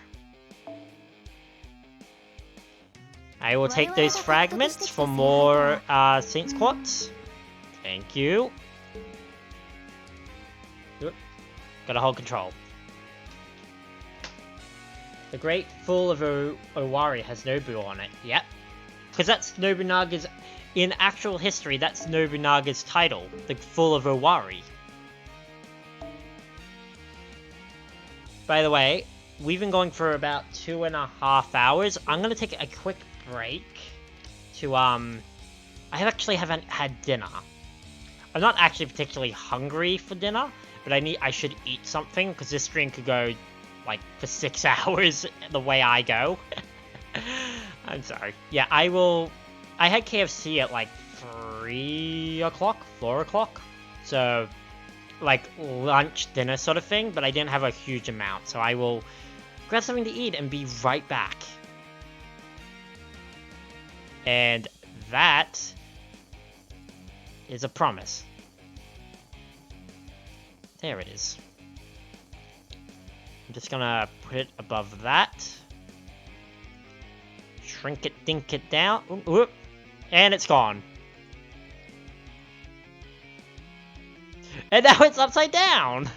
S1: I will take those fragments for more Saints Quartz. Thank you. Oop. Gotta hold control. The Great Fool of Owari has Nobu on it. Yep. Because that's Nobunaga's... In actual history, that's Nobunaga's title. The Fool of Owari. By the way, we've been going for about 2.5 hours. I'm gonna take a quick break to, I actually haven't had dinner. I'm not actually particularly hungry for dinner, but I should eat something, because this stream could go, like, for 6 hours the way I go. I'm sorry. Yeah, I had KFC at, like, 3 o'clock, 4 o'clock. So, like, lunch, dinner sort of thing, but I didn't have a huge amount. So I will grab something to eat and be right back. And that is a promise. There it is. I'm just gonna put it above that. Shrink it, dink it down. Ooh, ooh, and it's gone. And now it's upside down!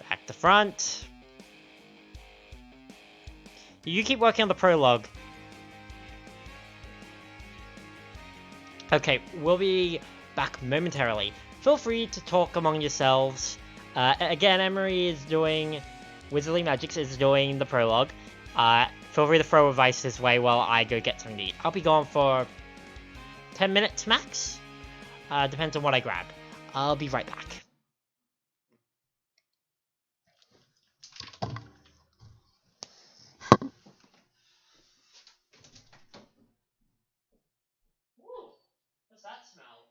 S1: Back to front. You keep working on the prologue. Okay, we'll be back momentarily. Feel free to talk among yourselves. Again, Emery is doing... Wizardly Magics is doing the prologue. Feel free to throw advice his way while I go get something to eat. I'll be gone for 10 minutes max. Depends on what I grab. I'll be right back. Ooh, what's that smell?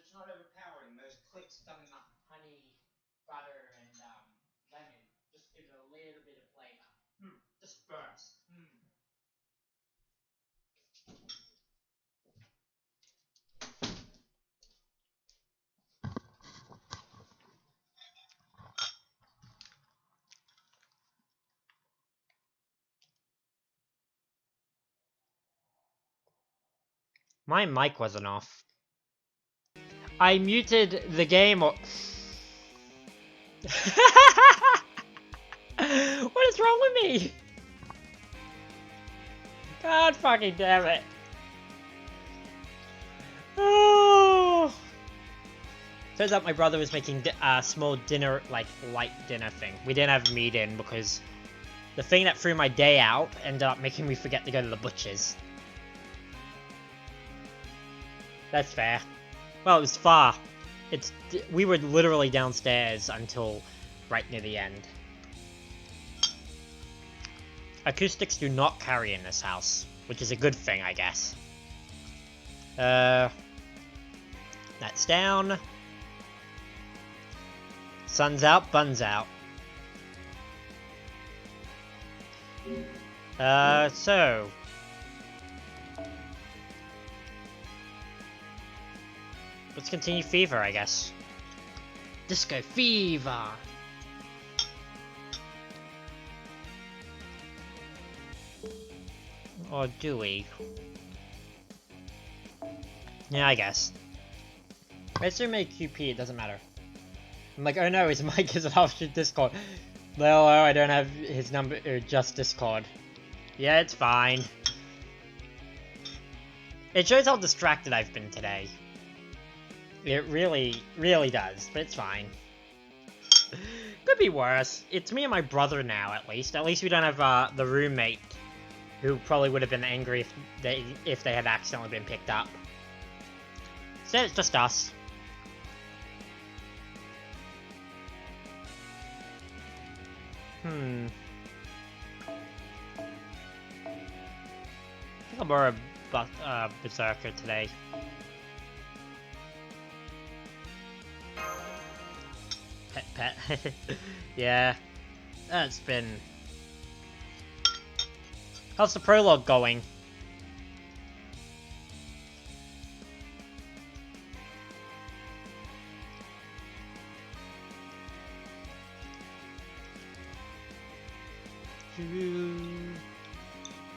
S1: it's not overpowering. Those clicks done in the honey, butter, and lemon just give it a little bit of flavor. Just burst. My mic wasn't off. I muted the game or... What is wrong with me? God fucking damn it. Oh. Turns out my brother was making a small dinner, like light dinner thing. We didn't have meat in because the thing that threw my day out ended up making me forget to go to the butcher's. That's fair. Well, it was far. We were literally downstairs until right near the end. Acoustics do not carry in this house, which is a good thing, I guess. That's down. Sun's out, bun's out. So... let's continue Fever, I guess. Disco Fever! Or do we? Yeah, I guess. Let's do make QP, it doesn't matter. I'm like, oh no, his mic isn't off Discord. No, I don't have his number, or just Discord. Yeah, it's fine. It shows how distracted I've been today. It really, really does, but it's fine. Could be worse. It's me and my brother now, at least. At least we don't have the roommate, who probably would have been angry if they had accidentally been picked up. Instead, it's just us. I think I'll borrow a Berserker today. Pet. Yeah. That's been... How's the prologue going?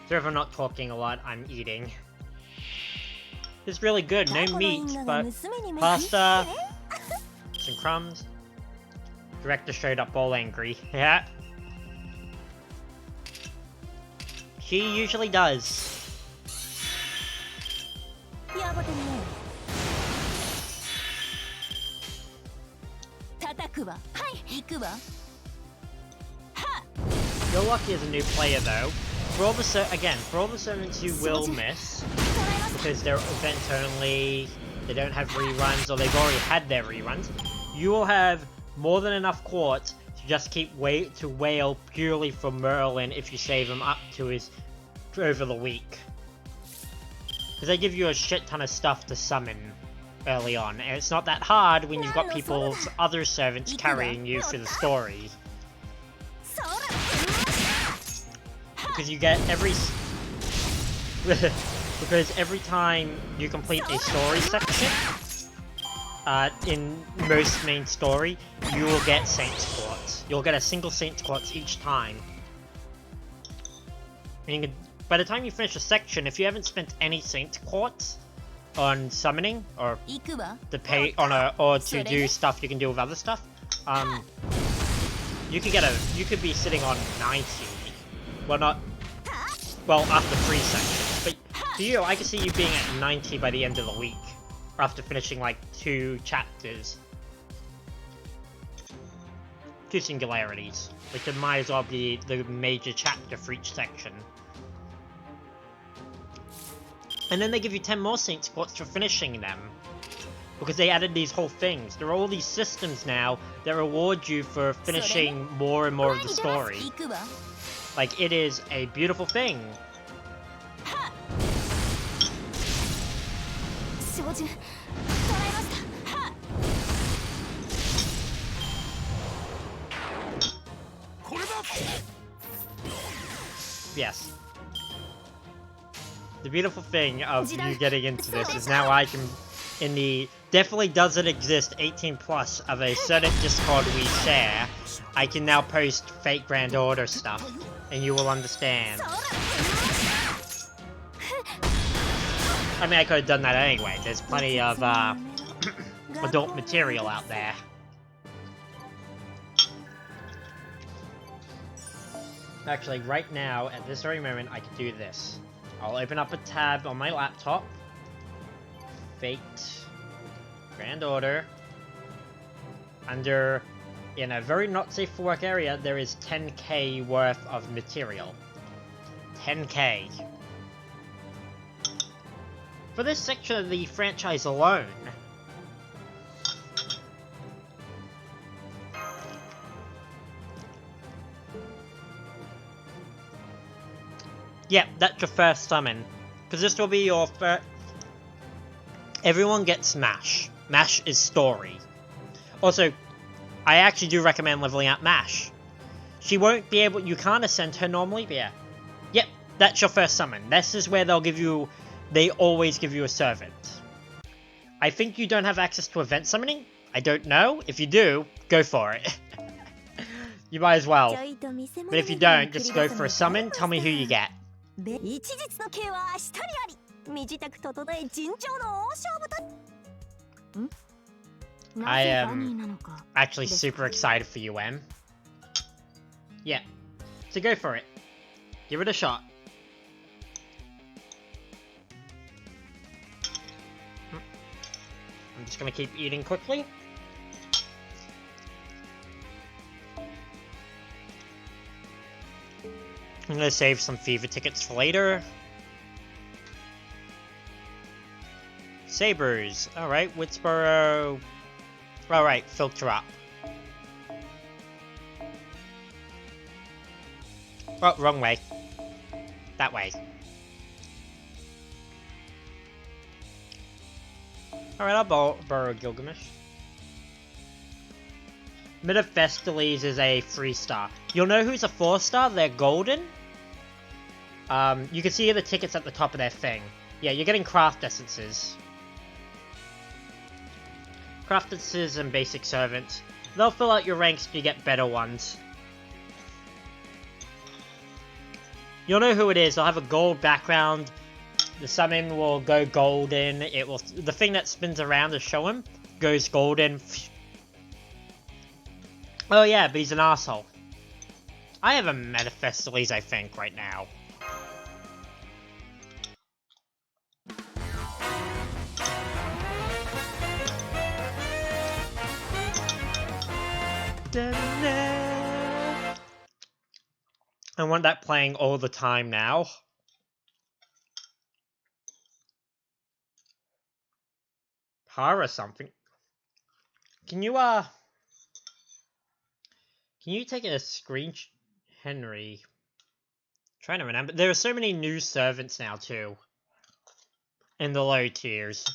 S1: Sorry if I'm not talking a lot, I'm eating. It's really good, no meat, but pasta, some crumbs. Director straight up all angry. Yeah. She usually does. You're lucky as a new player though. For all the servants you will miss, because they're event only, they don't have reruns, or they've already had their reruns, you will have more than enough quartz to just keep to whale purely for Merlin if you save him up to his over the week. Because they give you a shit ton of stuff to summon early on, and it's not that hard when you've got people's other servants carrying you through the story. Because you get because every time you complete a story section, in most main story, you will get Saint's Quartz. You'll get a single Saint's Quartz each time. And by the time you finish a section, if you haven't spent any Saint's Quartz on summoning, or to pay on or to do stuff you can do with other stuff, you could be sitting on 90. Well, after 3 sections. But for you, I can see you being at 90 by the end of the week, or after finishing like 2 chapters. 2 singularities. Like, it might as well be the major chapter for each section. And then they give you 10 more Saint's Quartz for finishing them. Because they added these whole things. There are all these systems now that reward you for finishing more and more of the story. Like, it is a beautiful thing. Yes. The beautiful thing of you getting into this is now I can, in the definitely doesn't exist 18 plus of a certain Discord we share, I can now post fake Grand Order stuff, and you will understand. I mean, I could have done that anyway. There's plenty of adult material out there. Actually, right now, at this very moment, I can do this. I'll open up a tab on my laptop. Faked Grand Order. Under, in a very not safe for work area, there is 10k worth of material. 10k. For this section of the franchise alone. Yep, that's your first summon. Because this will be your first... Everyone gets Mash. Mash is story. Also, I actually do recommend leveling up Mash. She won't be able... You can't ascend her normally, but yeah. Yep, that's your first summon. This is where they'll give you... They always give you a servant. I think you don't have access to event summoning? I don't know. If you do, go for it. You might as well. But if you don't, just go for a summon. Tell me who you get. I am actually super excited for you, Em. Yeah. So go for it. Give it a shot. I'm just gonna keep eating quickly. I'm gonna save some fever tickets for later. Sabers. Alright, Woodsboro. Alright, filter up. Oh, wrong way. That way. Alright, I'll borrow Gilgamesh. Metaphestoles is a 3-star. You'll know who's a 4-star? They're golden. You can see the tickets at the top of their thing. Yeah, you're getting craft essences. Craft essences and basic servants. They'll fill out your ranks to get better ones. You'll know who it is. They'll have a gold background. The summon will go golden. It will. The thing that spins around to show him goes golden. Oh yeah, but he's an asshole. I have a Metaphestoles, I think, right now. I want that playing all the time now. Para something. Can you take a screen, Henry? Trying to remember. There are so many new servants now too. In the low tiers.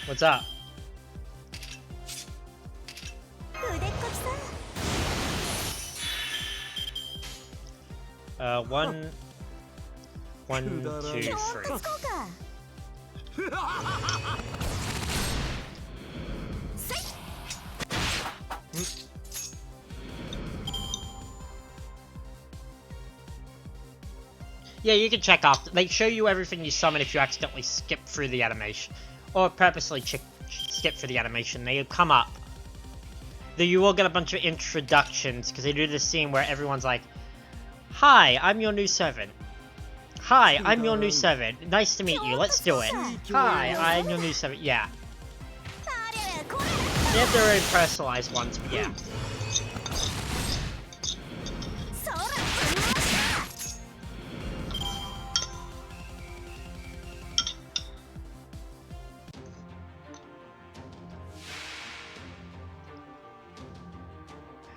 S1: What's up? One, 2, 3. Yeah, you can check off. They show you everything you summon if you accidentally skip through the animation. Or purposely skip through the animation. They come up. Though you will get a bunch of introductions, because they do this scene where everyone's like, "Hi, I'm your new servant. Hi, I'm your new servant. Nice to meet you. Let's do it. Hi, I'm your new servant." Yeah. They have their own personalized ones, but yeah.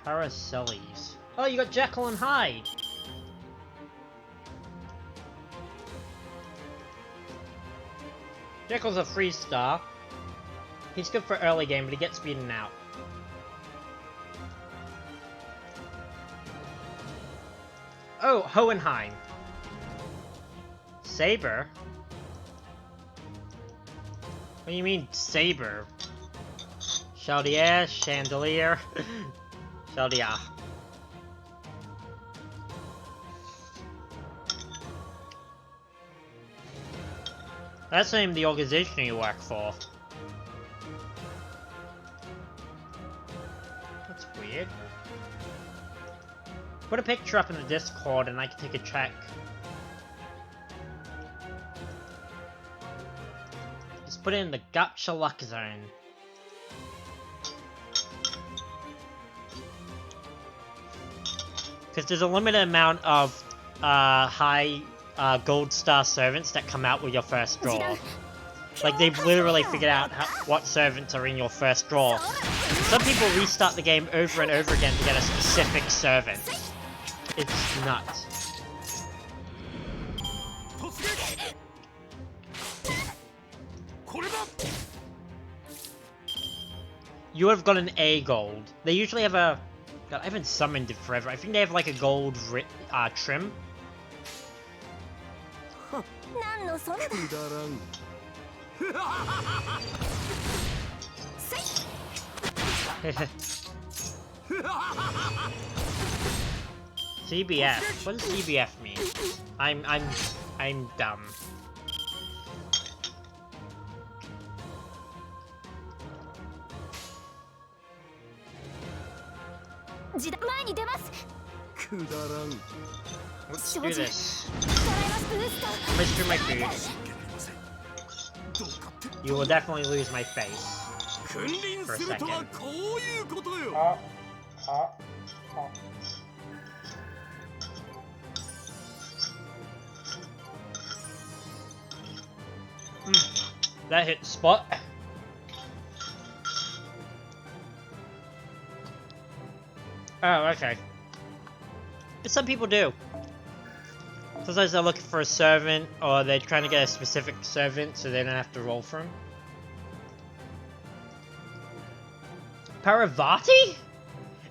S1: Paracells. Oh, you got Jekyll and Hyde. Jekyll's a 3-star. He's good for early game, but he gets beaten out. Oh, Hohenheim. Saber? What do you mean, saber? Chaldier, Chandelier, Chaldier. That's the name of the organization you work for. That's weird. Put a picture up in the Discord and I can take a check. Just put it in the Gotcha Luck Zone. Because there's a limited amount of high gold star servants that come out with your first draw. Like, they've literally figured out what servants are in your first draw. Some people restart the game over and over again to get a specific servant. It's nuts. You have got an A gold. They usually have a... God, I haven't summoned it forever. I think they have like a gold trim. CBF. What does CBF mean? I'm dumb. Let's do this. Let's do my food. You will definitely lose my face for a second. That hit the spot. Oh, okay. Some people do. Sometimes they're looking for a servant, or they're trying to get a specific servant so they don't have to roll for him. Paravati?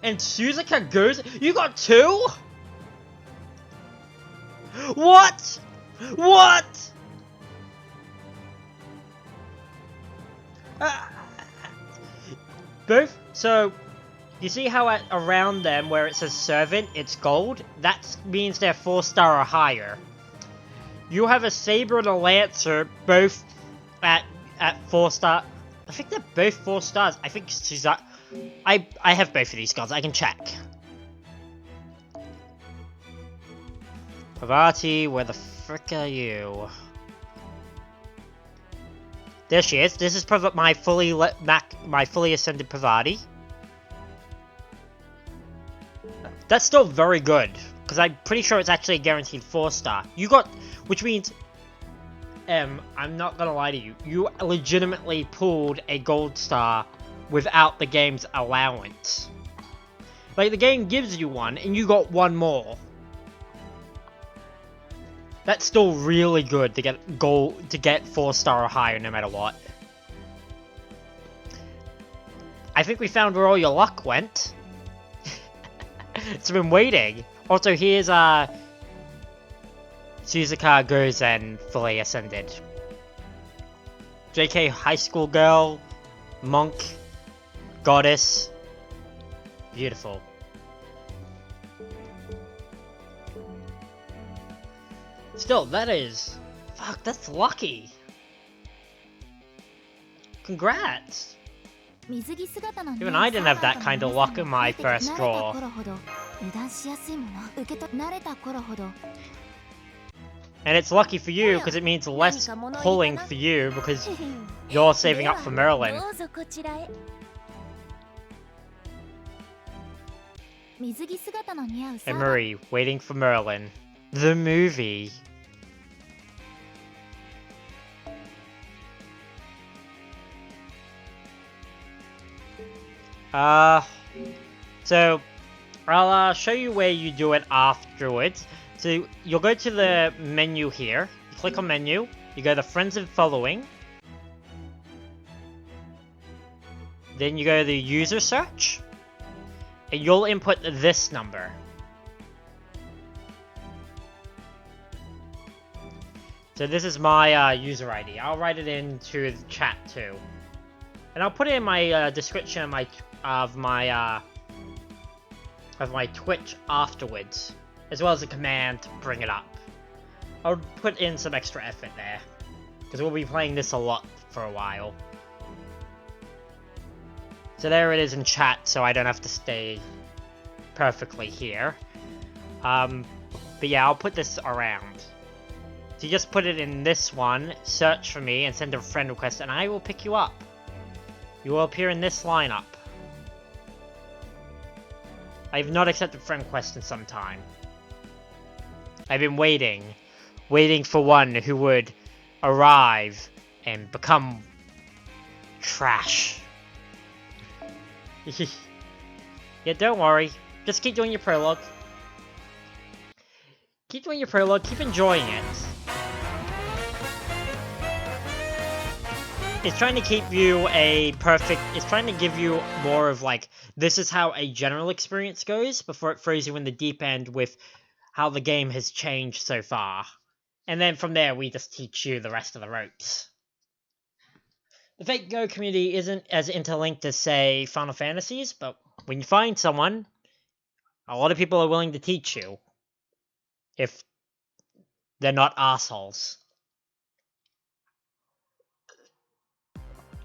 S1: And Suzuka goes... You got 2? What? What? Both... So... You see how around them, where it says servant, it's gold? That means they're 4-star or higher. You have a saber and a lancer, both at 4-star. I think they're both 4 stars. I think Suzuka... I have both of these gods. I can check. Parvati, where the frick are you? There she is. This is my fully ascended Parvati. That's still very good, because I'm pretty sure it's actually a guaranteed 4-star. You got, which means, I'm not gonna lie to you, you legitimately pulled a gold star without the game's allowance. Like, the game gives you one, and you got one more. That's still really good to get 4-star or higher no matter what. I think we found where all your luck went. It's been waiting. Also, here's Suzuka goes and fully ascended. JK high school girl, monk, goddess. Beautiful. Still, that is... Fuck, that's lucky. Congrats. Even I didn't have that kind of luck in my first draw. And it's lucky for you because it means less pulling for you because you're saving up for Merlin. Emery, waiting for Merlin. The movie. So, I'll show you where you do it afterwards. So you'll go to the menu here. You click on menu. You go to friends and following. Then you go to user search. And you'll input this number. So this is my user ID. I'll write it into the chat too. And I'll put it in my description of my Twitch afterwards, as well as a command to bring it up. I'll put in some extra effort there, because we'll be playing this a lot for a while. So there it is in chat, so I don't have to stay perfectly here. But yeah, I'll put this around. So you just put it in this one, search for me, and send a friend request, and I will pick you up. You will appear in this lineup. I have not accepted friend request in some time. I've been waiting for one who would arrive and become trash. Yeah, don't worry. Just keep doing your prologue. Keep doing your prologue, keep enjoying it. It's trying to keep you it's trying to give you more of like, this is how a general experience goes before it throws you in the deep end with how the game has changed so far. And then from there, we just teach you the rest of the ropes. The Fake Go community isn't as interlinked as, say, Final Fantasies, but when you find someone, a lot of people are willing to teach you. If they're not assholes.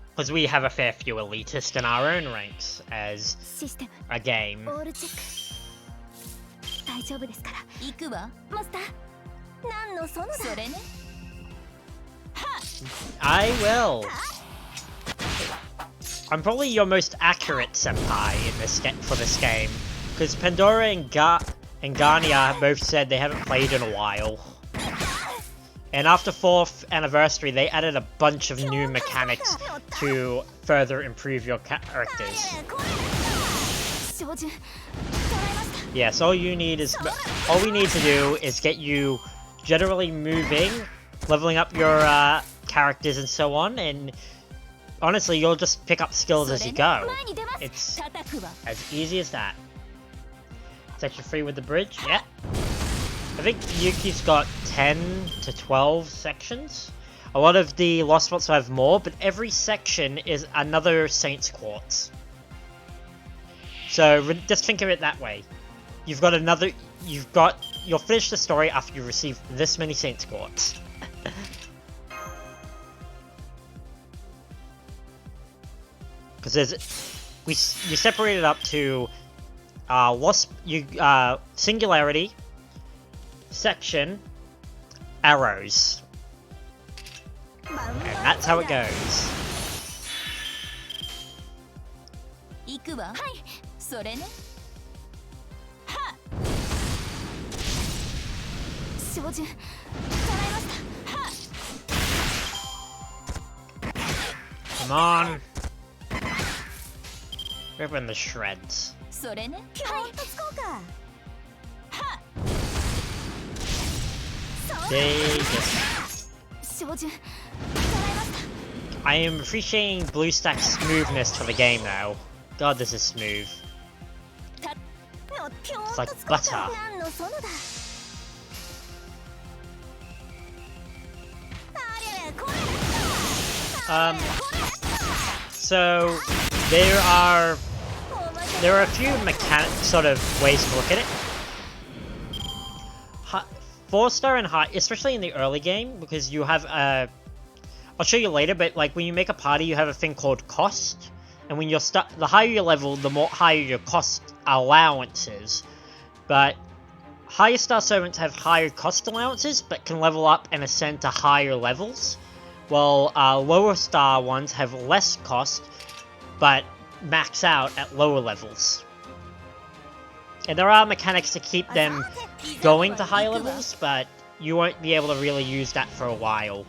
S1: Because we have a fair few elitists in our own ranks as a game. I will. I'm probably your most accurate senpai in this for this game, because Pandora and Garnia both said they haven't played in a while. And after 4th anniversary, they added a bunch of new mechanics to further improve your characters. Yes, all we need to do is get you generally moving, leveling up your characters and so on, and honestly, you'll just pick up skills as you go. It's as easy as that. Section 3 with the bridge, yeah. I think Yuki's got 10 to 12 sections. A lot of the Lost Spots have more, but every section is another Saint's Quartz. So just think of it that way. You'll finish the story after you receive this many Saint's Quartz. Because you separate it up to Singularity, Section, Arrows. And that's how it goes. Come on. Rip in the shreds. I am appreciating BlueStack's smoothness for the game now. God, this is smooth. It's like butter. So there are a few sort of ways to look at it. 4-star and high, especially in the early game, because you have I'll show you later, but like when you make a party, you have a thing called cost, and when the higher your level, the more higher your cost allowances. But higher star servants have higher cost allowances, but can level up and ascend to higher levels, while lower star ones have less cost, but max out at lower levels. And there are mechanics to keep them going to higher levels, but you won't be able to really use that for a while.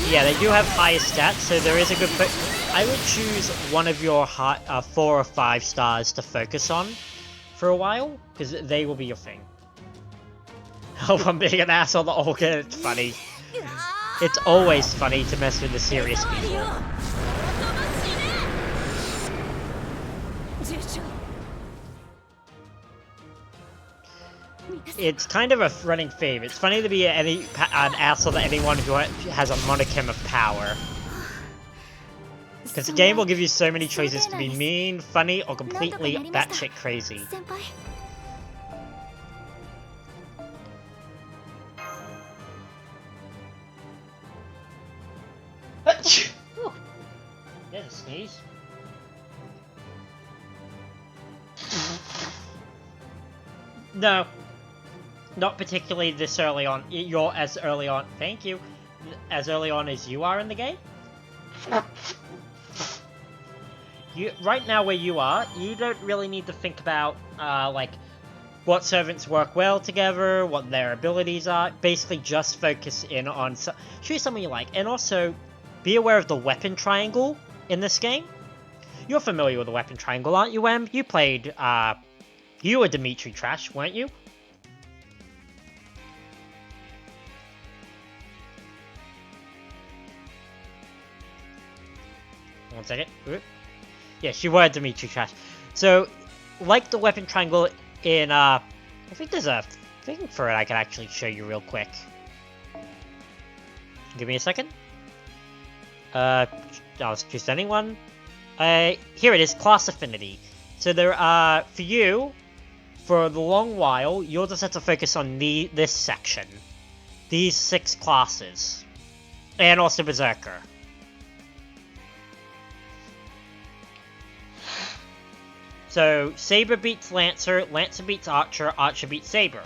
S1: Yeah, they do have higher stats, so there is a good... I would choose one of your 4 or 5 stars to focus on for a while, because they will be your thing. Oh, I'm being an asshole the whole game. It's funny. It's always funny to mess with the serious people. It's kind of a running theme. It's funny to be an asshole to anyone who has a modicum of power. Because the game will give you so many choices to be mean, funny, or completely batshit crazy. There's a sneeze. No. Not particularly this early on. You're as early on. Thank you. As early on as you are in the game. Right now where you are, you don't really need to think about, like, what servants work well together, what their abilities are. Basically just focus in on... choose someone you like. And also, be aware of the weapon triangle in this game. You're familiar with the weapon triangle, aren't you, Em? You played, you were Dimitri Trash, weren't you? One second. Yes, you were Dimitri Trash. So, like the weapon triangle in, I think there's a thing for it I can actually show you real quick. Give me a second. I'll choose anyone. Here it is, class affinity. So there are, for you, for the long while, you'll just have to focus on this section. These 6 classes. And also Berserker. So, Saber beats Lancer, Lancer beats Archer, Archer beats Saber.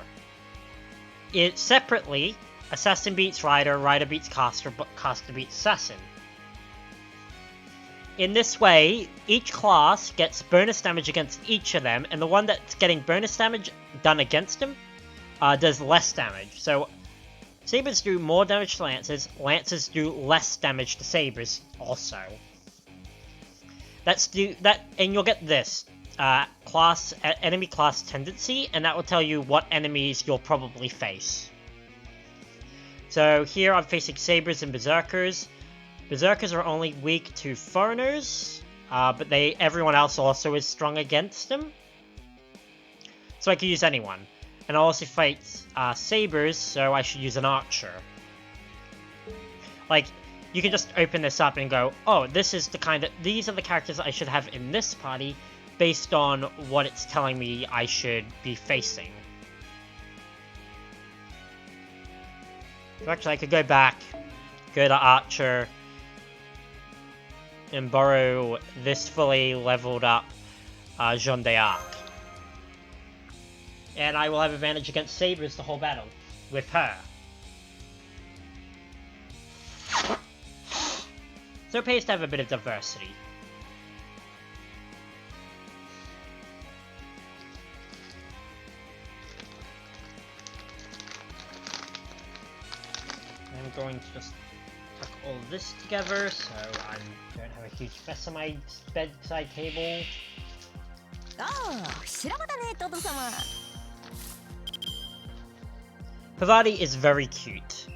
S1: Separately, Assassin beats Rider, Rider beats Caster, but Caster beats Assassin. In this way, each class gets bonus damage against each of them, and the one that's getting bonus damage done against him does less damage. So, Sabers do more damage to Lancers, Lancers do less damage to Sabers also. And you'll get this. Enemy class tendency, and that will tell you what enemies you'll probably face. So here I'm facing Sabers and Berserkers. Berserkers are only weak to foreigners, but everyone else also is strong against them. So I can use anyone. And I'll also fight Sabers, so I should use an Archer. Like, you can just open this up and go, oh, these are the characters I should have in this party, based on what it's telling me I should be facing. So actually, I could go back, go to Archer, and borrow this fully leveled up Jeanne d'Arc. And I will have advantage against Sabers the whole battle, with her. So it pays to have a bit of diversity. I'm going to just tuck all this together so I don't have a huge mess on my bedside table. Pavati is very cute.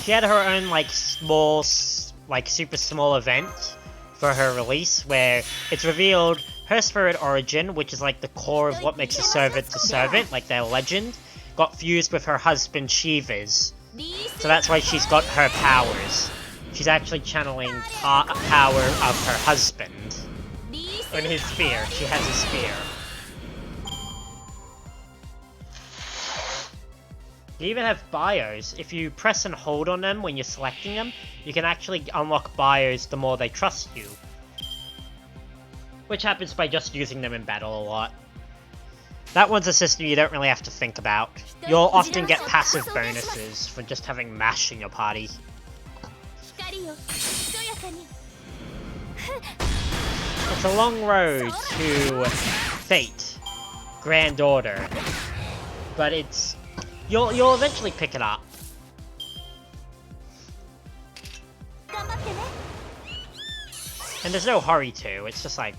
S1: She had her own super small event for her release where it's revealed her spirit origin, which is like the core of what makes a servant, like their legend, got fused with her husband Shiva's. So that's why she's got her powers. She's actually channeling power of her husband. In his spear. She has a spear. They even have bios. If you press and hold on them when you're selecting them, you can actually unlock bios the more they trust you. Which happens by just using them in battle a lot. That one's a system you don't really have to think about. You'll often get passive bonuses for just having MASH in your party. It's a long road to Fate, Grand Order, but You'll eventually pick it up. And there's no hurry to. It's just like,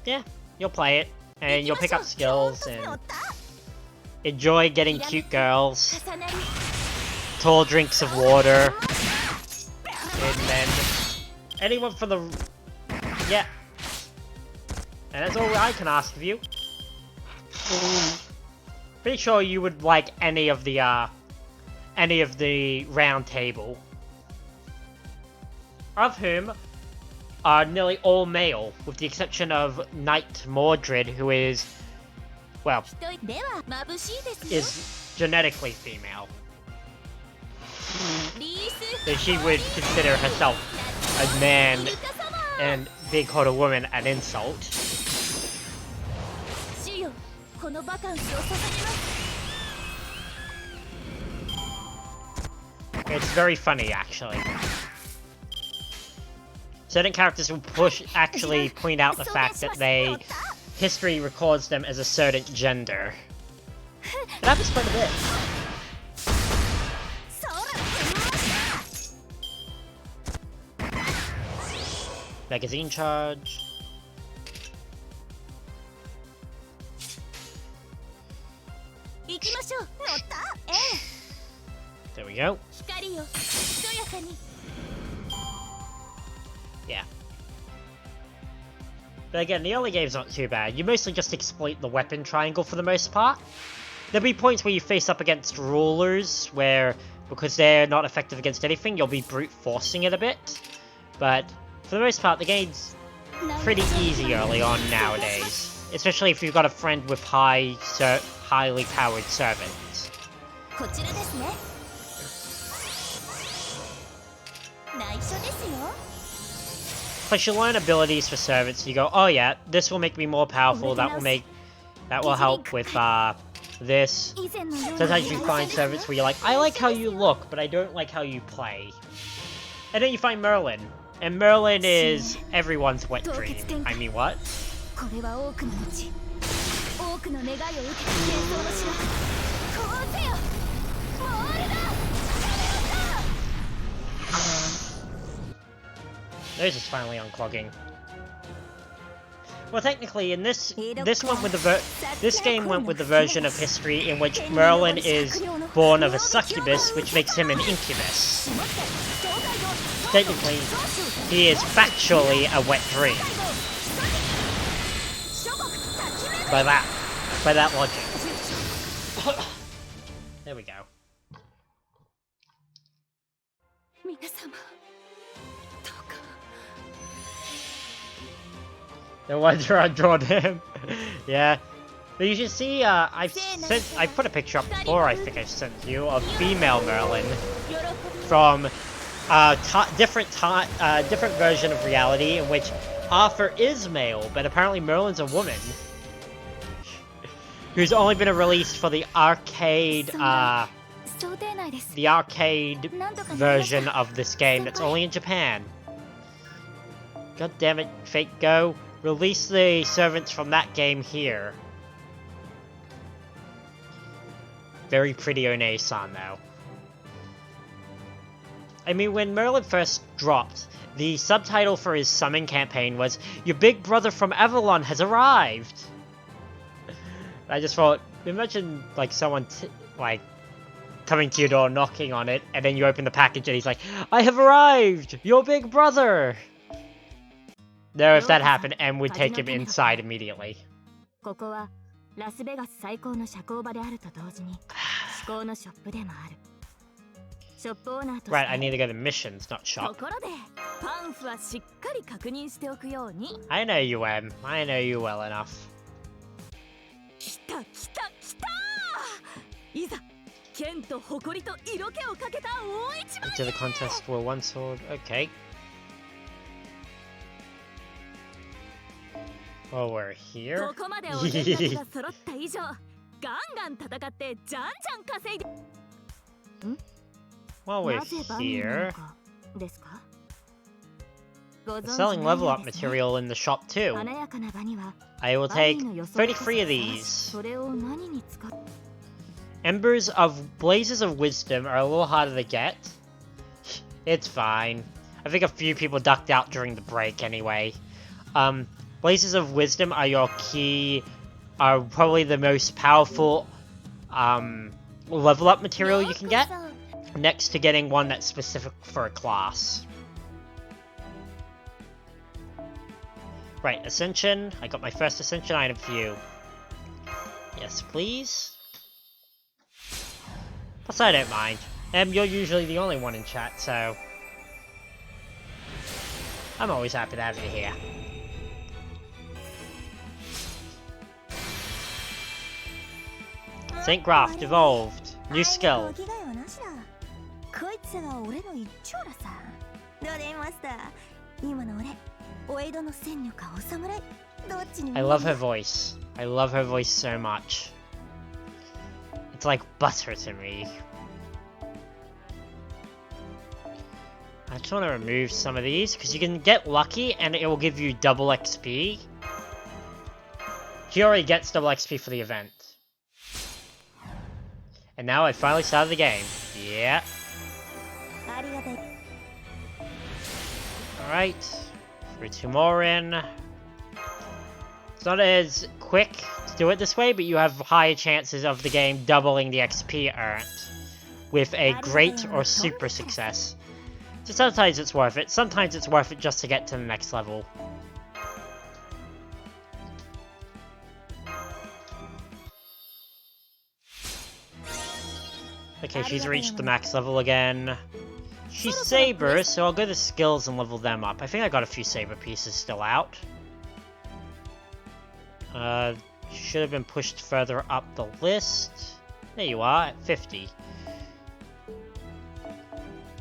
S1: yeah, you'll play it and you'll pick up skills and enjoy getting cute girls, tall drinks of water, and then anyone for the yeah. And that's all I can ask of you. Pretty sure you would like any of the round table, of whom are nearly all male, with the exception of Knight Mordred, who is, well, is genetically female. So she would consider herself a man and being called a woman an insult. It's very funny, actually. Certain characters will actually point out the fact that history records them as a certain gender. It happens quite a bit. Magazine charge. There we go. Yeah. But again, the early game's not too bad. You mostly just exploit the weapon triangle for the most part. There'll be points where you face up against rulers, where, because they're not effective against anything, you'll be brute forcing it a bit. But, for the most part, the game's pretty easy early on nowadays. Especially if you've got a friend with highly powered servants. Plus you learn abilities for servants, you go, oh yeah, this will make me more powerful, that will help with this. Sometimes you find servants where you're like, I like how you look, but I don't like how you play. And then you find Merlin. And Merlin is everyone's wet dream. I mean, what? Those is finally unclogging. Well, technically, in this game went with the version of history in which Merlin is born of a succubus, which makes him an incubus. Technically, he is factually a wet dream. By that logic. There we go. No wonder I drawn him. Yeah. But you should see, I put a picture up before, I think I sent you, of female Merlin from different version of reality in which Arthur is male, but apparently Merlin's a woman. Who's only been released for the arcade version of this game that's only in Japan. God damn it, Fate Go. Release the servants from that game here. Very pretty One-san, though. I mean, when Merlin first dropped, the subtitle for his summon campaign was, "Your big brother from Avalon has arrived!" I just thought, imagine, like, someone, coming to your door, knocking on it, and then you open the package and he's like, "I have arrived! Your big brother!" No, if that happened, M would take him inside immediately. Right, I need to go to missions, not shop. I know you, M. I know you well enough. Into the contest for one sword, okay. Well, we're here. While we're here, they're selling level up material in the shop too. I will take 33 of these. Blazes of Wisdom are a little harder to get. It's fine. I think a few people ducked out during the break anyway. Blazes of Wisdom are probably the most powerful level up material you can get, next to getting one that's specific for a class. Right, Ascension. I got my first Ascension item for you. Yes, please. Plus, I don't mind. You're usually the only one in chat, so I'm always happy to have you here. Saint Graft evolved. New skill. I love her voice. I love her voice so much. It's like butter to me. I just want to remove some of these, because you can get lucky and it will give you double XP. He already gets double XP for the event. And now I finally started the game. Yeah. Alright. Throw 2 more in. It's not as quick to do it this way, but you have higher chances of the game doubling the XP earned with a great or super success. So sometimes it's worth it. Sometimes it's worth it just to get to the next level. Okay, she's reached the max level again. She's Saber, so I'll go to skills and level them up. I think I got a few Saber pieces still out. Should have been pushed further up the list. There you are, at 50.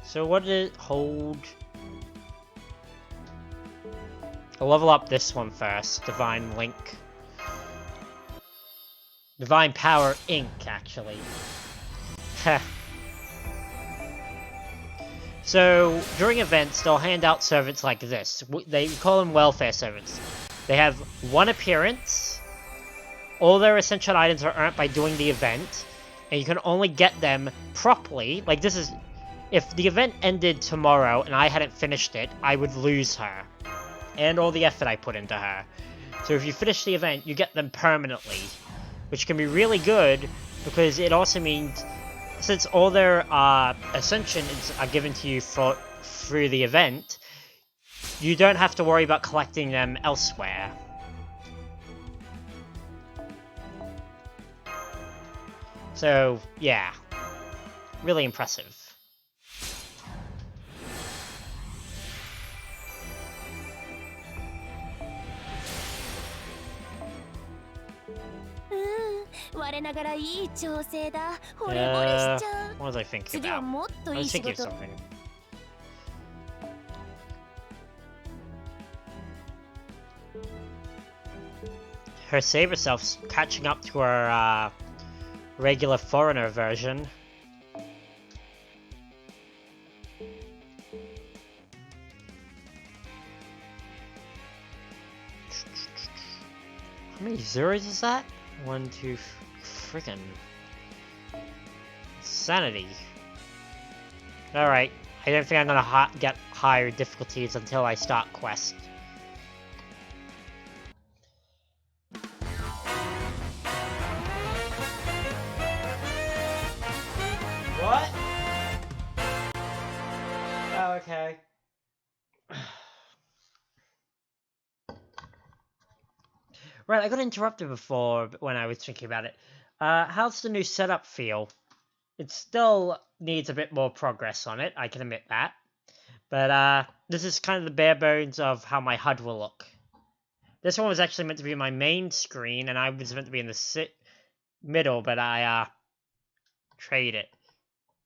S1: So what did it hold? I'll level up this one first. Divine Link. Divine Power Inc, actually. So, during events, they'll hand out servants like this. They call them welfare servants. They have 1 appearance. All their essential items are earned by doing the event. And you can only get them properly. Like, this is... If the event ended tomorrow and I hadn't finished it, I would lose her. And all the effort I put into her. So if you finish the event, you get them permanently. Which can be really good, because it also means... Since all their ascensions are given to you through the event, you don't have to worry about collecting them elsewhere. So, yeah. Really impressive. What was I thinking about? I was thinking of something. Her Saber self's catching up to her regular foreigner version. How many zeros is that? 1, 2, friggin' sanity. Alright, I don't think I'm gonna get higher difficulties until I start quest. What? Oh, okay. Right, I got interrupted before when I was thinking about it. How's the new setup feel? It still needs a bit more progress on it, I can admit that. But this is kind of the bare bones of how my HUD will look. This one was actually meant to be my main screen, and I was meant to be in the middle, but I trade it.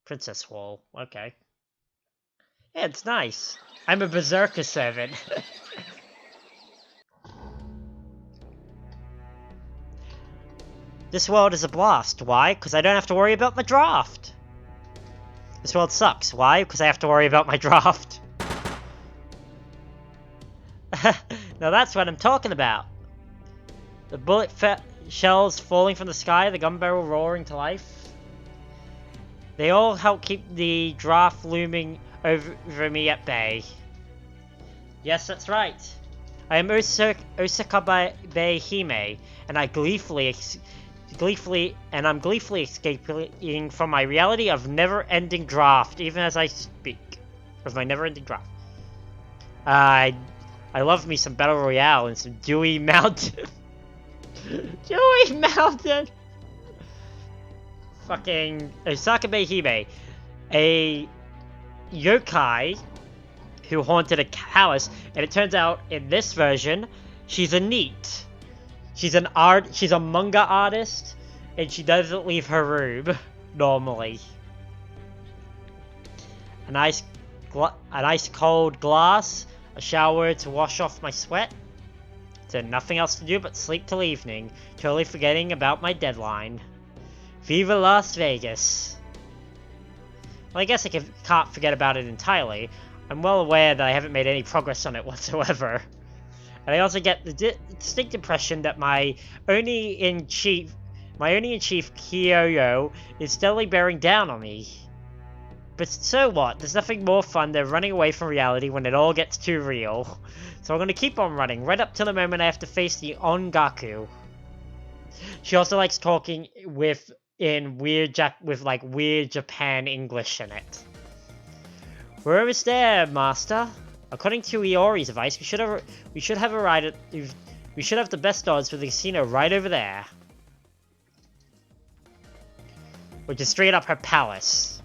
S1: Princess Wall, okay. Yeah, it's nice. I'm a Berserker servant. This world is a blast. Why? Because I don't have to worry about my draft. This world sucks. Why? Because I have to worry about my draft. Now that's what I'm talking about. The bullet shells falling from the sky, the gun barrel roaring to life. They all help keep the draft looming over me at bay. Yes, that's right. I am Osaka Hime, and I'm gleefully escaping from my reality of never-ending draft, even as I speak. Of my never-ending draft. I love me some Battle Royale and some Dewy Mountain. Dewy Mountain! Fucking Osaka Hime, a yokai who haunted a palace, and it turns out in this version, she's a NEET. She's a manga artist, and she doesn't leave her room normally. A nice cold glass, a shower to wash off my sweat. Then nothing else to do but sleep till evening, totally forgetting about my deadline. Viva Las Vegas! Well, I guess I can't forget about it entirely. I'm well aware that I haven't made any progress on it whatsoever. And I also get the distinct impression that my Oni-in-Chief, Kyoyo, is steadily bearing down on me. But so what? There's nothing more fun than running away from reality when it all gets too real. So I'm gonna keep on running, right up till the moment I have to face the Ongaku. She also likes talking with weird Japan English in it. We're almost there, Master. According to Iori's advice, we should have the best odds for the casino right over there, which is straight up her palace.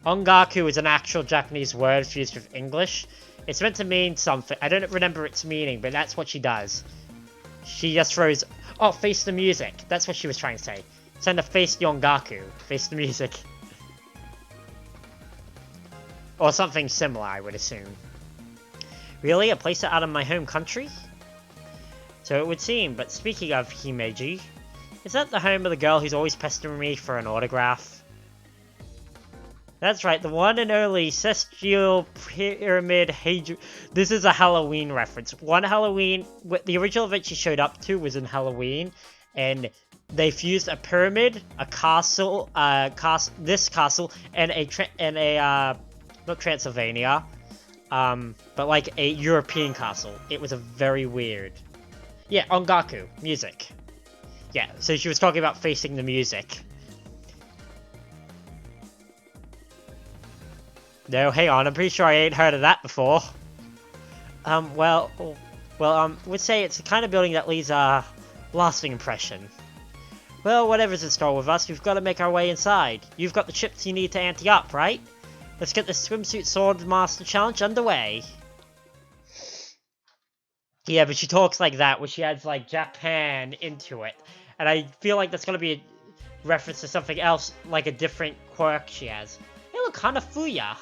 S1: Ongaku is an actual Japanese word fused with English. It's meant to mean something. I don't remember its meaning, but that's what she does. She just throws, oh, face the music. That's what she was trying to say. Send to face the Ongaku. Face the music. Or something similar, I would assume. Really? A place out of my home country? So it would seem, but speaking of Himeji, is that the home of the girl who's always pestering me for an autograph? That's right, the one and only Celestial Pyramid Hydra. This is a Halloween reference. One Halloween, the original event she showed up to was in Halloween, and they fused a pyramid, a castle, this castle, and not Transylvania, but like a European castle. It was a very weird. Yeah, Ongaku, music. Yeah, so she was talking about facing the music. No, hang on, I'm pretty sure I ain't heard of that before. Would say it's the kind of building that leaves a lasting impression. Well, whatever's in store with us, we've got to make our way inside. You've got the chips you need to ante up, right? Let's get the Swimsuit Sword Master Challenge underway. Yeah, but she talks like that, where she adds, like, Japan into it. And I feel like that's gonna be a reference to something else, like a different quirk she has. Hey look, Hanafuya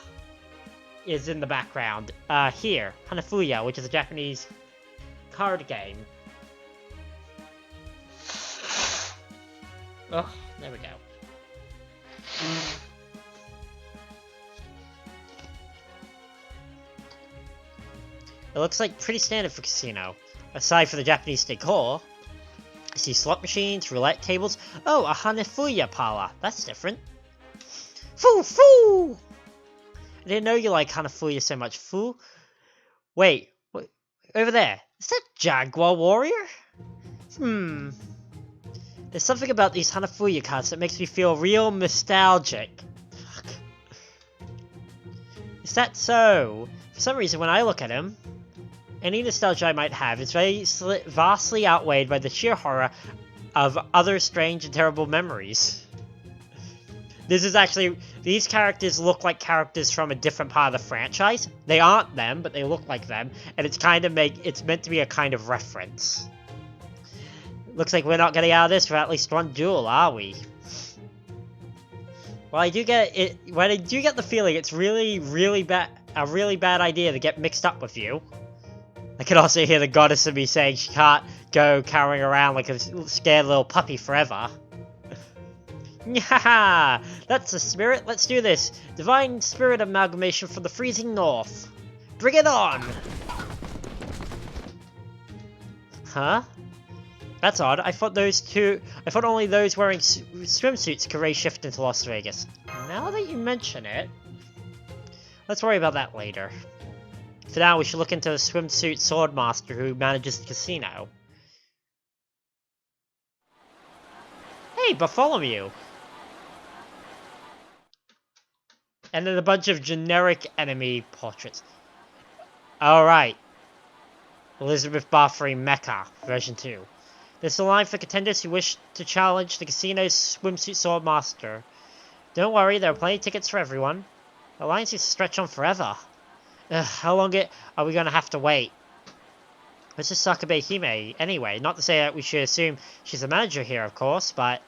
S1: is in the background. Here, Hanafuya, which is a Japanese card game. Oh, there we go. It looks like pretty standard for casino. Aside from the Japanese decor, I see slot machines, roulette tables. Oh, a Hanafuya parlor. That's different. Foo! Foo! I didn't know you like Hanafuya so much, Foo. Wait, over there. Is that Jaguar Warrior? There's something about these Hanafuya cards that makes me feel real nostalgic. Fuck. Is that so? For some reason, when I look at him, any nostalgia I might have is vastly outweighed by the sheer horror of other strange and terrible memories. These characters look like characters from a different part of the franchise. They aren't them, but they look like them, and it's meant to be a kind of reference. Looks like we're not getting out of this for at least one duel, are we? Well, I do get the feeling it's really a really bad idea to get mixed up with you. I can also hear the goddess in me saying she can't go carrying around like a scared little puppy forever. Haha! That's the spirit, let's do this! Divine spirit amalgamation from the freezing north! Bring it on! Huh? That's odd. I thought only those wearing swimsuits could raise shift into Las Vegas. Now that you mention it, let's worry about that later. For now, we should look into the swimsuit swordmaster who manages the casino. Hey, Bartholomew! And then a bunch of generic enemy portraits. Alright. Elizabeth Bathory Mecha, version 2. This is a line for contenders who wish to challenge the casino's swimsuit swordmaster. Don't worry, there are plenty of tickets for everyone. The line seems to stretch on forever. Ugh, how long are we going to have to wait? This is Sakabe Hime, anyway. Not to say that we should assume she's the manager here, of course, but...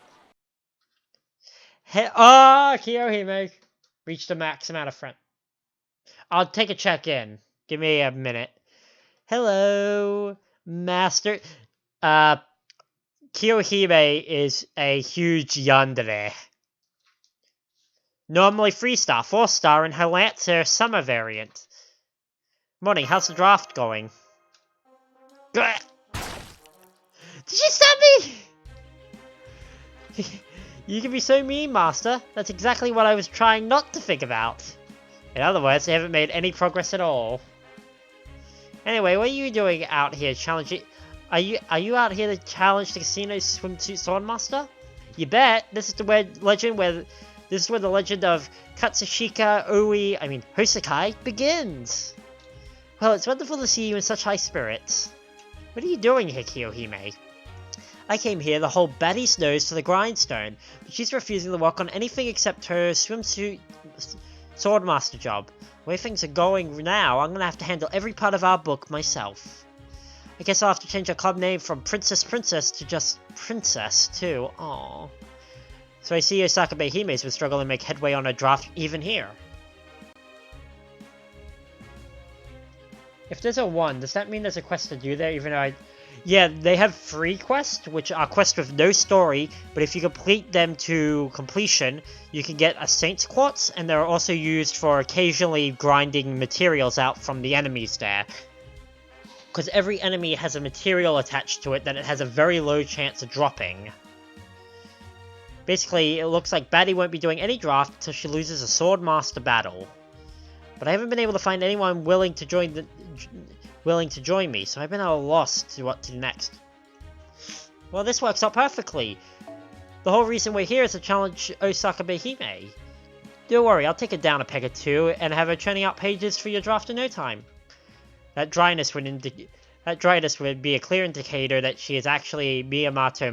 S1: Kiyohime! Reached the max amount of friends. I'll take a check-in. Give me a minute. Hello, Master. Kiyohime is a huge yandere. Normally 3-star, 4-star in her Lancer summer variant. Morning, how's the draft going? Did you stab me? You can be so mean, Master. That's exactly what I was trying not to think about. In other words, they haven't made any progress at all. Anyway, what are you doing out here challenging... Are you out here to challenge the casino's swimsuit swordmaster? You bet. This is the legend where... This is where the legend of Hosakai begins. Well, it's wonderful to see you in such high spirits. What are you doing here, Kiyohime? I came here to hold Betty's nose to the grindstone, but she's refusing to work on anything except her swimsuit swordmaster job. The way things are going now, I'm gonna have to handle every part of our book myself. I guess I'll have to change our club name from Princess to just Princess, too. Aww. So I see Osaka Behime's been struggling to make headway on a draft even here. If there's a 1, does that mean there's a quest to do there, even though Yeah, they have free quests, which are quests with no story, but if you complete them to completion, you can get a Saint's Quartz, and they're also used for occasionally grinding materials out from the enemies there. Because every enemy has a material attached to it that it has a very low chance of dropping. Basically, it looks like Batty won't be doing any draft until she loses a Swordmaster battle. But I haven't been able to find anyone willing to join me, so I've been at a loss to what to do next. Well, this works out perfectly. The whole reason we're here is to challenge Osaka Behime. Don't worry, I'll take it down a peg or two and have her churning out pages for your draft in no time. That dryness would be a clear indicator that she is actually Miyamoto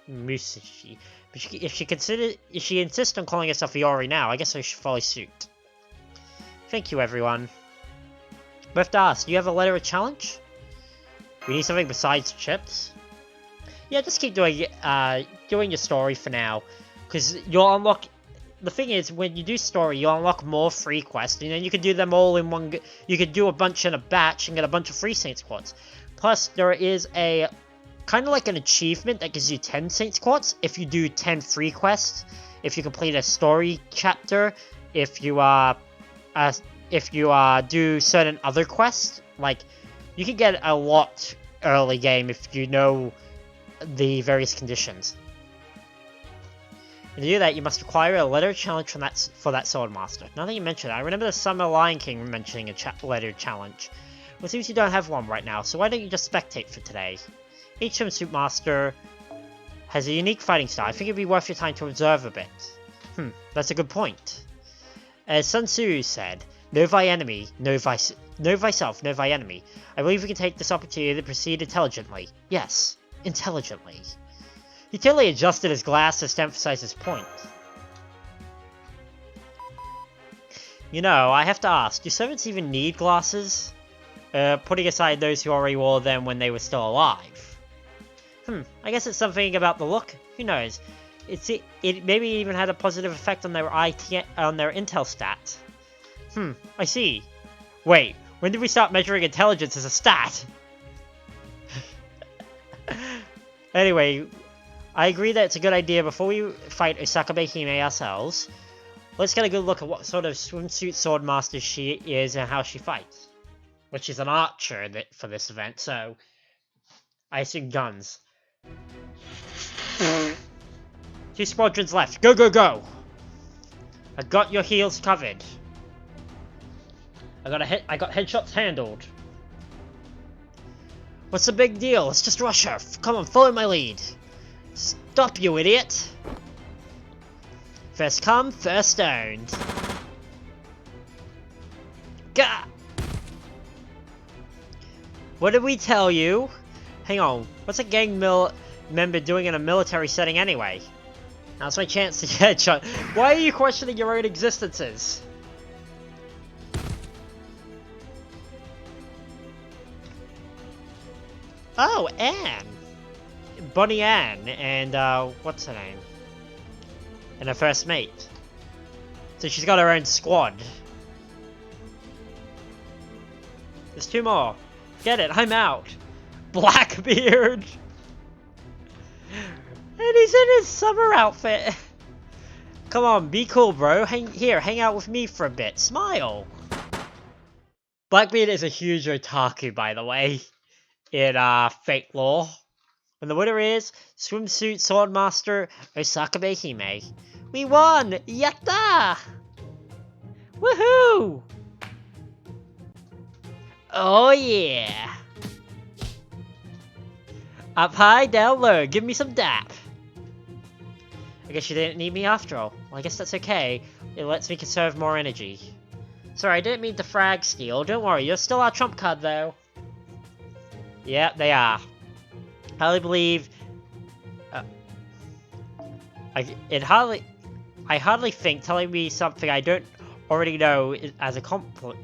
S1: Musashi. But if she insists on calling herself Iori now, I guess I should follow suit. Thank you, everyone. But I have to ask, do you have a letter of challenge? We need something besides chips? Yeah, just keep doing your story for now. Because you'll unlock... The thing is, when you do story, you'll unlock more free quests. And then you can do them all in one... You could do a bunch in a batch and get a bunch of free Saints Quartz. Plus, there is a... Kind of like an achievement that gives you 10 Saints Quartz if you do 10 free quests. If you complete a story chapter. If you do certain other quests, like, you can get a lot early game if you know the various conditions. And to do that, you must acquire a letter challenge for that Swordmaster. Now that you mention it, I remember the Summer Lion King mentioning a letter challenge. Well, it seems you don't have one right now, so why don't you just spectate for today? Each swimsuit master has a unique fighting style. I think it'd be worth your time to observe a bit. That's a good point. As Sun Tzu said, know thy enemy, know thyself, know thy enemy. I believe we can take this opportunity to proceed intelligently. Yes, intelligently. He totally adjusted his glasses to emphasize his point. You know, I have to ask, do servants even need glasses? Putting aside those who already wore them when they were still alive. I guess it's something about the look. Who knows? It maybe even had a positive effect on their intel stat. I see. Wait, when did we start measuring intelligence as a stat? Anyway, I agree that it's a good idea before we fight Osaka Behime ourselves. Let's get a good look at what sort of swimsuit swordmaster she is and how she fights. Which is an archer for this event, so I assume guns. 2 squadrons left. Go, go, go! I got your heels covered. I got headshots handled. What's the big deal? Let's just rush her. Come on, follow my lead. Stop, you idiot! First come, first owned. Gah! What did we tell you? Hang on, what's a gang member doing in a military setting anyway? Now's my chance to get headshot. Why are you questioning your own existences? Oh, Anne! Bonnie Ann, and what's her name? And her first mate. So she's got her own squad. There's 2 more. Get it, I'm out. Blackbeard! And he's in his summer outfit. Come on, be cool, bro. Hang out with me for a bit. Smile. Blackbeard is a huge otaku, by the way, in Fate lore. And the winner is Swimsuit Swordmaster Osakabe Hime. We won! Yatta! Woohoo! Oh yeah! Up high, down low. Give me some dap. I guess you didn't need me after all. Well, I guess that's okay. It lets me conserve more energy. Sorry, I didn't mean to frag steal. Don't worry, you're still our trump card, though. Yeah, they are. I hardly believe... I hardly think telling me something I don't already know as a compliment...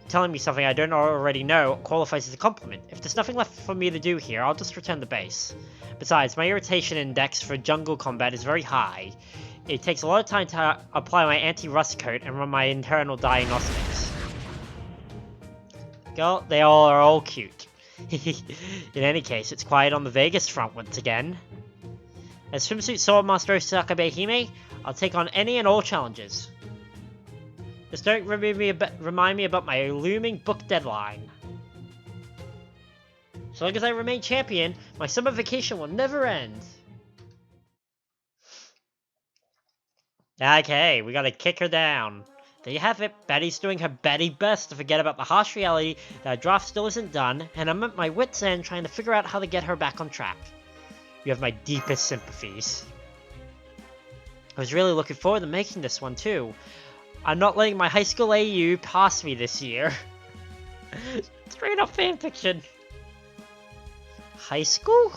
S1: Telling me something I don't already know qualifies as a compliment. If there's nothing left for me to do here, I'll just return to base. Besides, my irritation index for jungle combat is very high. It takes a lot of time to apply my anti-rust coat and run my internal diagnostics. Girl, they are all cute. In any case, it's quiet on the Vegas front once again. As Swimsuit Swordmaster Osakabe Hime, I'll take on any and all challenges. Just don't remind me about my looming book deadline. So long as I remain champion, my summer vacation will never end. Okay, we gotta kick her down. There you have it. Betty's doing her Betty best to forget about the harsh reality that a draft still isn't done, and I'm at my wit's end trying to figure out how to get her back on track. You have my deepest sympathies. I was really looking forward to making this one too. I'm not letting my high school AU pass me this year. Straight up fanfiction. High school?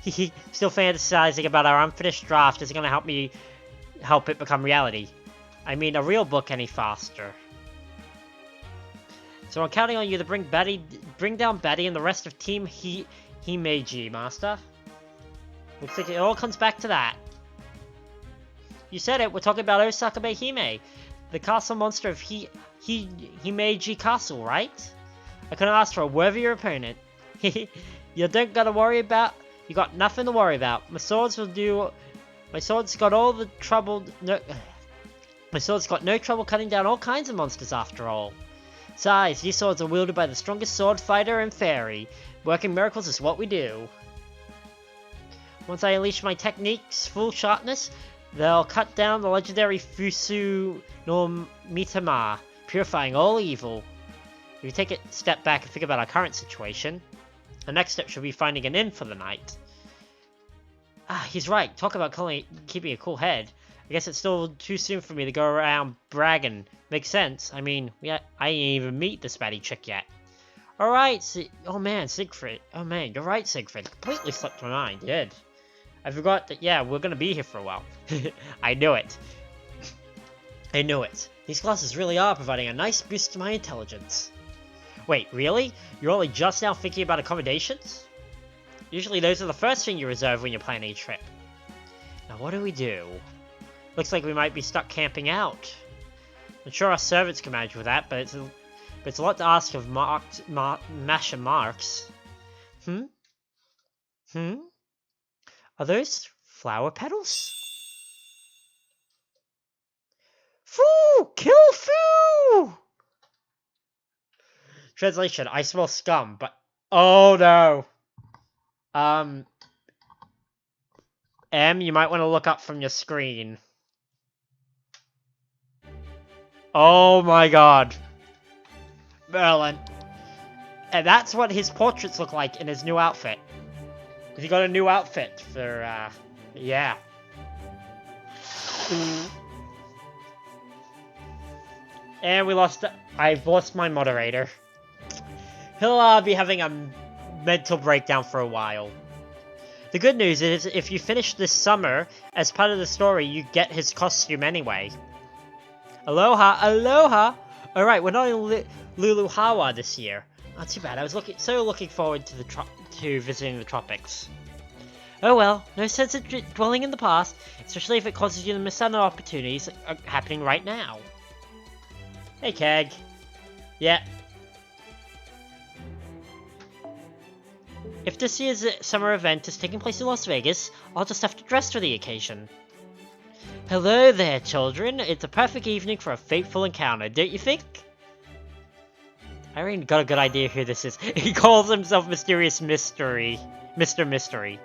S1: Still fantasizing about our unfinished draft isn't gonna help it become reality. I mean, a real book any faster. So I'm counting on you to bring down Betty and the rest of Team Himeji, Master. Looks like it all comes back to that. You said it, we're talking about Osakabe Hime, the castle monster of Himeji Castle, right? I couldn't ask for a worthier opponent. You don't gotta worry about... You got nothing to worry about. My sword's got no trouble cutting down all kinds of monsters after all. Besides, these swords are wielded by the strongest sword fighter and fairy. Working miracles is what we do. Once I unleash my techniques' full sharpness, they'll cut down the legendary Fusu no Mitama, purifying all evil. If we take a step back and think about our current situation, the next step should be finding an inn for the night. Ah, he's right. Talk about keeping a cool head. I guess it's still too soon for me to go around bragging. Makes sense. I mean, I ain't even meet this baddie chick yet. Alright, oh man, Siegfried. Oh man, you're right, Siegfried. Completely slipped my mind. Did. I forgot that, yeah, we're gonna be here for a while. I knew it. I knew it. These classes really are providing a nice boost to my intelligence. Wait, really? You're only just now thinking about accommodations? Usually those are the first thing you reserve when you're planning a trip. Now what do we do? Looks like we might be stuck camping out. I'm sure our servants can manage with that, but it's a lot to ask of Masha Marx. Are those flower petals? Foo! Kill Foo! Translation, I smell scum, but... Oh no! You might want to look up from your screen. Oh my god. Merlin. And that's what his portraits look like in his new outfit. He got a new outfit for, yeah. And I've lost my moderator. He'll, be having a mental breakdown for a while. The good news is, if you finish this summer, as part of the story, you get his costume anyway. Aloha, aloha! Alright, we're not in Luluhawa this year. Not too bad, I was looking forward to visiting the tropics. Oh well, no sense of dwelling in the past, especially if it causes you to miss out on opportunities happening right now. Hey, Keg. Yeah. If this year's summer event is taking place in Las Vegas, I'll just have to dress for the occasion. Hello there, children. It's a perfect evening for a fateful encounter, don't you think? I already got a good idea who this is. He calls himself Mysterious Mystery. Mr. Mystery.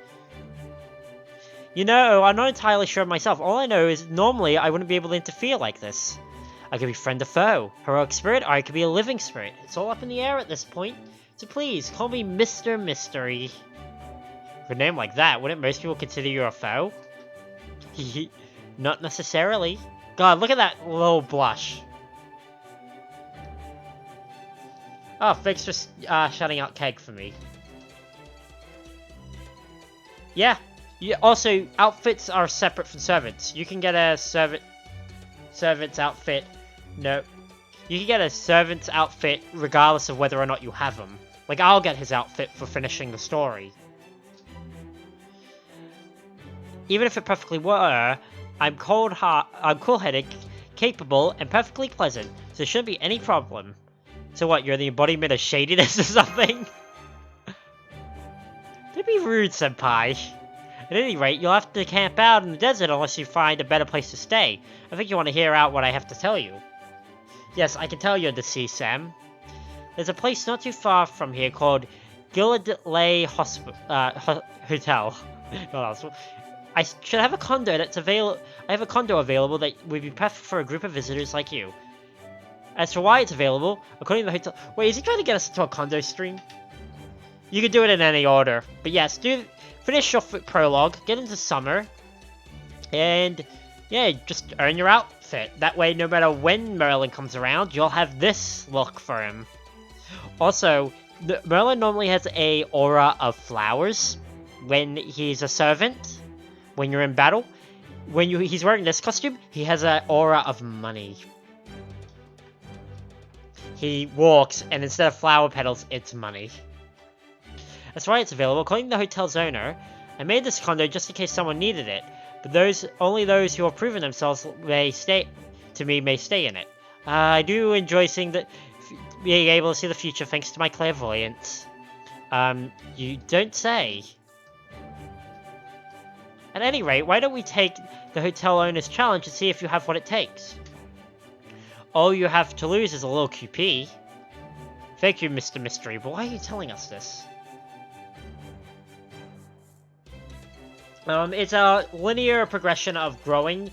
S1: You know, I'm not entirely sure myself. All I know is normally I wouldn't be able to interfere like this. I could be friend or foe, heroic spirit, or I could be a living spirit. It's all up in the air at this point. So please, call me Mr. Mystery. With a name like that, wouldn't most people consider you a foe? Not necessarily. God, look at that little blush. Oh, thanks for shutting out Keg for me. Yeah. Also, outfits are separate from servants. You can get a servant's outfit. No. You can get a servant's outfit regardless of whether or not you have them. Like, I'll get his outfit for finishing the story. Even if it perfectly were, I'm cool-headed, capable, and perfectly pleasant, so there shouldn't be any problem. So what, you're the embodiment of shadiness or something? Don't be rude, senpai. At any rate, you'll have to camp out in the desert unless you find a better place to stay. I think you want to hear out what I have to tell you. Yes, I can tell you're deceased, Sam. There's a place not too far from here called Gilladley Hotel. I should have a condo that's available. I have a condo available that would be perfect for a group of visitors like you. As for why it's available, according to the hotel... Wait, is he trying to get us into a condo stream? You can do it in any order. But yes, finish your prologue, get into summer, and yeah, just earn your outfit. That way, no matter when Merlin comes around, you'll have this look for him. Also, Merlin normally has a aura of flowers when he's a servant, when you're in battle. When he's wearing this costume, he has an aura of money. He walks, and instead of flower petals, it's money. That's why it's available. According to the hotel's owner, I made this condo just in case someone needed it, but only those who have proven themselves may stay in it. I do enjoy being able to see the future thanks to my clairvoyance. You don't say. At any rate, why don't we take the hotel owner's challenge and see if you have what it takes? All you have to lose is a little QP. Thank you, Mr. Mystery, but why are you telling us this? It's a linear progression of growing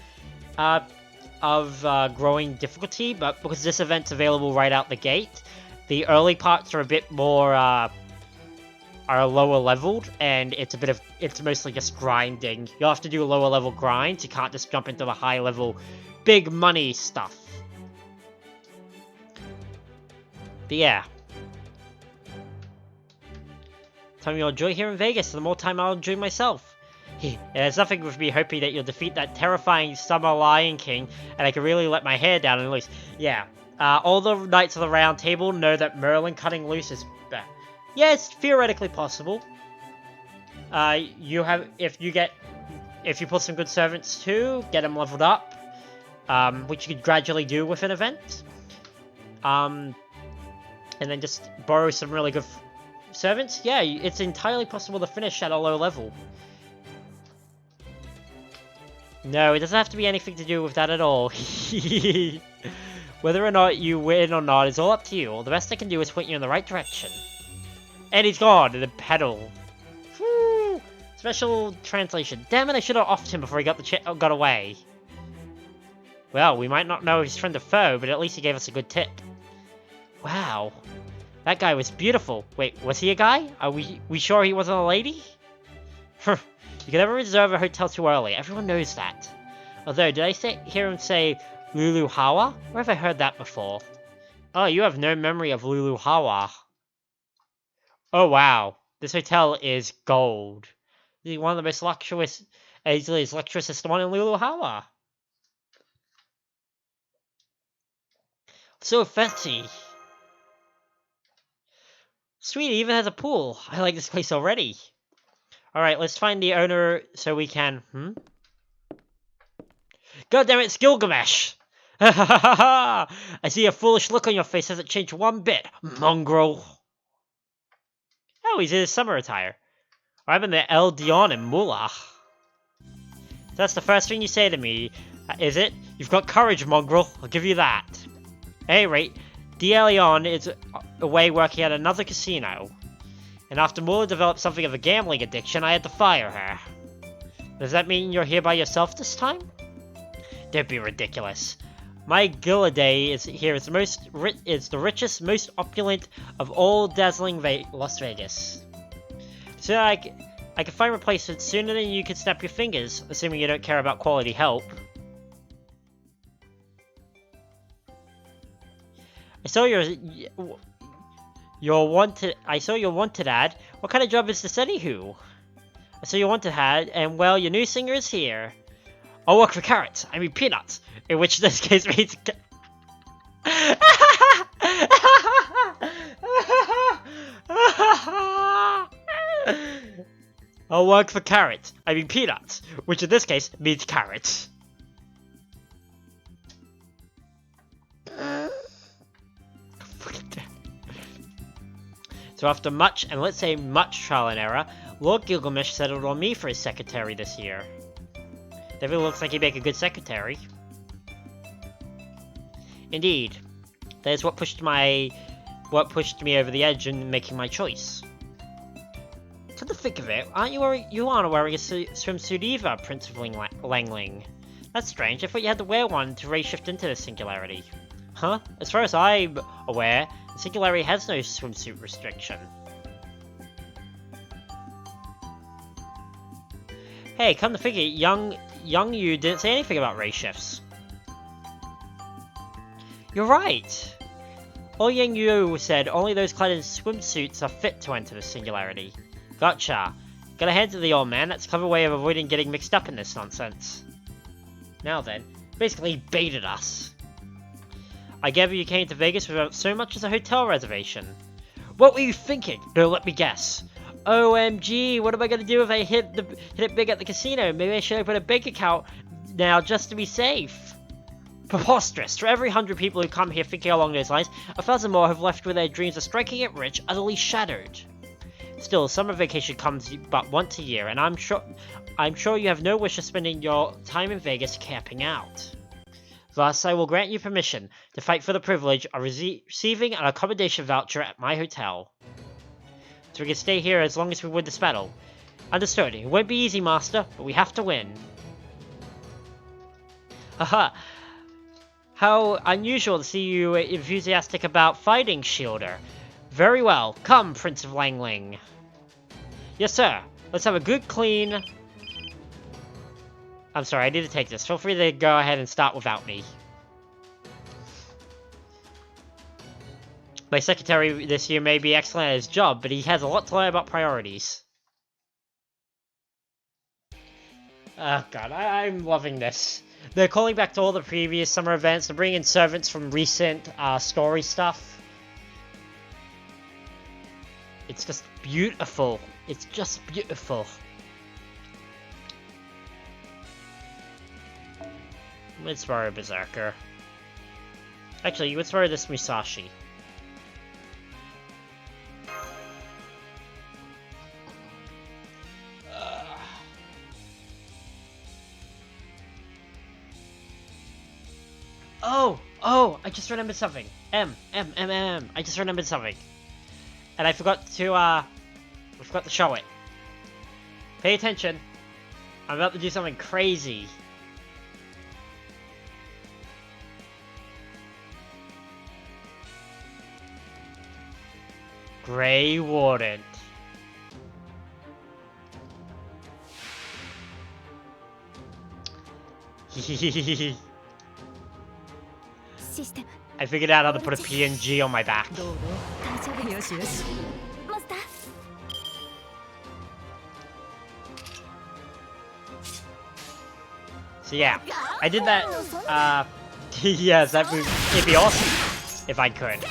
S1: difficulty, but because this event's available right out the gate, the early parts are a bit more, are lower leveled, and it's mostly just grinding. You'll have to do lower level grinds, you can't just jump into the high level, big money stuff. But yeah. The time you'll enjoy here in Vegas, the more time I'll enjoy myself. There's nothing with me hoping that you'll defeat that terrifying summer Lion King, and I can really let my hair down and loose. Yeah, all the Knights of the Round Table know that Merlin cutting loose is bad. Yeah, it's theoretically possible. If you put some good servants too, get them leveled up, which you could gradually do with an event. And then just borrow some really good servants. Yeah, it's entirely possible to finish at a low level. No, it doesn't have to be anything to do with that at all. Whether or not you win or not is all up to you. All the best I can do is point you in the right direction. And he's gone in the pedal. Woo! Special translation. Damn it, I should have offed him before he got away. Well, we might not know if he's friend or foe, but at least he gave us a good tip. Wow. That guy was beautiful. Wait, was he a guy? Are we sure he wasn't a lady? You can never reserve a hotel too early. Everyone knows that. Although, did I hear him say Lulu Hawa? Where have I heard that before? Oh, you have no memory of Lulu Hawa. Oh, wow. This hotel is gold. This is one of the most luxurious, easily as luxurious as the one in Lulu Hawa. So fancy. Sweet, it even has a pool. I like this place already. Alright, let's find the owner so we can... God damn it, it's Gilgamesh! I see a foolish look on your face. Hasn't changed one bit, mongrel. Oh, he's in his summer attire. I'm in the El Dion and Mullah. That's the first thing you say to me, is it? You've got courage, mongrel. I'll give you that. At any rate, DeLeon is away working at another casino. And after Mullah developed something of a gambling addiction, I had to fire her. Does that mean you're here by yourself this time? Don't be ridiculous. My Gilead is here is the richest, most opulent of all dazzling Las Vegas. So I can find replacements sooner than you can snap your fingers, assuming you don't care about quality help. I saw your wanted ad. What kind of job is this anywho? I saw your wanted ad, and well, your new singer is here. I'll work for carrots. I mean peanuts. In which this case means... I'll work for carrots. I mean peanuts. Which in this case means carrots. So after much, and let's say much trial and error, Lord Gilgamesh settled on me for his secretary this year. Definitely looks like he'd make a good secretary. Indeed. That is what pushed me over the edge in making my choice. Come to think of it, you aren't wearing a swimsuit either, Prince of Langling. That's strange, I thought you had to wear one to ray shift into the singularity. Huh? As far as I'm aware, the singularity has no swimsuit restriction. Hey, come to figure, young you didn't say anything about ray shifts. You're right. All Yang Yu said only those clad in swimsuits are fit to enter the singularity. Gotcha. Gotta hand to the old man, that's a clever way of avoiding getting mixed up in this nonsense. Now then, basically he baited us. I gather you came to Vegas without so much as a hotel reservation. What were you thinking? No, let me guess. OMG, what am I gonna do if I hit it big at the casino? Maybe I should open a bank account now just to be safe. Preposterous. For every 100 people who come here thinking along those lines, 1,000 more have left with their dreams of striking it rich, utterly shattered. Still, summer vacation comes but once a year, and I'm sure you have no wish of spending your time in Vegas camping out. Thus, I will grant you permission to fight for the privilege of receiving an accommodation voucher at my hotel. So we can stay here as long as we win this battle. Understood. It won't be easy, Master, but we have to win. Haha. How unusual to see you enthusiastic about fighting, Shielder. Very well. Come, Prince of Langling. Yes, sir. Let's have a good clean... I'm sorry, I need to take this. Feel free to go ahead and start without me. My secretary this year may be excellent at his job, but he has a lot to learn about priorities. Oh god, I'm loving this. They're calling back to all the previous summer events. They're bringing in servants from recent story stuff. It's just beautiful. It's just beautiful. Let's borrow Berserker. Actually, let's borrow this Musashi. Oh! I just remembered something. I just remembered something. And I forgot to show it. Pay attention. I'm about to do something crazy. Grey Warden. I figured out how to put a PNG on my back. So yeah, I did that, yes, that would, it'd be awesome if I could.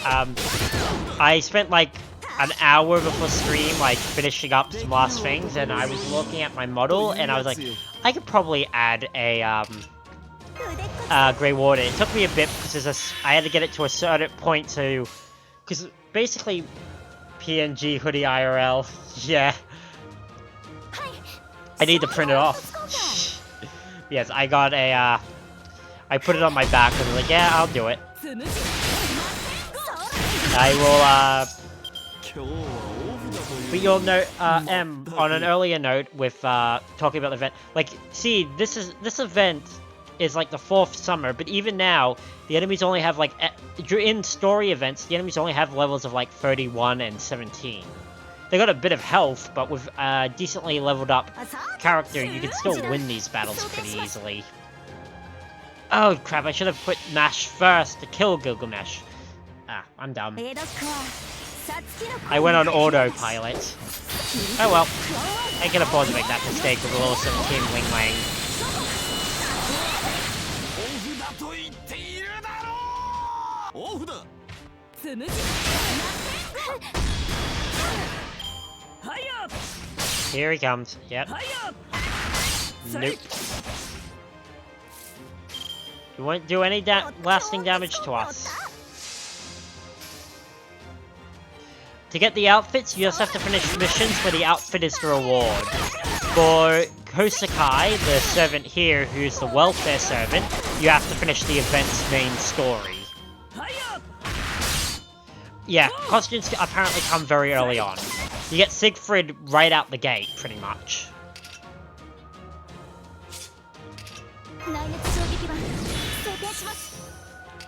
S1: I spent like an hour before stream, like, finishing up some last things, and I was looking at my model, and I was like, I could probably add a, Grey Warden. It took me a bit, because I had to get it to a certain point to, because basically, PNG hoodie IRL, yeah. I need to print it off. Yes, I got a, I put it on my back, and I was like, yeah, I'll do it. I will, but you'll note, on an earlier note with, talking about the event, like, see, this event is like the 4th summer, but even now, the enemies only have, like, in story events, the enemies only have levels of, like, 31 and 17. They got a bit of health, but with a decently leveled up character, you can still win these battles pretty easily. Oh crap, I should have put Mash first to kill Gilgamesh. Ah, I'm dumb. I went on autopilot. Oh well. I can afford to make that mistake with a little 17 Wing Lang. Here he comes. Yep. Nope. You won't do any lasting damage to us. To get the outfits, you just have to finish missions where the outfit is the reward. For Kosakai, the servant here, who's the welfare servant, you have to finish the event's main story. Yeah, costumes apparently come very early on. You get Siegfried right out the gate, pretty much.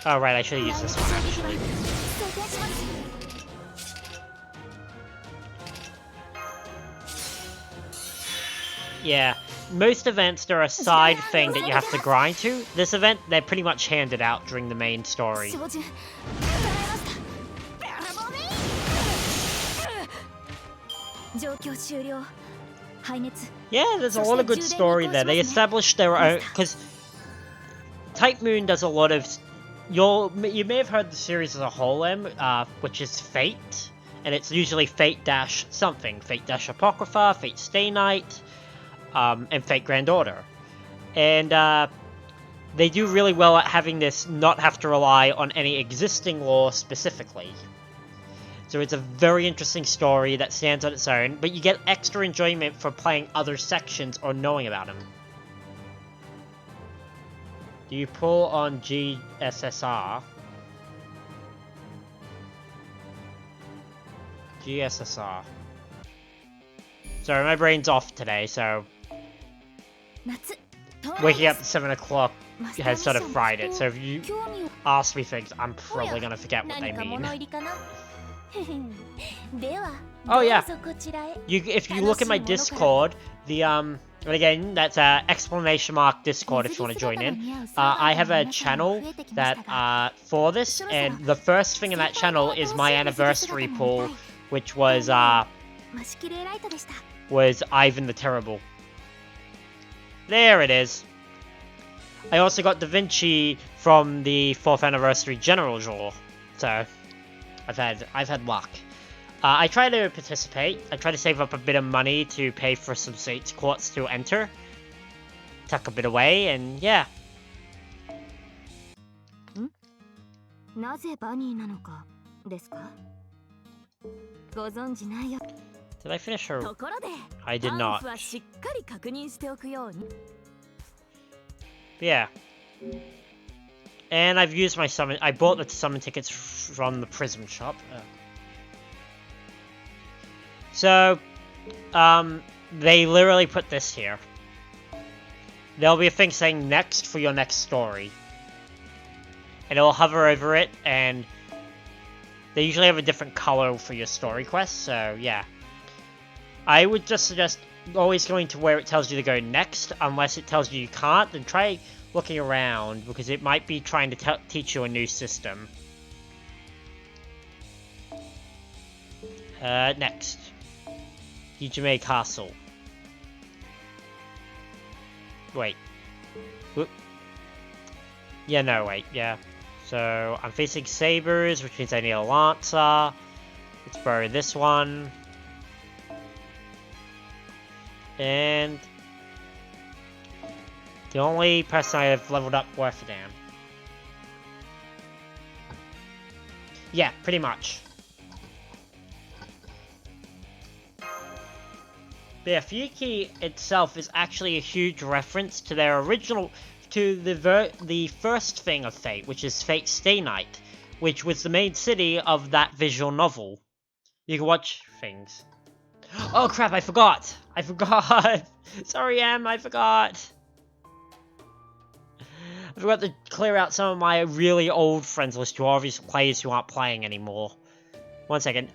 S1: Oh right, I should have used this one actually. Yeah, most events there are a side thing that you have to grind to. This event, they're pretty much handed out during the main story. Yeah, there's a lot of good story there. They established their own, because Type Moon does a lot of... You may have heard the series as a whole, which is Fate, and it's usually Fate-something. Fate-Apocrypha, Fate Stay Night, and Fate Grand Order. And they do really well at having this not have to rely on any existing lore specifically. So it's a very interesting story that stands on its own, but you get extra enjoyment for playing other sections or knowing about them. Do you pull on GSSR? GSSR. Sorry, my brain's off today, so... Waking up at 7 o'clock has sort of fried it, so if you ask me things, I'm probably gonna forget what they mean. Oh yeah, if you look at my Discord, and again, that's exclamation mark Discord if you want to join in. I have a channel that for this, and the first thing in that channel is my anniversary pool, which was Ivan the Terrible. There it is. I also got Da Vinci from the 4th anniversary general draw, so I've had luck. I try to participate. I try to save up a bit of money to pay for some Saints Courts to enter. Tuck a bit away, and yeah. Did I finish her? I did not. Yeah. And I've used my summon. I bought the summon tickets from the Prism shop. So, they literally put this here. There'll be a thing saying next for your next story. And it'll hover over it, and they usually have a different color for your story quest, so yeah. I would just suggest always going to where it tells you to go next, unless it tells you can't, then try looking around, because it might be trying to teach you a new system. Next. Hijime Castle. Wait. Whoop. Yeah, no, wait, yeah. So, I'm facing sabers, which means I need a lancer. Let's borrow this one. And the only person I have leveled up worth a damn. Yeah, pretty much. But yeah, Fuyuki itself is actually a huge reference to their original, to the first thing of Fate, which is Fate Stay Night, which was the main city of that visual novel. You can watch things. Oh crap, I forgot! I forgot! Sorry, Em, I forgot! I forgot to clear out some of my really old friends list who are obviously players who aren't playing anymore. One second.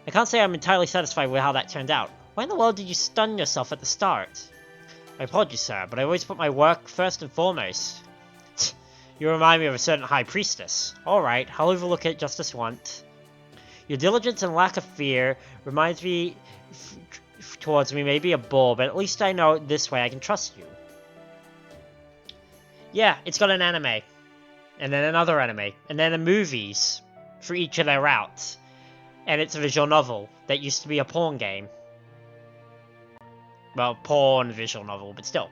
S1: I can't say I'm entirely satisfied with how that turned out. Why in the world did you stun yourself at the start? My apologies, sir, but I always put my work first and foremost. You remind me of a certain high priestess. Alright, I'll overlook it just this once. Your diligence and lack of fear reminds me towards me may be a bore, but at least I know this way I can trust you. Yeah, it's got an anime. And then another anime. And then the movies for each of their routes. And it's a visual novel that used to be a porn game. Well, porn visual novel, but still.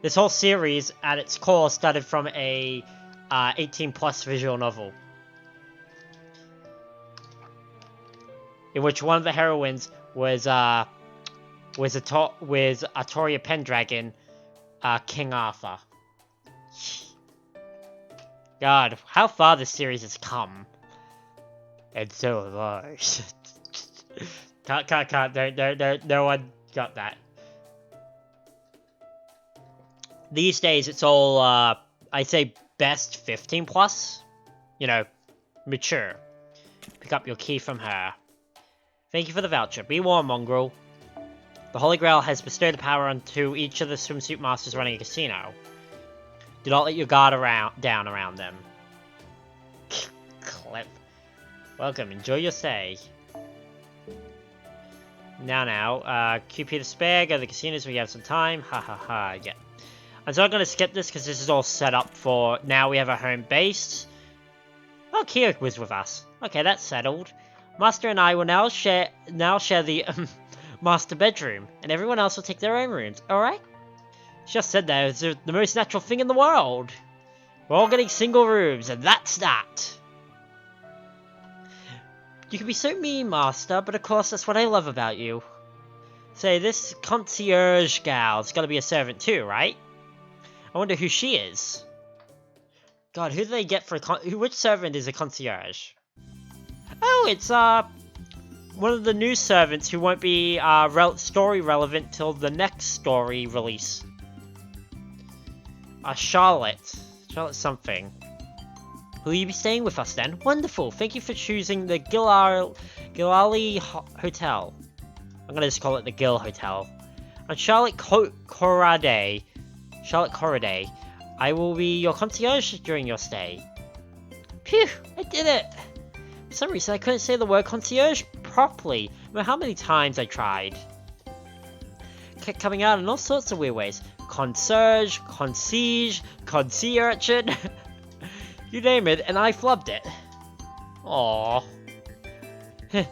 S1: This whole series, at its core, started from a 18+ visual novel. In which one of the heroines was Artoria Pendragon, King Arthur. God, how far this series has come. And so have I. Can't. No one got that. These days, it's all, I'd say best 15+. You know, mature. Pick up your key from her. Thank you for the voucher. Be warned, mongrel. The Holy Grail has bestowed the power onto each of the swimsuit masters running a casino. Do not let your guard down around them. Clip. Welcome, enjoy your stay. Now, queue Peter Spare, go to the casinos when you have some time. Ha ha ha, yeah. I'm not going to skip this because this is all set up for now we have a home base. Oh, Kyo was with us. Okay, that's settled. Master and I will now share the master bedroom, and everyone else will take their own rooms, alright? Just said that, it's the most natural thing in the world. We're all getting single rooms, and that's that. You can be so mean, Master, but of course that's what I love about you. Say, this concierge gal's gotta be a servant too, right? I wonder who she is. God, who do they get for which servant is a concierge? Oh, it's, one of the new servants who won't be, story relevant till the next story release. Charlotte. Charlotte something. Will you be staying with us then? Wonderful! Thank you for choosing the Gilali Hotel. I'm gonna just call it the Gil Hotel. And Charlotte Corrade. Charlotte Corrade. I will be your concierge during your stay. Phew! I did it! For some reason I couldn't say the word concierge properly. No matter how many times I tried. Kept coming out in all sorts of weird ways. Concierge, concierge, concierge. You name it, and I flubbed it. Aww.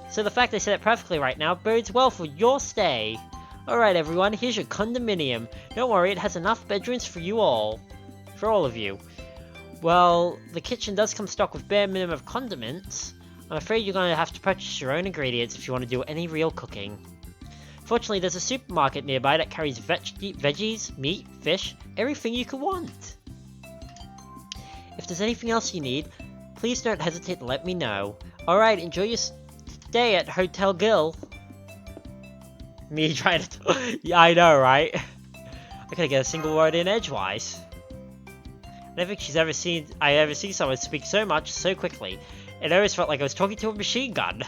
S1: So the fact I said it perfectly right now bodes well for your stay. Alright everyone, here's your condominium. Don't worry, it has enough bedrooms for you all. For all of you. Well, the kitchen does come stocked with bare minimum of condiments. I'm afraid you're going to have to purchase your own ingredients if you want to do any real cooking. Fortunately, there's a supermarket nearby that carries veggies, meat, fish, everything you could want. If there's anything else you need, please don't hesitate to let me know. Alright, enjoy your stay at Hotel Gil. Me trying to... Yeah, I know, right? I couldn't get a single word in edgewise. I don't think I ever seen someone speak so much so quickly. It always felt like I was talking to a machine gun.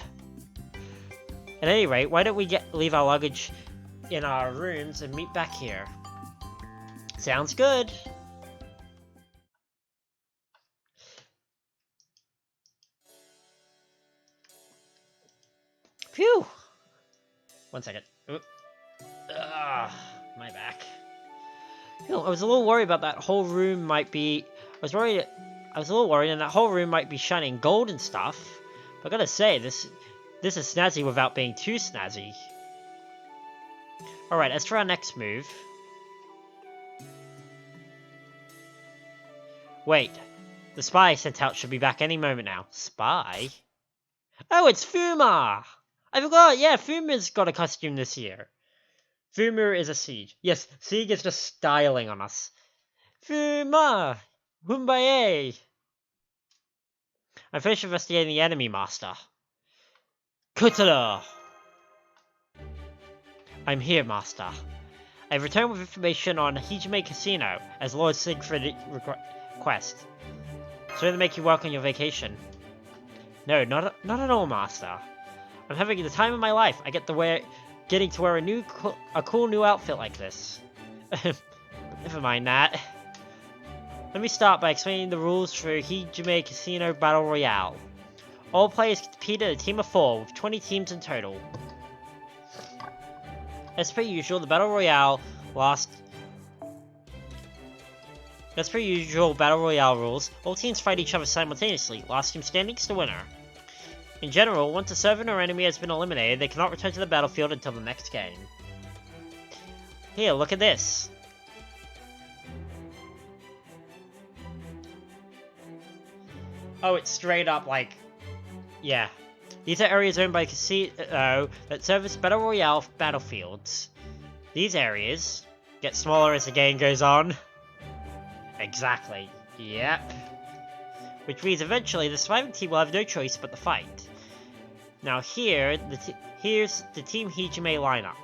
S1: At any rate, why don't we leave our luggage in our rooms and meet back here? Sounds good. Phew. 1 second. My back. Phew, I was a little worried about that whole room might be... I was a little worried and that whole room might be shining gold and stuff. But I gotta say, this is snazzy without being too snazzy. Alright, as for our next move... Wait, the spy I sent out should be back any moment now. Spy? Oh, it's Fuma! I forgot, yeah, Fuma's got a costume this year. Fuma is a siege. Yes, Siege is just styling on us. Fuma! Humbaye! I finished investigating the enemy, Master. Kutara! I'm here, Master. I've returned with information on Hijime Casino, as Lord Siegfried request. Sorry to make you work on your vacation. No, not at all, Master. I'm having the time of my life. I getting to wear a cool new outfit like this. Never mind that. Let me start by explaining the rules for Hijime Casino Battle Royale. All players compete in a team of 4, with 20 teams in total. As per usual, the Battle Royale rules, all teams fight each other simultaneously, last team standing is the winner. In general, once a servant or enemy has been eliminated, they cannot return to the battlefield until the next game. Here, look at this. Oh, it's straight up like... Yeah. These are areas owned by Casino that service Battle Royale battlefields. These areas get smaller as the game goes on. Exactly. Yep. Which means eventually the surviving team will have no choice but to fight. Now here's the Team Hijime lineup.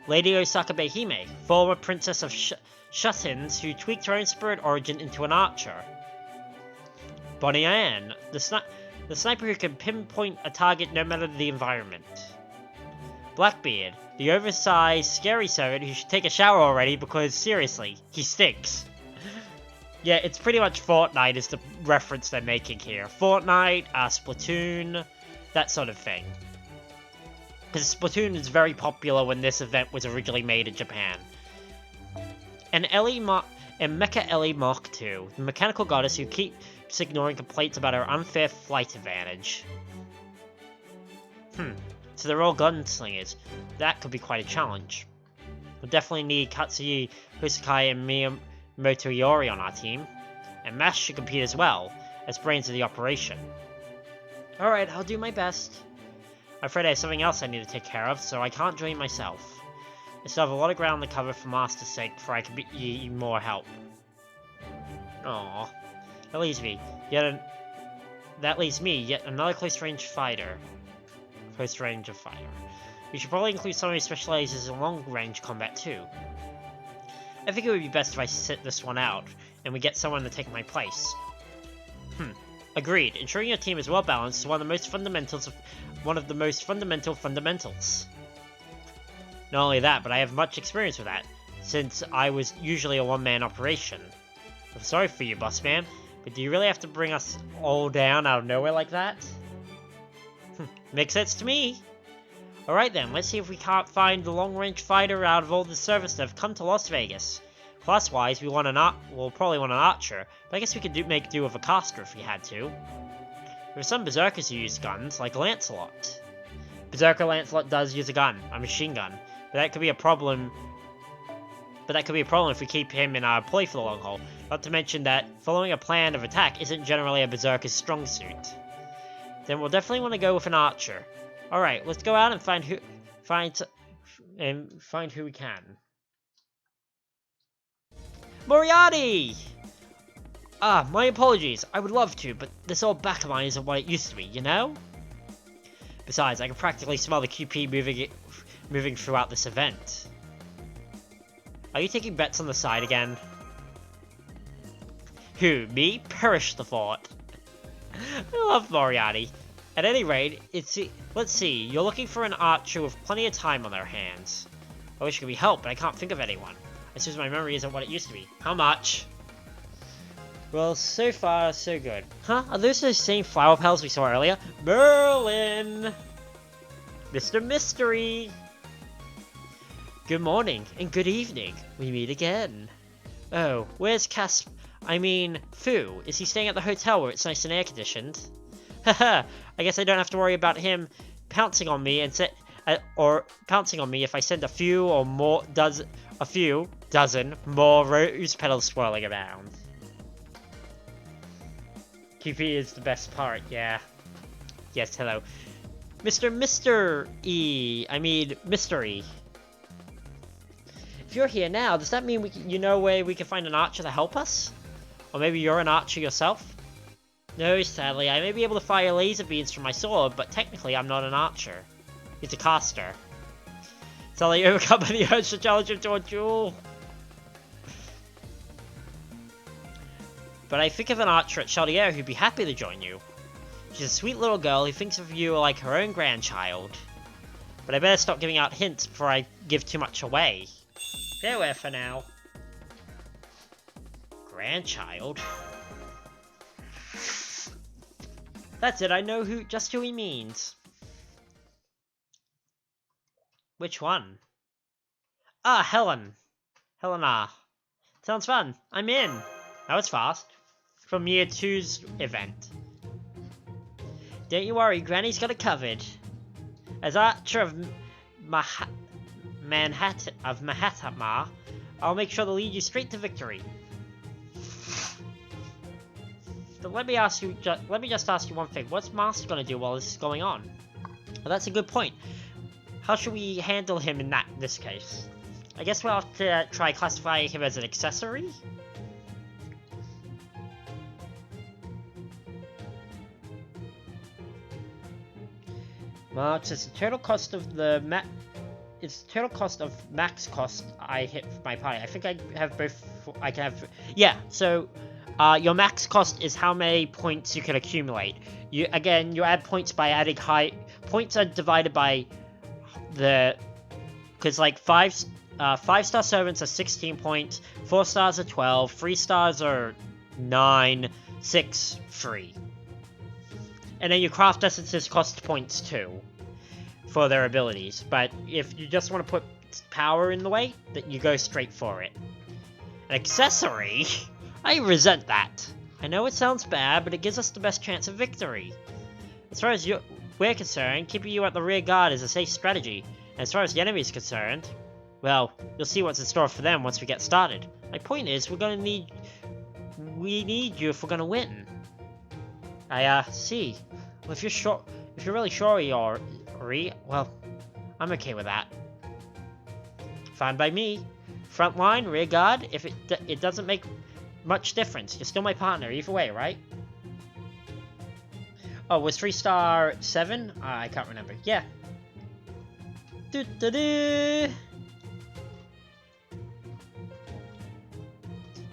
S1: Lady Osaka Behime, former princess of Shuttins who tweaked her own spirit origin into an archer. Bonnie Ann, the sniper who can pinpoint a target no matter the environment. Blackbeard, the oversized, scary servant who should take a shower already because, seriously, he stinks. Yeah, it's pretty much Fortnite is the reference they're making here. Fortnite, Splatoon, that sort of thing. Because Splatoon is very popular when this event was originally made in Japan. And Mecha Ellie Mark II, the mechanical goddess who keeps ignoring complaints about her unfair flight advantage. So they're all gunslingers. That could be quite a challenge. We'll definitely need Katsuyi, Hosakai, and Miyamoto Iori on our team. And Mash should compete as well, as brains of the operation. Alright, I'll do my best. I'm afraid I have something else I need to take care of, so I can't join myself. I still have a lot of ground to cover for Master's sake before I can be more help. Aww. That leaves me yet another close range fighter. We should probably include someone who specializes in long range combat too. I think it would be best if I sit this one out, and we get someone to take my place. Agreed. Ensuring your team is well balanced is one of the most fundamental fundamentals. Not only that, but I have much experience with that, since I was usually a one-man operation. I'm sorry for you, boss man, but do you really have to bring us all down out of nowhere like that? Makes sense to me. Alright then, let's see if we can't find the long-range fighter out of all the service that have come to Las Vegas. Class-wise, we'll probably want an archer, but I guess we could make do with a caster if we had to. There are some berserkers who use guns, like Lancelot. Berserker Lancelot does use a machine gun, but that could be a problem. If we keep him in our play for the long haul. Not to mention that following a plan of attack isn't generally a berserker's strong suit. Then we'll definitely want to go with an archer. Alright, let's go out and find who we can. Moriarty! My apologies. I would love to, but this old back of mine isn't what it used to be, you know? Besides, I can practically smell the QP moving throughout this event. Are you taking bets on the side again? Who, me? Perish the thought. I love Moriarty. At any rate, let's see, you're looking for an archer with plenty of time on their hands. I wish it could be helped, but I can't think of anyone. I suppose my memory isn't what it used to be. How much? Well, so far, so good. Huh? Are those the same flower petals we saw earlier? Merlin! Mr. Mystery! Good morning, and good evening. We meet again. Oh, where's Fu? Is he staying at the hotel where it's nice and air-conditioned? Haha, I guess I don't have to worry about him pouncing on me pouncing on me if I send a few dozen more rose petals swirling around. QP is the best part, yeah. Yes, hello. Mystery. If you're here now, does that mean you know where we can find an archer to help us? Or maybe you're an archer yourself? No, sadly, I may be able to fire laser beams from my sword, but technically I'm not an archer. He's a caster. So they overcome by the urge to challenge him to a duel. But I think of an archer at Chaudière who'd be happy to join you. She's a sweet little girl who thinks of you like her own grandchild. But I better stop giving out hints before I give too much away. Farewell for now. Grandchild? That's it, I know just who he means. Which one? Ah, Helena. Sounds fun. I'm in. That was fast. From year 2's event. Don't you worry, Granny's got it covered. As Archer of Mahatma, I'll make sure to lead you straight to victory. But let me just ask you one thing. What's Master gonna do while this is going on? Well, that's a good point. How should we handle him in this case? I guess we'll have to try classifying him as an accessory? Marx, it's the total cost of max cost I hit for my party. I think I have both. I can have. Yeah. So, your max cost is how many points you can accumulate. You add points by adding points are divided by because like 5-star servants are 16 points, 4 stars are 12, 3 stars are 9, 6 free. And then your craft essences cost points too for their abilities. But if you just want to put power in the way, that you go straight for it. An accessory? I resent that. I know it sounds bad, but it gives us the best chance of victory. As far as we're concerned, keeping you at the rear guard is a safe strategy. And as far as the enemy is concerned, well, you'll see what's in store for them once we get started. My point is, we need you if we're gonna win. I see. Well, if you're really sure you're well, I'm okay with that. Fine by me. Front line, rear guard, if it doesn't make much difference. You're still my partner either way, right? Oh, was 3-star 7? I can't remember. Yeah.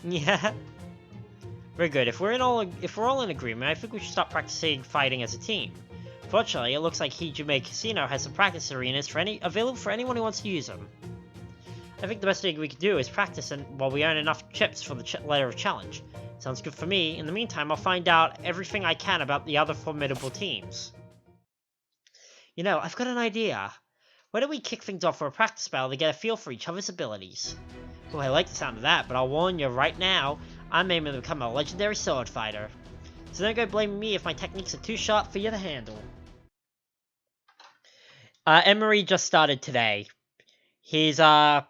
S1: Yeah. Very good. If we're all in agreement, I think we should start practicing fighting as a team. Fortunately, it looks like Hijime Casino has some practice arenas available for anyone who wants to use them. I think the best thing we could do is practice while we earn enough chips for the letter of challenge. Sounds good for me. In the meantime, I'll find out everything I can about the other formidable teams. You know, I've got an idea. Why don't we kick things off for a practice battle to get a feel for each other's abilities? Oh, I like the sound of that, but I'll warn you right now, I'm aiming to become a legendary sword fighter. So don't go blaming me if my techniques are too sharp for you to handle. Emery just started today. He's, Wizardly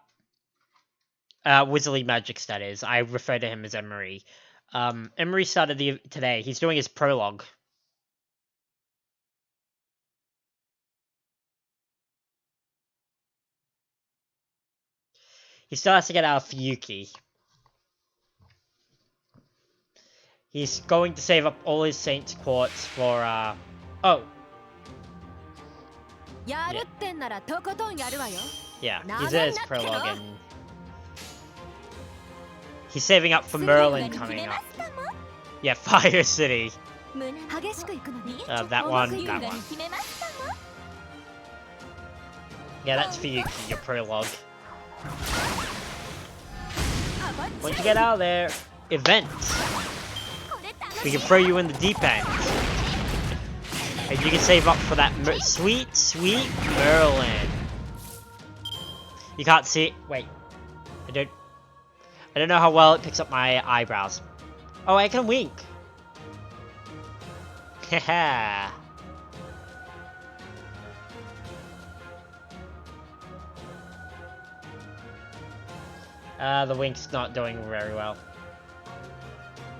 S1: Magics, that is. I refer to him as Emery. Emery started today. He's doing his prologue. He still has to get out of Fuyuki. He's going to save up all his Saints Quartz for, oh.
S2: やるってんならとことんやるわよ。
S1: Yeah, he's in his prologue and he's saving up for Merlin coming up. Yeah, Fire City.
S2: 激しくいくのに
S1: That one, that one. Yeah, that's for you, your prologue. Once you get out of there, events. We can throw you in the deep end. And you can save up for that sweet, sweet Merlin. You can't see it. Wait. I don't know how well it picks up my eyebrows. Oh, I can wink. Haha. The wink's not doing very well.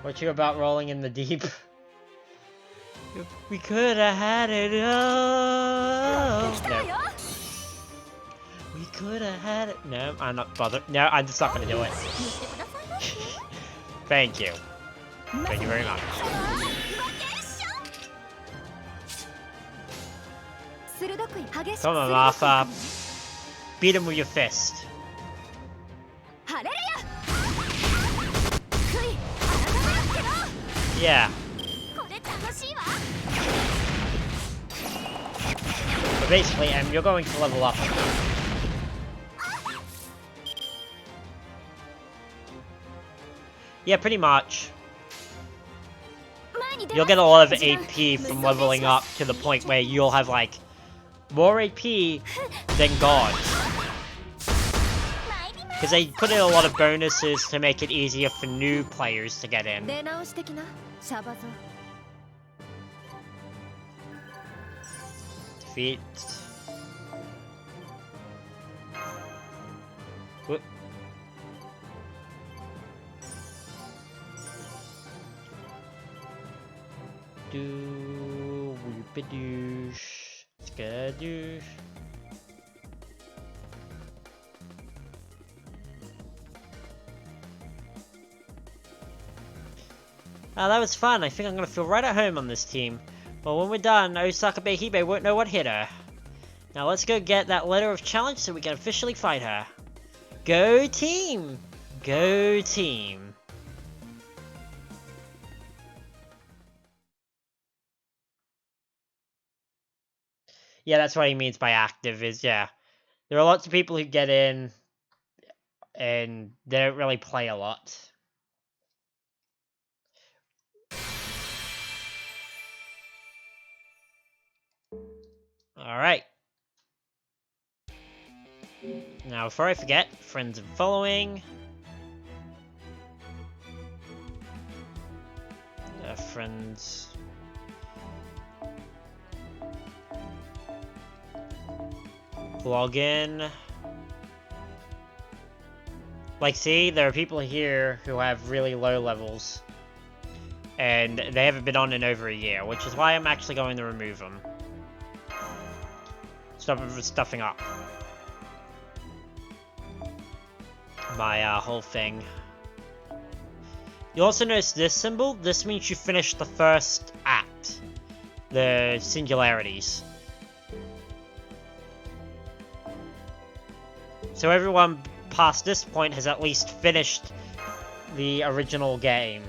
S1: What you about rolling in the deep? We could have had it all. No. We could have had it. No, I'm not bothered. No, I'm just not gonna do it. Thank you. Thank you very much. Come on, Martha. Beat him with your fist. Yeah. But basically, you're going to level up. Yeah, pretty much. You'll get a lot of AP from leveling up to the point where you'll have, like, more AP than God. Because they put in a lot of bonuses to make it easier for new players to get in. Defeat. Whoop. Whoop-a-doosh. Skadoosh. That was fun. I think I'm gonna feel right at home on this team. But when we're done, Osaka Behibe won't know what hit her. Now let's go get that letter of challenge so we can officially fight her. Go team! Go team! Yeah, that's what he means by active, is, yeah. There are lots of people who get in, and they don't really play a lot. Alright. Now, before I forget, friends and following. Friends. Log in. Like, see, there are people here who have really low levels. And they haven't been on in over a year, which is why I'm actually going to remove them. Stop it from stuffing up my whole thing. You also notice this symbol? This means you finished the first act. The singularities. So everyone past this point has at least finished the original game.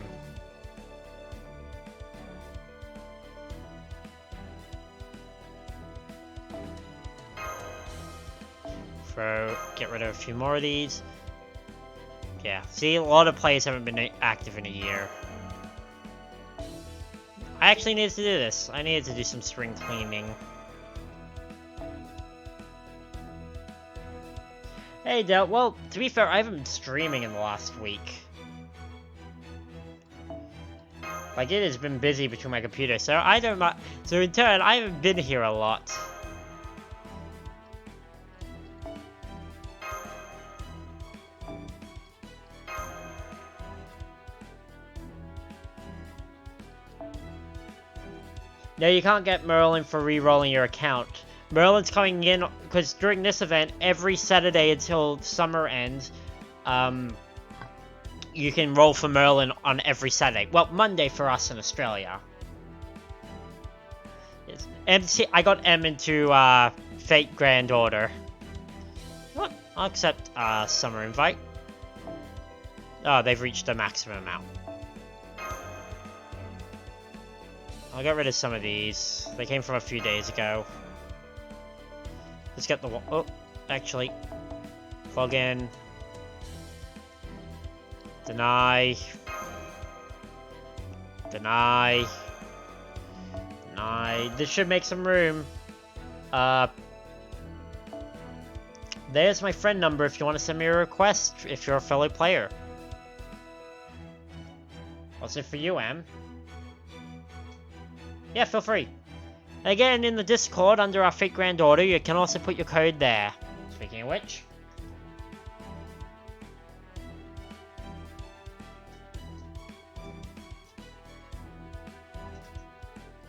S1: Get rid of a few more of these. Yeah, see, a lot of players haven't been active in a year. I actually needed to do this. I needed to do some spring cleaning. Hey, Del. Well, to be fair, I haven't been streaming in the last week. Like, it has been busy between my computer, so I don't. So in turn, I haven't been here a lot. No, you can't get Merlin for re-rolling your account. Merlin's coming in, because during this event, every Saturday until summer ends, you can roll for Merlin on every Saturday. Well, Monday for us in Australia. is. I got M into Fate Grand Order. What? I'll accept summer invite. Oh, they've reached the maximum amount. I'll get rid of some of these. They came from a few days ago. Let's get the oh, actually, plug in. Deny. Deny. Deny. This should make some room. There's my friend number if you want to send me a request if you're a fellow player. What's it for you, Em? Yeah, feel free. Again, in the Discord under our Fate Grand Order, you can also put your code there. Speaking of which.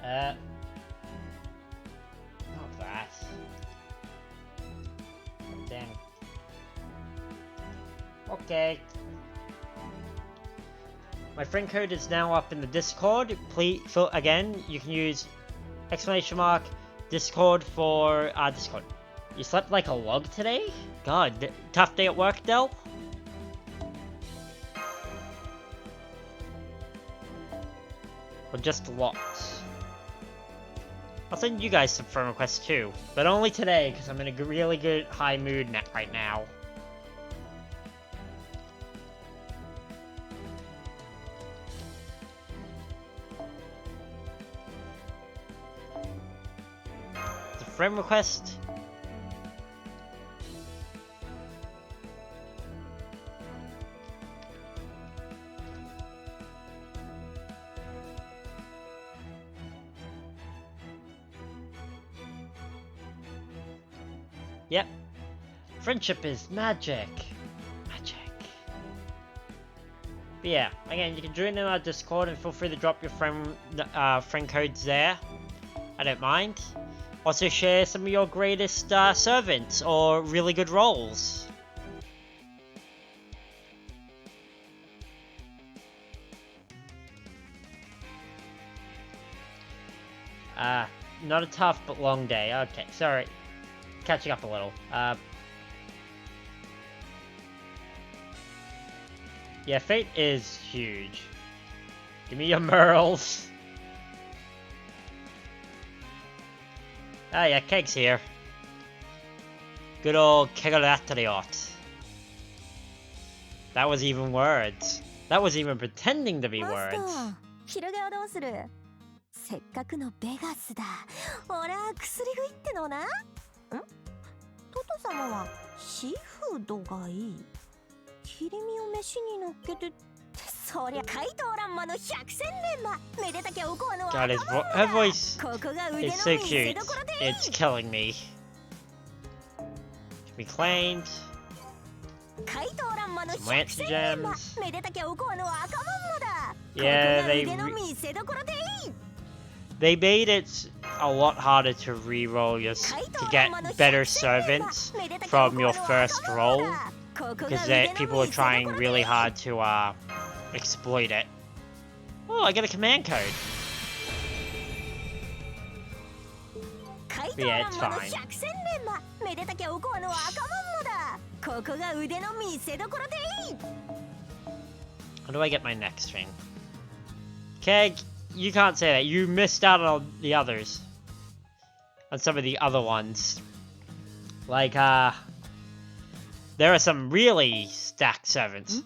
S1: Not that. Damn. Okay. My friend code is now up in the Discord. Please, again, you can use ! Discord for Discord. You slept like a log today? God, tough day at work, Del? Or just lots? I'll send you guys some friend requests too, but only today because I'm in a really good high mood right now. The friend request. Yep. Friendship is magic. Magic. But yeah, again, you can join in our Discord and feel free to drop your friend codes there. I don't mind. Also share some of your greatest servants or really good roles. Not a tough but long day. Okay, sorry. Catching up a little. Yeah, Fate is huge. Give me your Merles. Ah, yeah, Keg's here. Good old Kegalatriot. That was even words. That was even pretending to be words.
S2: 昼顔どうする？せっかくのベガスだ。俺は薬食いってのな。ん？トト様はシーフードがいい。切り身を飯に乗っけて。そりゃ怪盗乱魔の百戦錬磨。めでたきゃおこわの
S1: God, her voice is so cute. It's killing me. Should be claimed. Some Lancer gems. Yeah, they made it a lot harder to re-roll to get better servants from your first roll, because people are trying really hard to exploit it. Oh, I get a command code. But yeah, it's fine. How do I get my next thing? Keg, you can't say that. You missed out on the others. On some of the other ones. Like, there are some really stacked servants.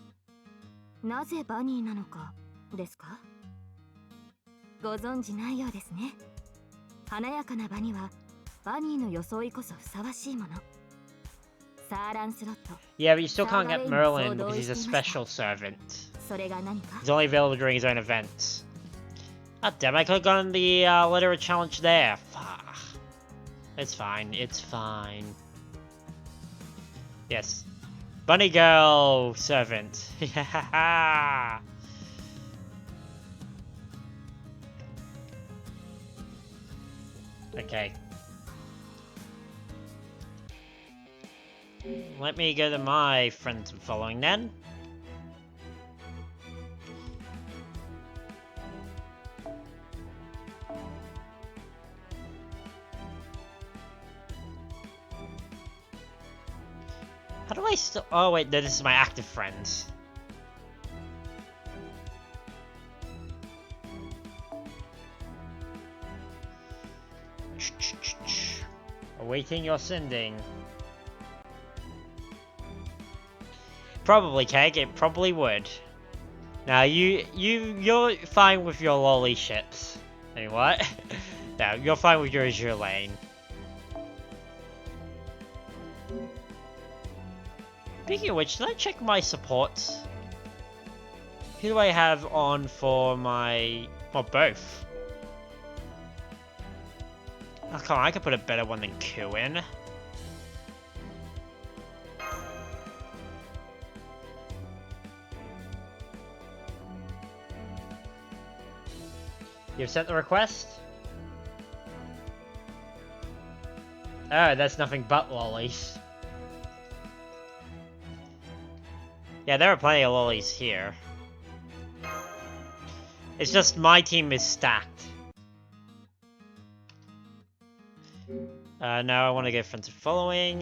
S2: なぜバニーなのかですか？ご存知ないようですね。華やかな場にはバニーの装いこそふさわしいもの。サーランスロット。
S1: Yeah, but you still can't get Merlin because he's a special servant.
S2: それが何か？
S1: He's only available during his own events. Ah, damn, I could have gotten the literary challenge there. Fuck. It's fine, it's fine. Yes. Bunny girl servant. Yeah. Okay. Let me go to my friends and following then. How do I still... Oh, wait, no, this is my active friends. Awaiting your sending. Probably, Keg, it probably would. Now, you're fine with your lolly ships. I mean, what? No, you're fine with your Azure lane. Speaking of which, did I check my supports? Who do I have on for my... Well, both. Oh, come on, I could put a better one than Q in. You've sent the request? Oh, that's nothing but lollies. Yeah, there are plenty of lollies here. It's just my team is stacked. Now I want to go friends and following.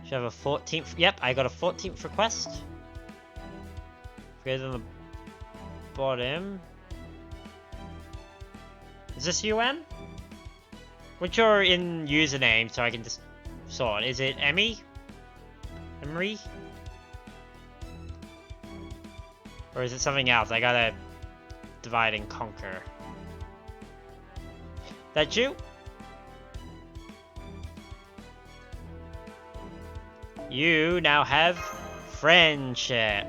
S1: Should have a 14th. Yep, I got a 14th request. Go to the bottom. Is this UN? What's your in username so I can just sort? Is it Emmy? Emery? Or is it something else? I gotta divide and conquer. That you? You now have friendship.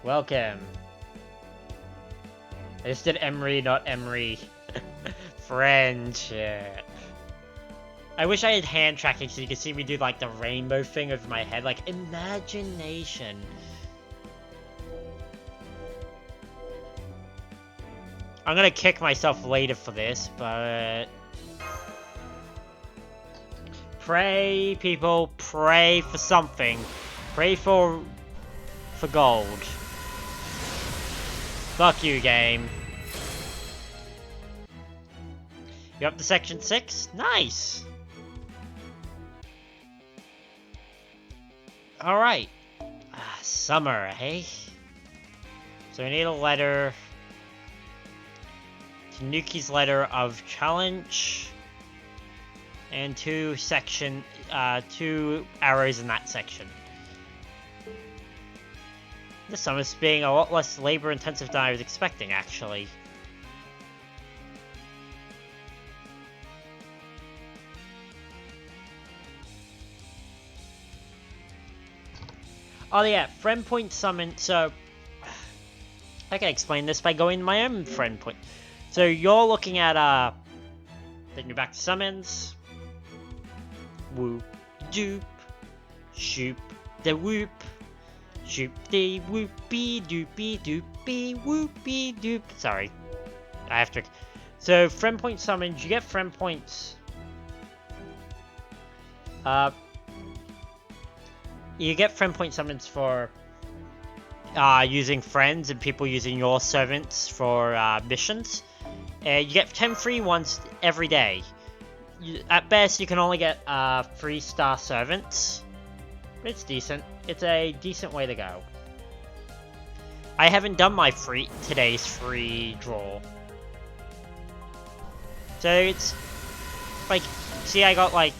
S1: Welcome. I just did Emery, not Emery. Friendship. I wish I had hand tracking so you could see me do like the rainbow thing over my head. Like, imagination. I'm gonna kick myself later for this, but... Pray, people. Pray for something. Pray for gold. Fuck you, game. You up to section 6? Nice! Alright. Summer, eh? So we need a letter. Tanuki's letter of challenge. And 2 arrows in that section. This summer's being a lot less labor-intensive than I was expecting, actually. Oh yeah, friend point summon, so... I can explain this by going to my own friend point. So you're looking at, then you're back to summons. Whoop, doop, shoop, the whoop. Shoop de whoopie doopie doopie whoopie doop. Sorry. I have to. So, friend point summons, you get friend points. You get friend point summons for using friends and people using your servants for missions. You get 10 free ones every day. At best, you can only get 3-star servants. But it's decent. It's a decent way to go. I haven't done my today's free draw. So it's like, see, I got like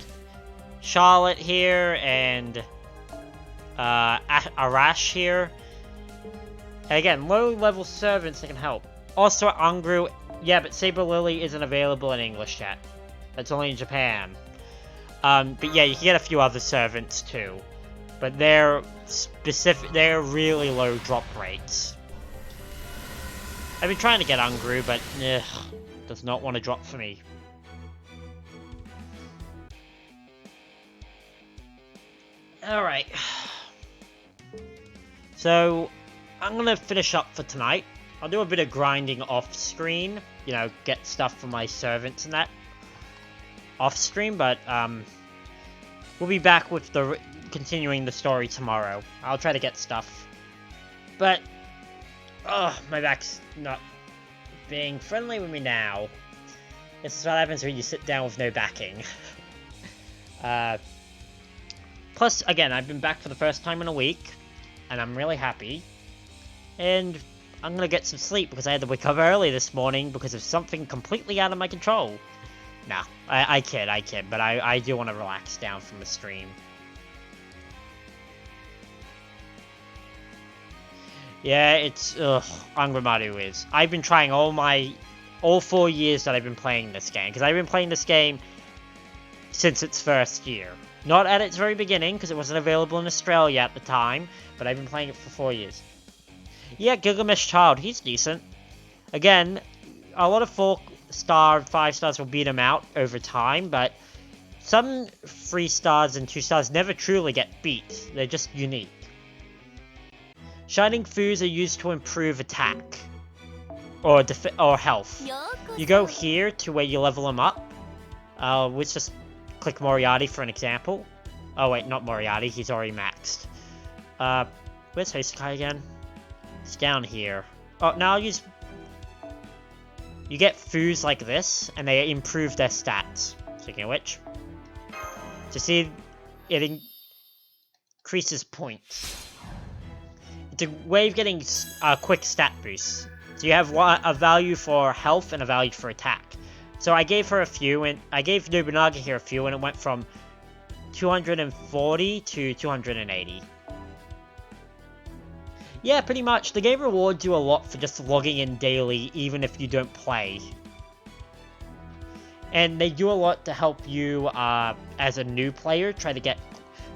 S1: Charlotte here and Arash here. And again, low-level servants that can help. Also, Angru, yeah, but Saber Lily isn't available in English yet. That's only in Japan. But yeah, you can get a few other servants too. But they're really low drop rates. I've been trying to get Angru, but does not want to drop for me. Alright. So, I'm gonna finish up for tonight. I'll do a bit of grinding off screen, you know, get stuff for my servants and that off stream, but we'll be back with continuing the story tomorrow. I'll try to get stuff. But my back's not being friendly with me now. This is what happens when you sit down with no backing. Plus, again, I've been back for the first time in a week, and I'm really happy. And I'm gonna get some sleep because I had to wake up early this morning because of something completely out of my control. Nah, I kid, but I do want to relax down from the stream. Yeah, it's, Angramadu is. I've been trying all 4 years that I've been playing this game, because I've been playing this game since its first year. Not at its very beginning, because it wasn't available in Australia at the time, but I've been playing it for 4 years. Yeah, Gilgamesh Child, he's decent. Again, a lot of 4-star, 5-stars will beat him out over time, but some 3-stars and 2-stars never truly get beat. They're just unique. Shining Foods are used to improve attack or health. You go here to where you level them up. Let's just click Moriarty for an example. Oh wait, not Moriarty, he's already maxed. Where's Heisekai again? It's down here. Oh, now I'll use... You get foods like this, and they improve their stats. Speaking of which, to see it increases points. It's a way of getting a quick stat boost. So you have a value for health and a value for attack. So I gave her a few, and I gave Nobunaga here a few, and it went from 240 to 280. Yeah, pretty much. The game rewards you a lot for just logging in daily, even if you don't play. And they do a lot to help you, as a new player, try to get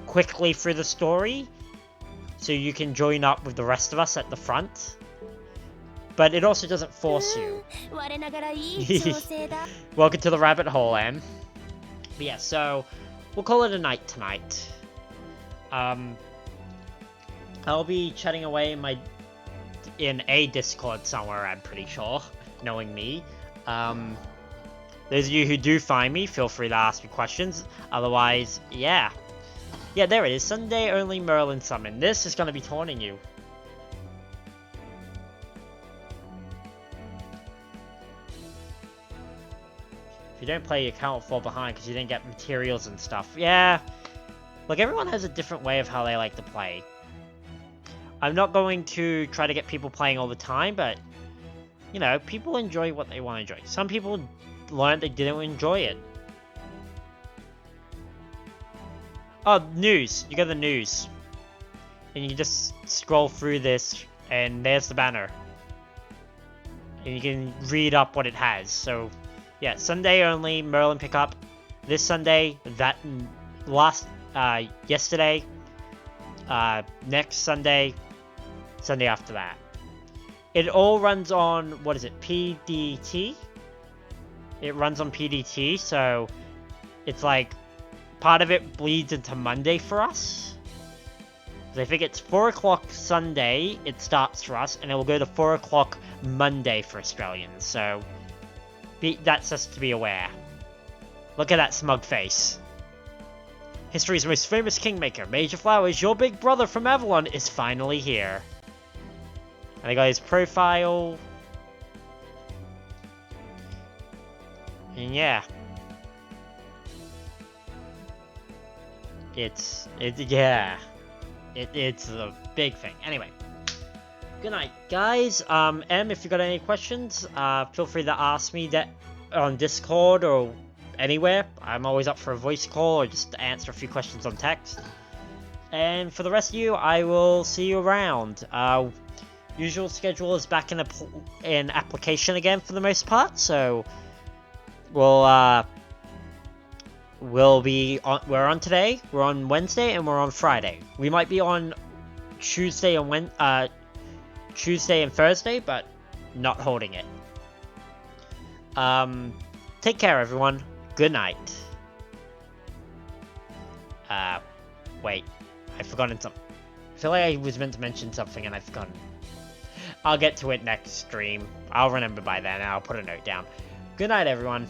S1: quickly through the story, so you can join up with the rest of us at the front. But it also doesn't force you. Welcome to the rabbit hole, Em. But yeah, so we'll call it a night tonight. I'll be chatting away in a Discord somewhere, I'm pretty sure, knowing me. Those of you who do find me, feel free to ask me questions. Otherwise, yeah. Yeah, there it is. Sunday only Merlin summon. This is going to be taunting you. If you don't play, your account will fall behind because you didn't get materials and stuff. Yeah. Look, everyone has a different way of how they like to play. I'm not going to try to get people playing all the time, but, you know, people enjoy what they want to enjoy. Some people learned they didn't enjoy it. Oh, news. You got the news. And you just scroll through this, and there's the banner. And you can read up what it has. So, yeah, Sunday only, Merlin pickup. This Sunday, yesterday, next Sunday, Sunday after that. It all runs on, what is it, PDT? It runs on PDT, so it's like, part of it bleeds into Monday for us. So I think it's 4 o'clock Sunday, it starts for us, and it will go to 4 o'clock Monday for Australians, so that's just to be aware. Look at that smug face. History's most famous kingmaker, Major Flowers, your big brother from Avalon, is finally here. And I got his profile. And yeah. It's a big thing. Anyway. Good night, guys. Em, if you got any questions, feel free to ask me that on Discord or anywhere. I'm always up for a voice call or just to answer a few questions on text. And for the rest of you, I will see you around. Usual schedule is back in application again for the most part, so we're on today, we're on Wednesday, and we're on Friday. We might be on Tuesday and Thursday, but not holding it. Take care, everyone. Good night. Wait, I've forgotten something. I feel like I was meant to mention something and I've forgotten. I'll get to it next stream. I'll remember by then and I'll put a note down. Good night, everyone.